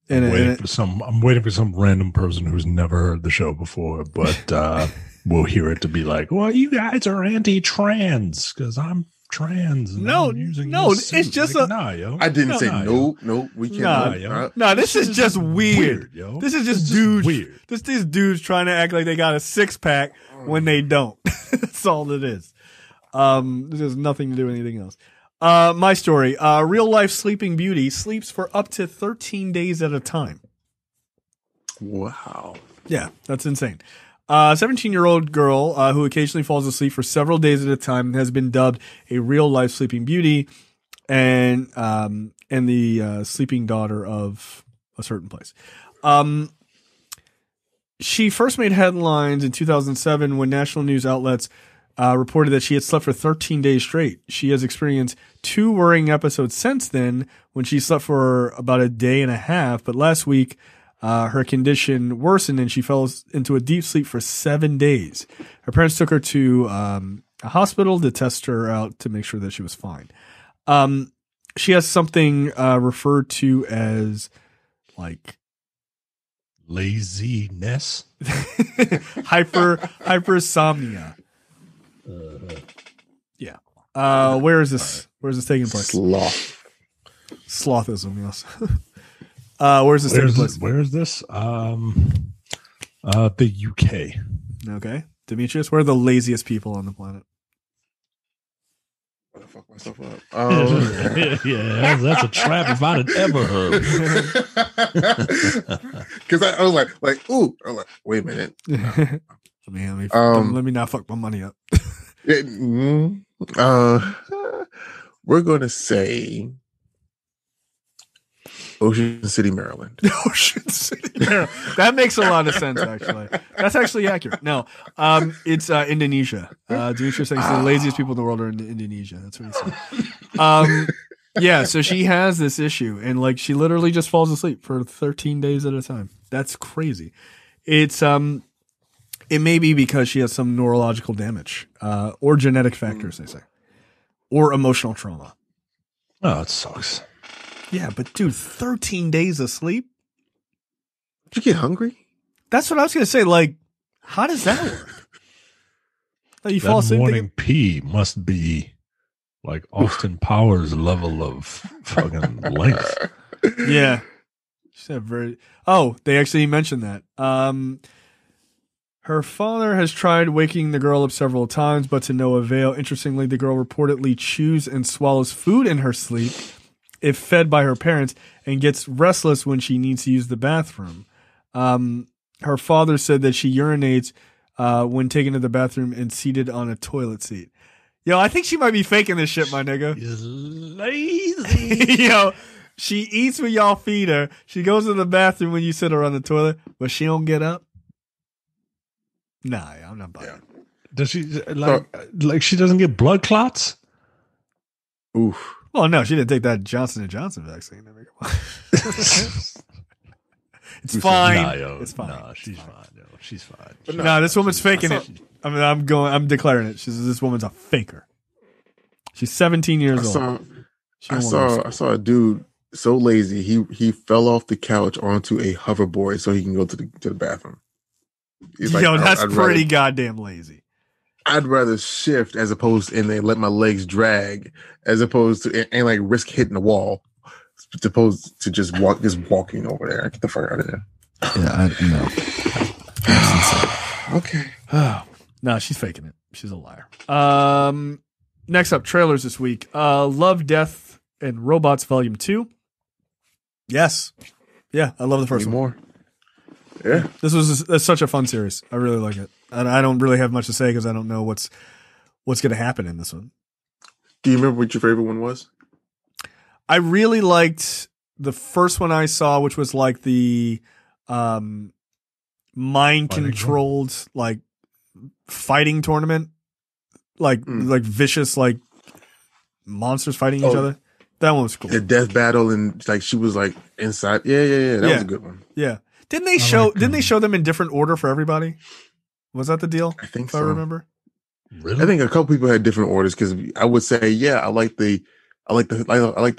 I'm waiting for some random person who's never heard the show before, but we'll hear it to be like, "Well, you guys are anti-trans because I'm trans." No, it's just like, nah, yo. I didn't say no, we can't. No, this is just weird. Yo. This is just dudes. Weird. These dudes trying to act like they got a 6-pack when they don't. That's all it is. This has nothing to do with anything else. My story. Real life sleeping beauty sleeps for up to 13 days at a time. Wow. Yeah, that's insane. 17-year-old girl who occasionally falls asleep for several days at a time has been dubbed a real life sleeping beauty and the sleeping daughter of a certain place. She first made headlines in 2007 when national news outlets reported that she had slept for 13 days straight. She has experienced 2 worrying episodes since then when she slept for about a day and a half. But last week, her condition worsened and she fell into a deep sleep for 7 days. Her parents took her to a hospital to test her out to make sure that she was fine. She has something referred to as like laziness, hypersomnia. Yeah. Where is this? Right. Where is this taking place? Slothism, yes. Where's this taking place? Where is this? The UK. Okay. Demetrius, where are the laziest people on the planet? I'm gonna fuck myself up. Yeah, that's a trap if I'd ever heard. Because I was like, ooh, I was like, wait a minute. Let me not fuck my money up. We're gonna say Ocean City, Maryland. Ocean City, Maryland. That makes a lot of sense, actually. That's actually accurate. No, it's Indonesia. Demetrius thinks the laziest people in the world are in Indonesia. That's what he said. Yeah, so she has this issue, and like she literally just falls asleep for 13 days at a time. That's crazy. It's it may be because she has some neurological damage, or genetic factors, they say, or emotional trauma. Oh, it sucks. Yeah, but dude, 13 days of sleep? Did you get hungry? That's what I was going to say. Like, how does that work? Like, you fall asleep. Morning pee must be like Austin Powers level of fucking length. Yeah. They actually mentioned that. Her father has tried waking the girl up several times, but to no avail. Interestingly, the girl reportedly chews and swallows food in her sleep if fed by her parents and gets restless when she needs to use the bathroom. Her father said that she urinates when taken to the bathroom and seated on a toilet seat. Yo, I think she might be faking this shit, my nigga. She's lazy. Yo, She eats when y'all feed her. She goes to the bathroom when you sit her on the toilet, but she don't get up. Nah, I'm not buying it. Does she like she doesn't get blood clots? Oof. Well, no, she didn't take that Johnson & Johnson vaccine. It's fine. It's fine. No, she's fine. No, she's fine. No, this woman's faking it. I mean, I'm declaring it. This woman's a faker. She's 17 years old. I saw a dude so lazy he fell off the couch onto a hoverboard so he can go to the bathroom. He's like, yo, that's pretty goddamn lazy. I'd rather shift as opposed to, and they let my legs drag as opposed to and like risk hitting the wall as opposed to just walking over there. Get the fuck out of there. Yeah, no. Okay. Oh, no, she's faking it. She's a liar. Next up, trailers this week. Love, Death, and Robots Volume 2. Yes. Yeah, I love the first one. More. Yeah. This was such a fun series. I really like it. And I don't really have much to say because I don't know what's going to happen in this one. Do you remember what your favorite one was? I really liked the first one I saw, which was like the mind-controlled like fighting tournament. Like vicious like monsters fighting each other. That one was cool. The death battle and like she was like inside. Yeah. That was a good one. Yeah. Didn't they show them in different order for everybody? Was that the deal? I think so. I remember. Really? I think a couple people had different orders because I would say, yeah, I like the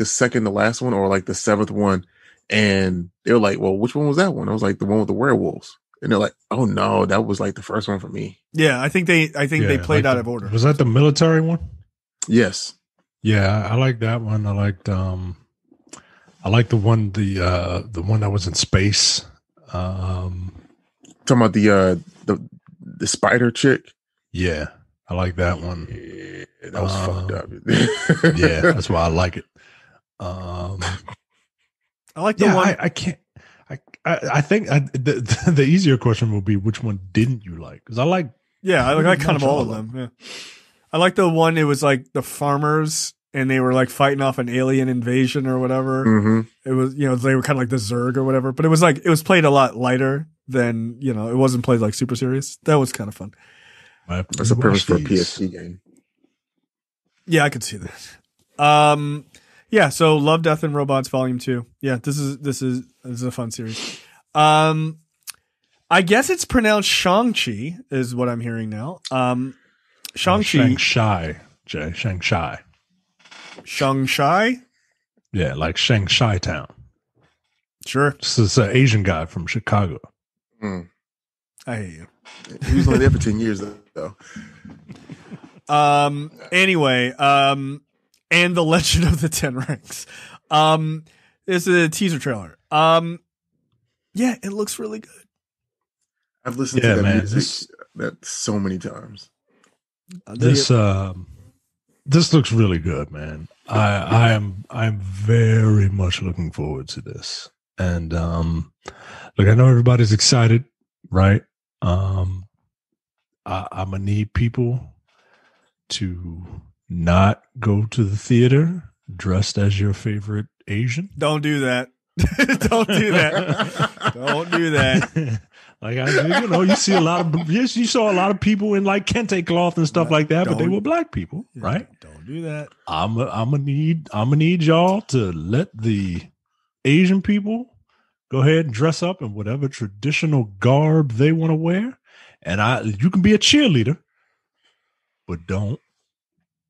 second to last one or like the seventh one. And they were like, well, which one was that one? I was like, the one with the werewolves. And they're like, oh no, that was like the first one for me. Yeah, I think they played out of order. Was that the military one? Yes. Yeah, I like that one. I liked the one the one that was in space. Talking about the spider chick. Yeah, I like that one. Yeah, that was fucked up. Yeah, that's why I like it. I like the one. I can't. I think the easier question will be which one didn't you like? Because I like. Yeah, I like kind of all of them. Yeah, I like the one. It was like the farmers, and they were like fighting off an alien invasion or whatever. Mm-hmm. It was they were kind of like the Zerg or whatever, but it was played a lot lighter than it wasn't played like super serious. That was kind of fun. That's a purpose for a PSP game. Yeah, I could see that. Yeah, so Love, Death, and Robots Volume 2. Yeah, this is a fun series. I guess it's pronounced Shang-Chi is what I'm hearing now. Shang-Chi. Shang-Chi, Jay. Shang-Chi. Shang-Chi? Yeah, like Shang-Chi Town. Sure. This is an Asian guy from Chicago. Mm. I hate you. He was only there for 10 years, though. Anyway, and The Legend of the Ten Rings. This is a teaser trailer. Yeah, it looks really good. I've listened to that music so many times. This looks really good, man. I'm very much looking forward to this. And look, I know everybody's excited, right? I'm gonna need people to not go to the theater dressed as your favorite Asian. Don't do that. Don't do that. Don't do that. Like you see you saw a lot of people in like kente cloth and stuff like that, but they were black people, right? Don't do that. I'm gonna need y'all to let the Asian people go ahead and dress up in whatever traditional garb they want to wear, and you can be a cheerleader, but don't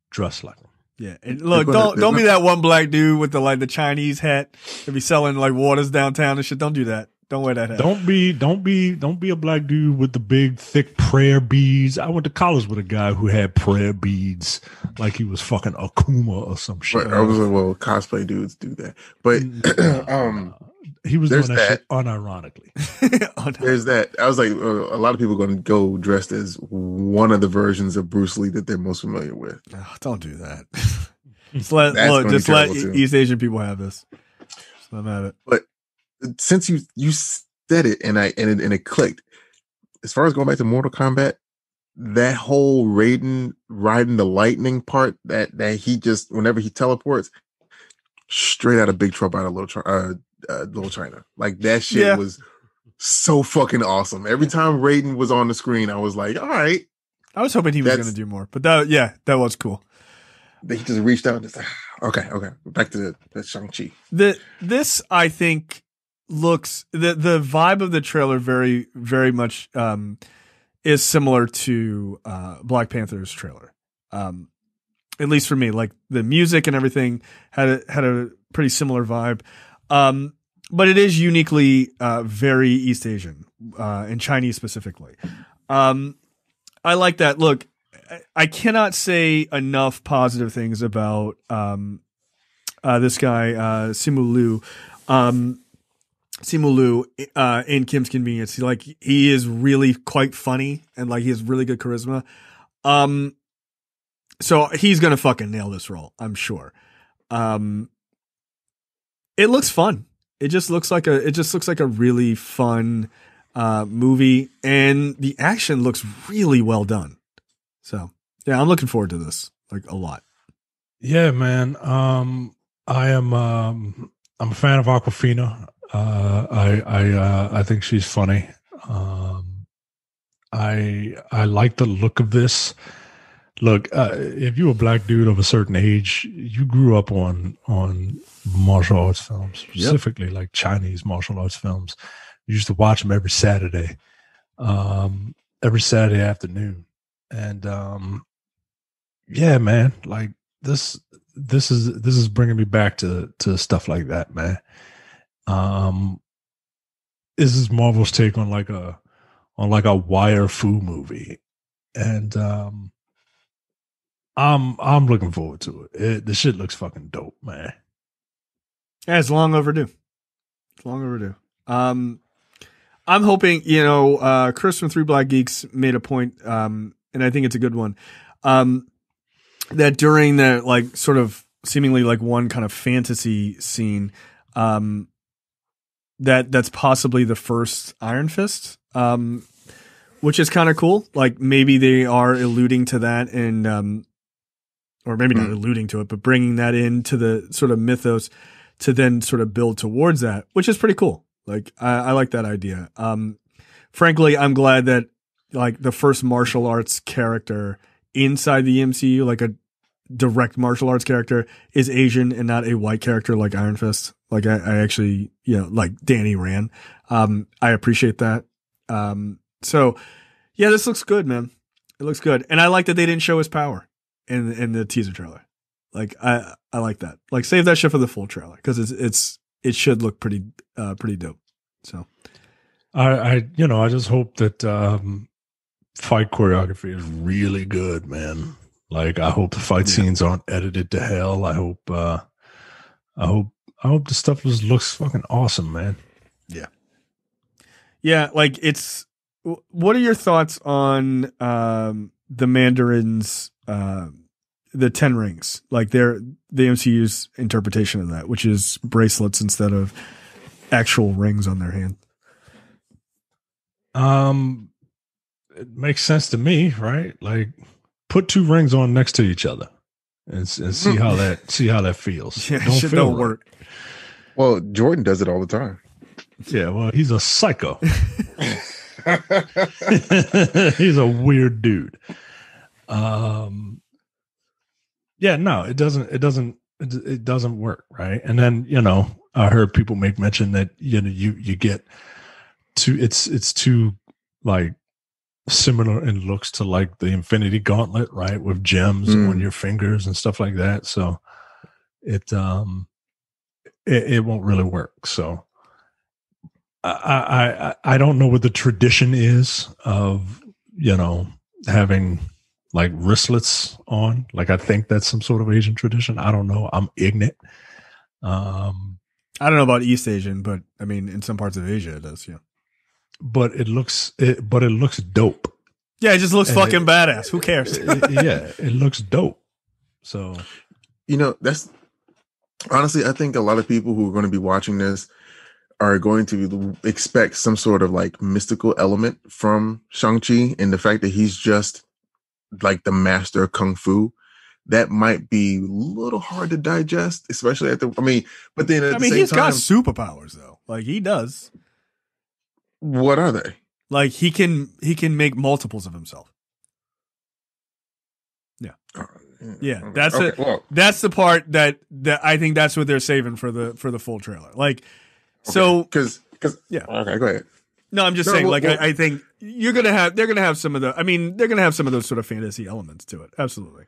dress like them. Yeah, and look, don't be that one black dude with the Chinese hat that be selling like waters downtown and shit. Don't do that. Don't wear that hat. Don't be a black dude with the big thick prayer beads. I went to college with a guy who had prayer beads like he was fucking Akuma or some shit. But I was like, well, cosplay dudes do that, but he was doing that shit unironically. There's that. I was like, a lot of people are going to go dressed as one of the versions of Bruce Lee that they're most familiar with. Oh, don't do that. just let East Asian people have this. Just let them have it. But since you said it and it clicked, as far as going back to Mortal Kombat, that whole Raiden riding the lightning part that he just whenever he teleports, straight out of Big Trouble out of Little China. Like that shit was so fucking awesome. Every time Raiden was on the screen, I was like, all right. I was hoping he was going to do more, but that was cool. He just reached out and just okay. Back to the Shang-Chi. This I think looks the vibe of the trailer very, very much is similar to Black Panther's trailer. At least for me, like the music and everything had a pretty similar vibe. But it is uniquely very East Asian and Chinese specifically. I like that. Look, I cannot say enough positive things about this guy Simu Liu in Kim's Convenience. He is really quite funny and like he has really good charisma. So he's gonna fucking nail this role, I'm sure. It looks fun. It just looks like a really fun movie, and the action looks really well done. So yeah, I'm looking forward to this like a lot. Yeah, man. I'm a fan of Awkwafina. I think she's funny. I like the look of this. Look, if you're a black dude of a certain age, you grew up on martial arts films, specifically like Chinese martial arts films. You used to watch them every Saturday afternoon. And yeah, man, like this is bringing me back to stuff like that, man. This is Marvel's take on like a wire fu movie, and I'm looking forward to it. The shit looks fucking dope, man. Yeah, it's long overdue. I'm hoping, Chris from Three Black Geeks made a point, and I think it's a good one, that during the like sort of seemingly like one kind of fantasy scene, that's possibly the first Iron Fist, which is kind of cool. Like maybe they are alluding to that and, or maybe not alluding to it, but bringing that into the sort of mythos to then sort of build towards that, which is pretty cool. Like, I like that idea. Frankly, I'm glad that like the first martial arts character inside the MCU, like a direct martial arts character, is Asian and not a white character like Iron Fist. Like I actually, like Danny Rand. I appreciate that. So yeah, this looks good, man. It looks good. And I like that they didn't show his power in the teaser trailer. Like I like that. Like save that shit for the full trailer because it should look pretty dope. So I just hope that fight choreography is really good, man. Like I hope the fight scenes aren't edited to hell. I hope the stuff looks fucking awesome, man. Yeah. Yeah, like what are your thoughts on the Mandarin's the 10 rings, like the MCU's interpretation of that, which is bracelets instead of actual rings on their hand? It makes sense to me, right? Like put two rings on next to each other and see how that feels. Yeah, don't work. Well, Jordan does it all the time. Yeah, well, he's a psycho. He's a weird dude. Yeah, no, it doesn't work, right? And then, I heard people make mention that, you get it's too like similar in looks to like the Infinity Gauntlet, right? With gems on your fingers and stuff like that. So it won't really work. So I don't know what the tradition is of, having like wristlets on. Like I think that's some sort of Asian tradition. I don't know. I'm ignorant. I don't know about East Asian, but I mean, in some parts of Asia it does. Yeah. But it looks dope. Yeah, it just looks fucking badass. Who cares? It looks dope. So, that's honestly, I think a lot of people who are going to be watching this are going to expect some sort of like mystical element from Shang-Chi, and the fact that he's just like the master of Kung Fu, that might be a little hard to digest, especially at the. I mean, but then at the same he's time, got superpowers though. Like he does. What are they? Like he can make multiples of himself. Yeah. Yeah, that's the part that I think that's what they're saving for the full trailer. Like, so because yeah. Okay, go ahead. No, I'm just saying. I think they're gonna have some of the. I mean, they're gonna have some of those sort of fantasy elements to it. Absolutely.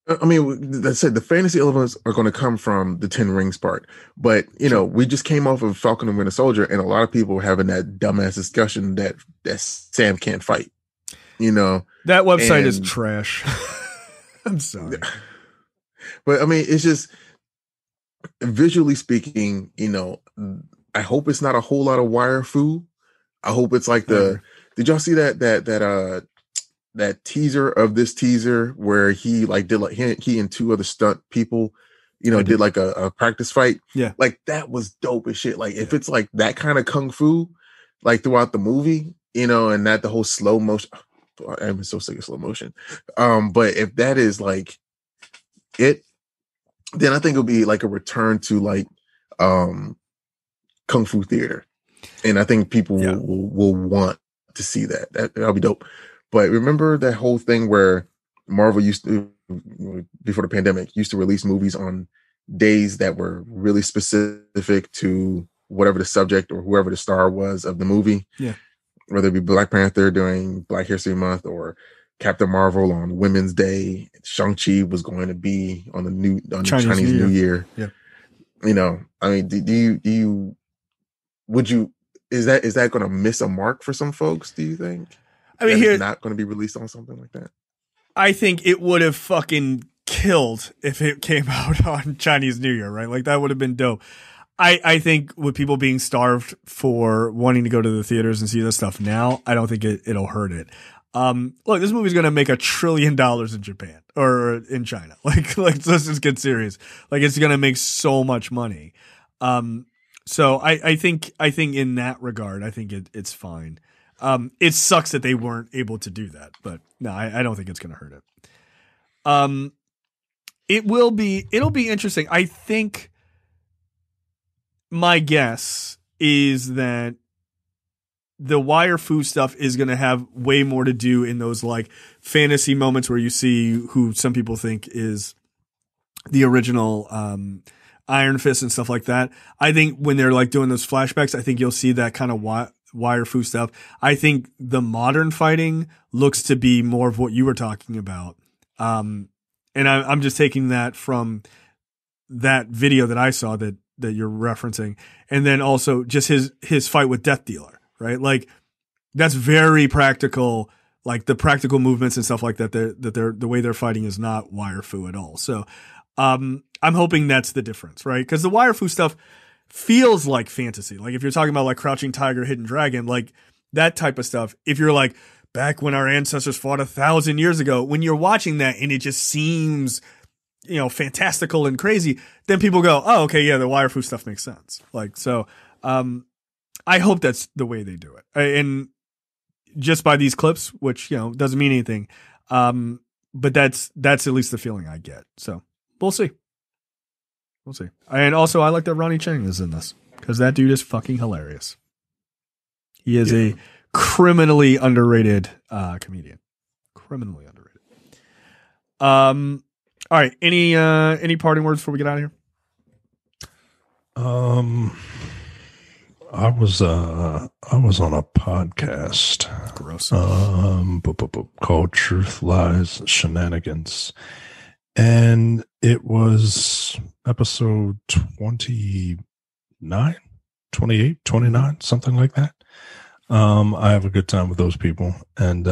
I mean, that's it. The fantasy elements are going to come from the 10 Rings part, but we just came off of Falcon and Winter Soldier, and a lot of people were having that dumbass discussion that Sam can't fight. That website is trash. I'm sorry. But I mean, it's just visually speaking, I hope it's not a whole lot of wire foo. I hope it's like did y'all see that teaser of this teaser where he he and two other stunt people, did like a practice fight? Yeah. Like that was dope as shit. Like if it's like that kind of kung fu, like throughout the movie, and not the whole slow motion. I'm so sick of slow motion. But if that is like it, then I think it'll be like a return to like kung fu theater, and I think people will want to see that. That'll be dope. But remember that whole thing where Marvel used to, before the pandemic, used to release movies on days that were really specific to whatever the subject or whoever the star was of the movie. Yeah. Whether it be Black Panther during Black History Month or Captain Marvel on Women's Day, Shang-Chi was going to be on the Chinese New Year. Yeah. I mean, is that going to miss a mark for some folks, do you think? I mean, it's not going to be released on something like that. I think it would have fucking killed if it came out on Chinese New Year, right? Like that would have been dope. I think with people being starved for wanting to go to the theaters and see this stuff now, I don't think it'll hurt it. Look, this movie's going to make $1 trillion in Japan or in China. Like, let's just get serious. Like, it's going to make so much money. So I think in that regard, I think it's fine. It sucks that they weren't able to do that, but no, I don't think it's going to hurt it. It'll be interesting. I think my guess is that the wire fu stuff is going to have way more to do in those like fantasy moments where you see who some people think is the original, Iron Fist and stuff like that. I think when they're like doing those flashbacks, I think you'll see that kind of wire fu stuff. I think the modern fighting looks to be more of what you were talking about. And I'm just taking that from that video that I saw that you're referencing. And then also just his fight with Death Dealer, right? Like that's very practical, like the practical movements and stuff like that. The way they're fighting is not wire fu at all. So, I'm hoping that's the difference, right? Cause the wire fu stuff feels like fantasy. Like if you're talking about like Crouching Tiger, Hidden Dragon, like that type of stuff. If you're like back when our ancestors fought 1,000 years ago, when you're watching that and it just seems, fantastical and crazy, then people go, oh, okay, yeah, the wire fu stuff makes sense. Like, so, I hope that's the way they do it. And just by these clips, which, doesn't mean anything. But that's at least the feeling I get. So we'll see. We'll see. And also I like that Ronnie Chang is in this because that dude is fucking hilarious. He is a criminally underrated, comedian. Criminally underrated. All right. Any parting words before we get out of here? I was on a podcast. Gross. Called Truth, Lies, Shenanigans. And it was episode 29, 28, 29, something like that. I have a good time with those people, and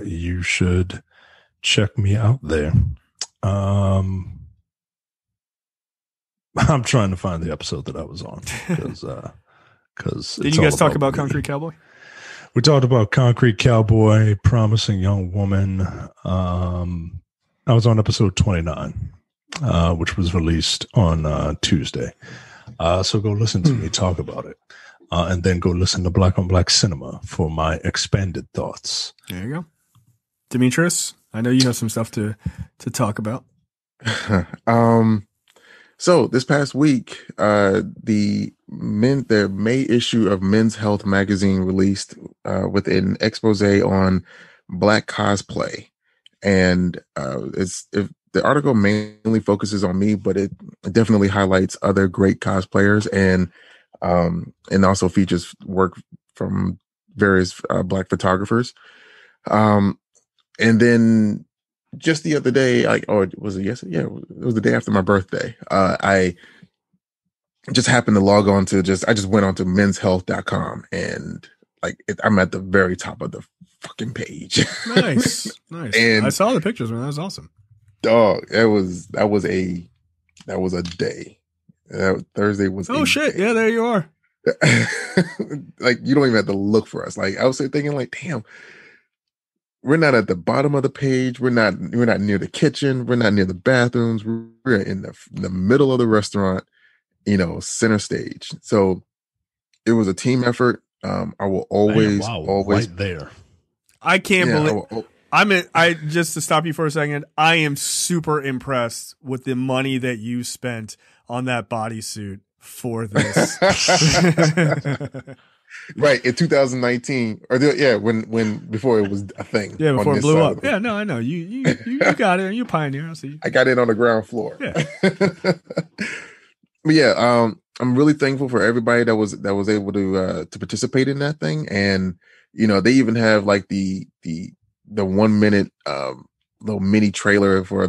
you should check me out there. I'm trying to find the episode that I was on because did you guys talk about Concrete Cowboy? We talked about Concrete Cowboy, Promising Young Woman. I was on episode 29, which was released on Tuesday. So go listen to me talk about it. And then go listen to Black on Black Cinema for my expanded thoughts. There you go. Demetrius, I know you have some stuff to talk about. So this past week, the May issue of Men's Health magazine released with an expose on Black cosplay, and the article mainly focuses on me, but it definitely highlights other great cosplayers and also features work from various Black photographers. And then just the other day, was it yesterday? Yeah, it was the day after my birthday. I just happened to log on to I just went on to menshealth.com, and I'm at the very top of the fucking page. Nice. And I saw the pictures, man. That was awesome. Dog, that was a day. Thursday was. Oh shit! Day. Yeah, there you are. Like, you don't even have to look for us. Like, I was thinking, like, damn, we're not at the bottom of the page. We're not near the kitchen. We're not near the bathrooms. We're in the middle of the restaurant, center stage. So it was a team effort. I will always right there. I can't believe. I just to stop you for a second, I am super impressed with the money that you spent on that bodysuit for this. Right, in 2019, when before it was a thing. Yeah, before it blew up. Yeah, no, I know. You got it. You pioneer. I see. I got it on the ground floor. Yeah. But yeah, I'm really thankful for everybody that was able to participate in that thing. And they even have like the 1 minute little mini trailer for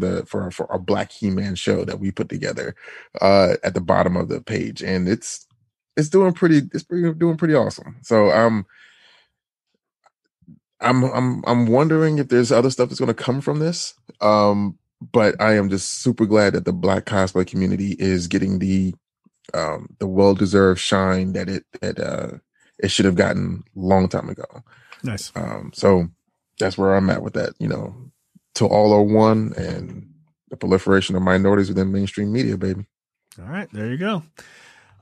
our Black He-Man show that we put together at the bottom of the page, and it's doing pretty awesome. So I'm wondering if there's other stuff that's going to come from this. But I am just super glad that the Black cosplay community is getting the well-deserved shine that it should have gotten a long time ago. Nice. So that's where I'm at with that. Till all are one, and the proliferation of minorities within mainstream media, baby. All right, there you go.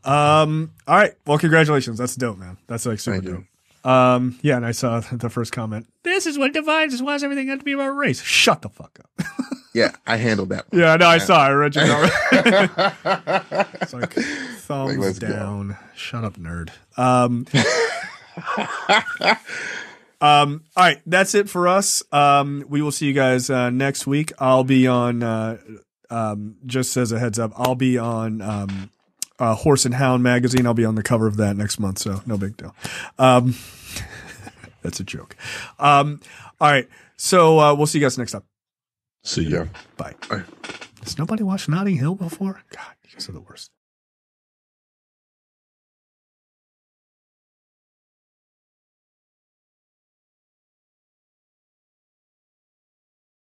All right. Well, congratulations. That's dope, man. That's like super dope. Yeah, and I saw the first comment. This is what divides us. Why does everything have to be about race? Shut the fuck up. Yeah, I handled that one. Yeah, no, I saw. I read your comment. It's like thumbs down. Go. Shut up, nerd. All right, that's it for us. We will see you guys next week. I'll be on. Just as a heads up, I'll be on Horse and Hound magazine. I'll be on the cover of that next month, so no big deal. That's a joke. All right, so we'll see you guys next time. See ya. Bye. Has nobody watched Notting Hill before? God, you guys are the worst.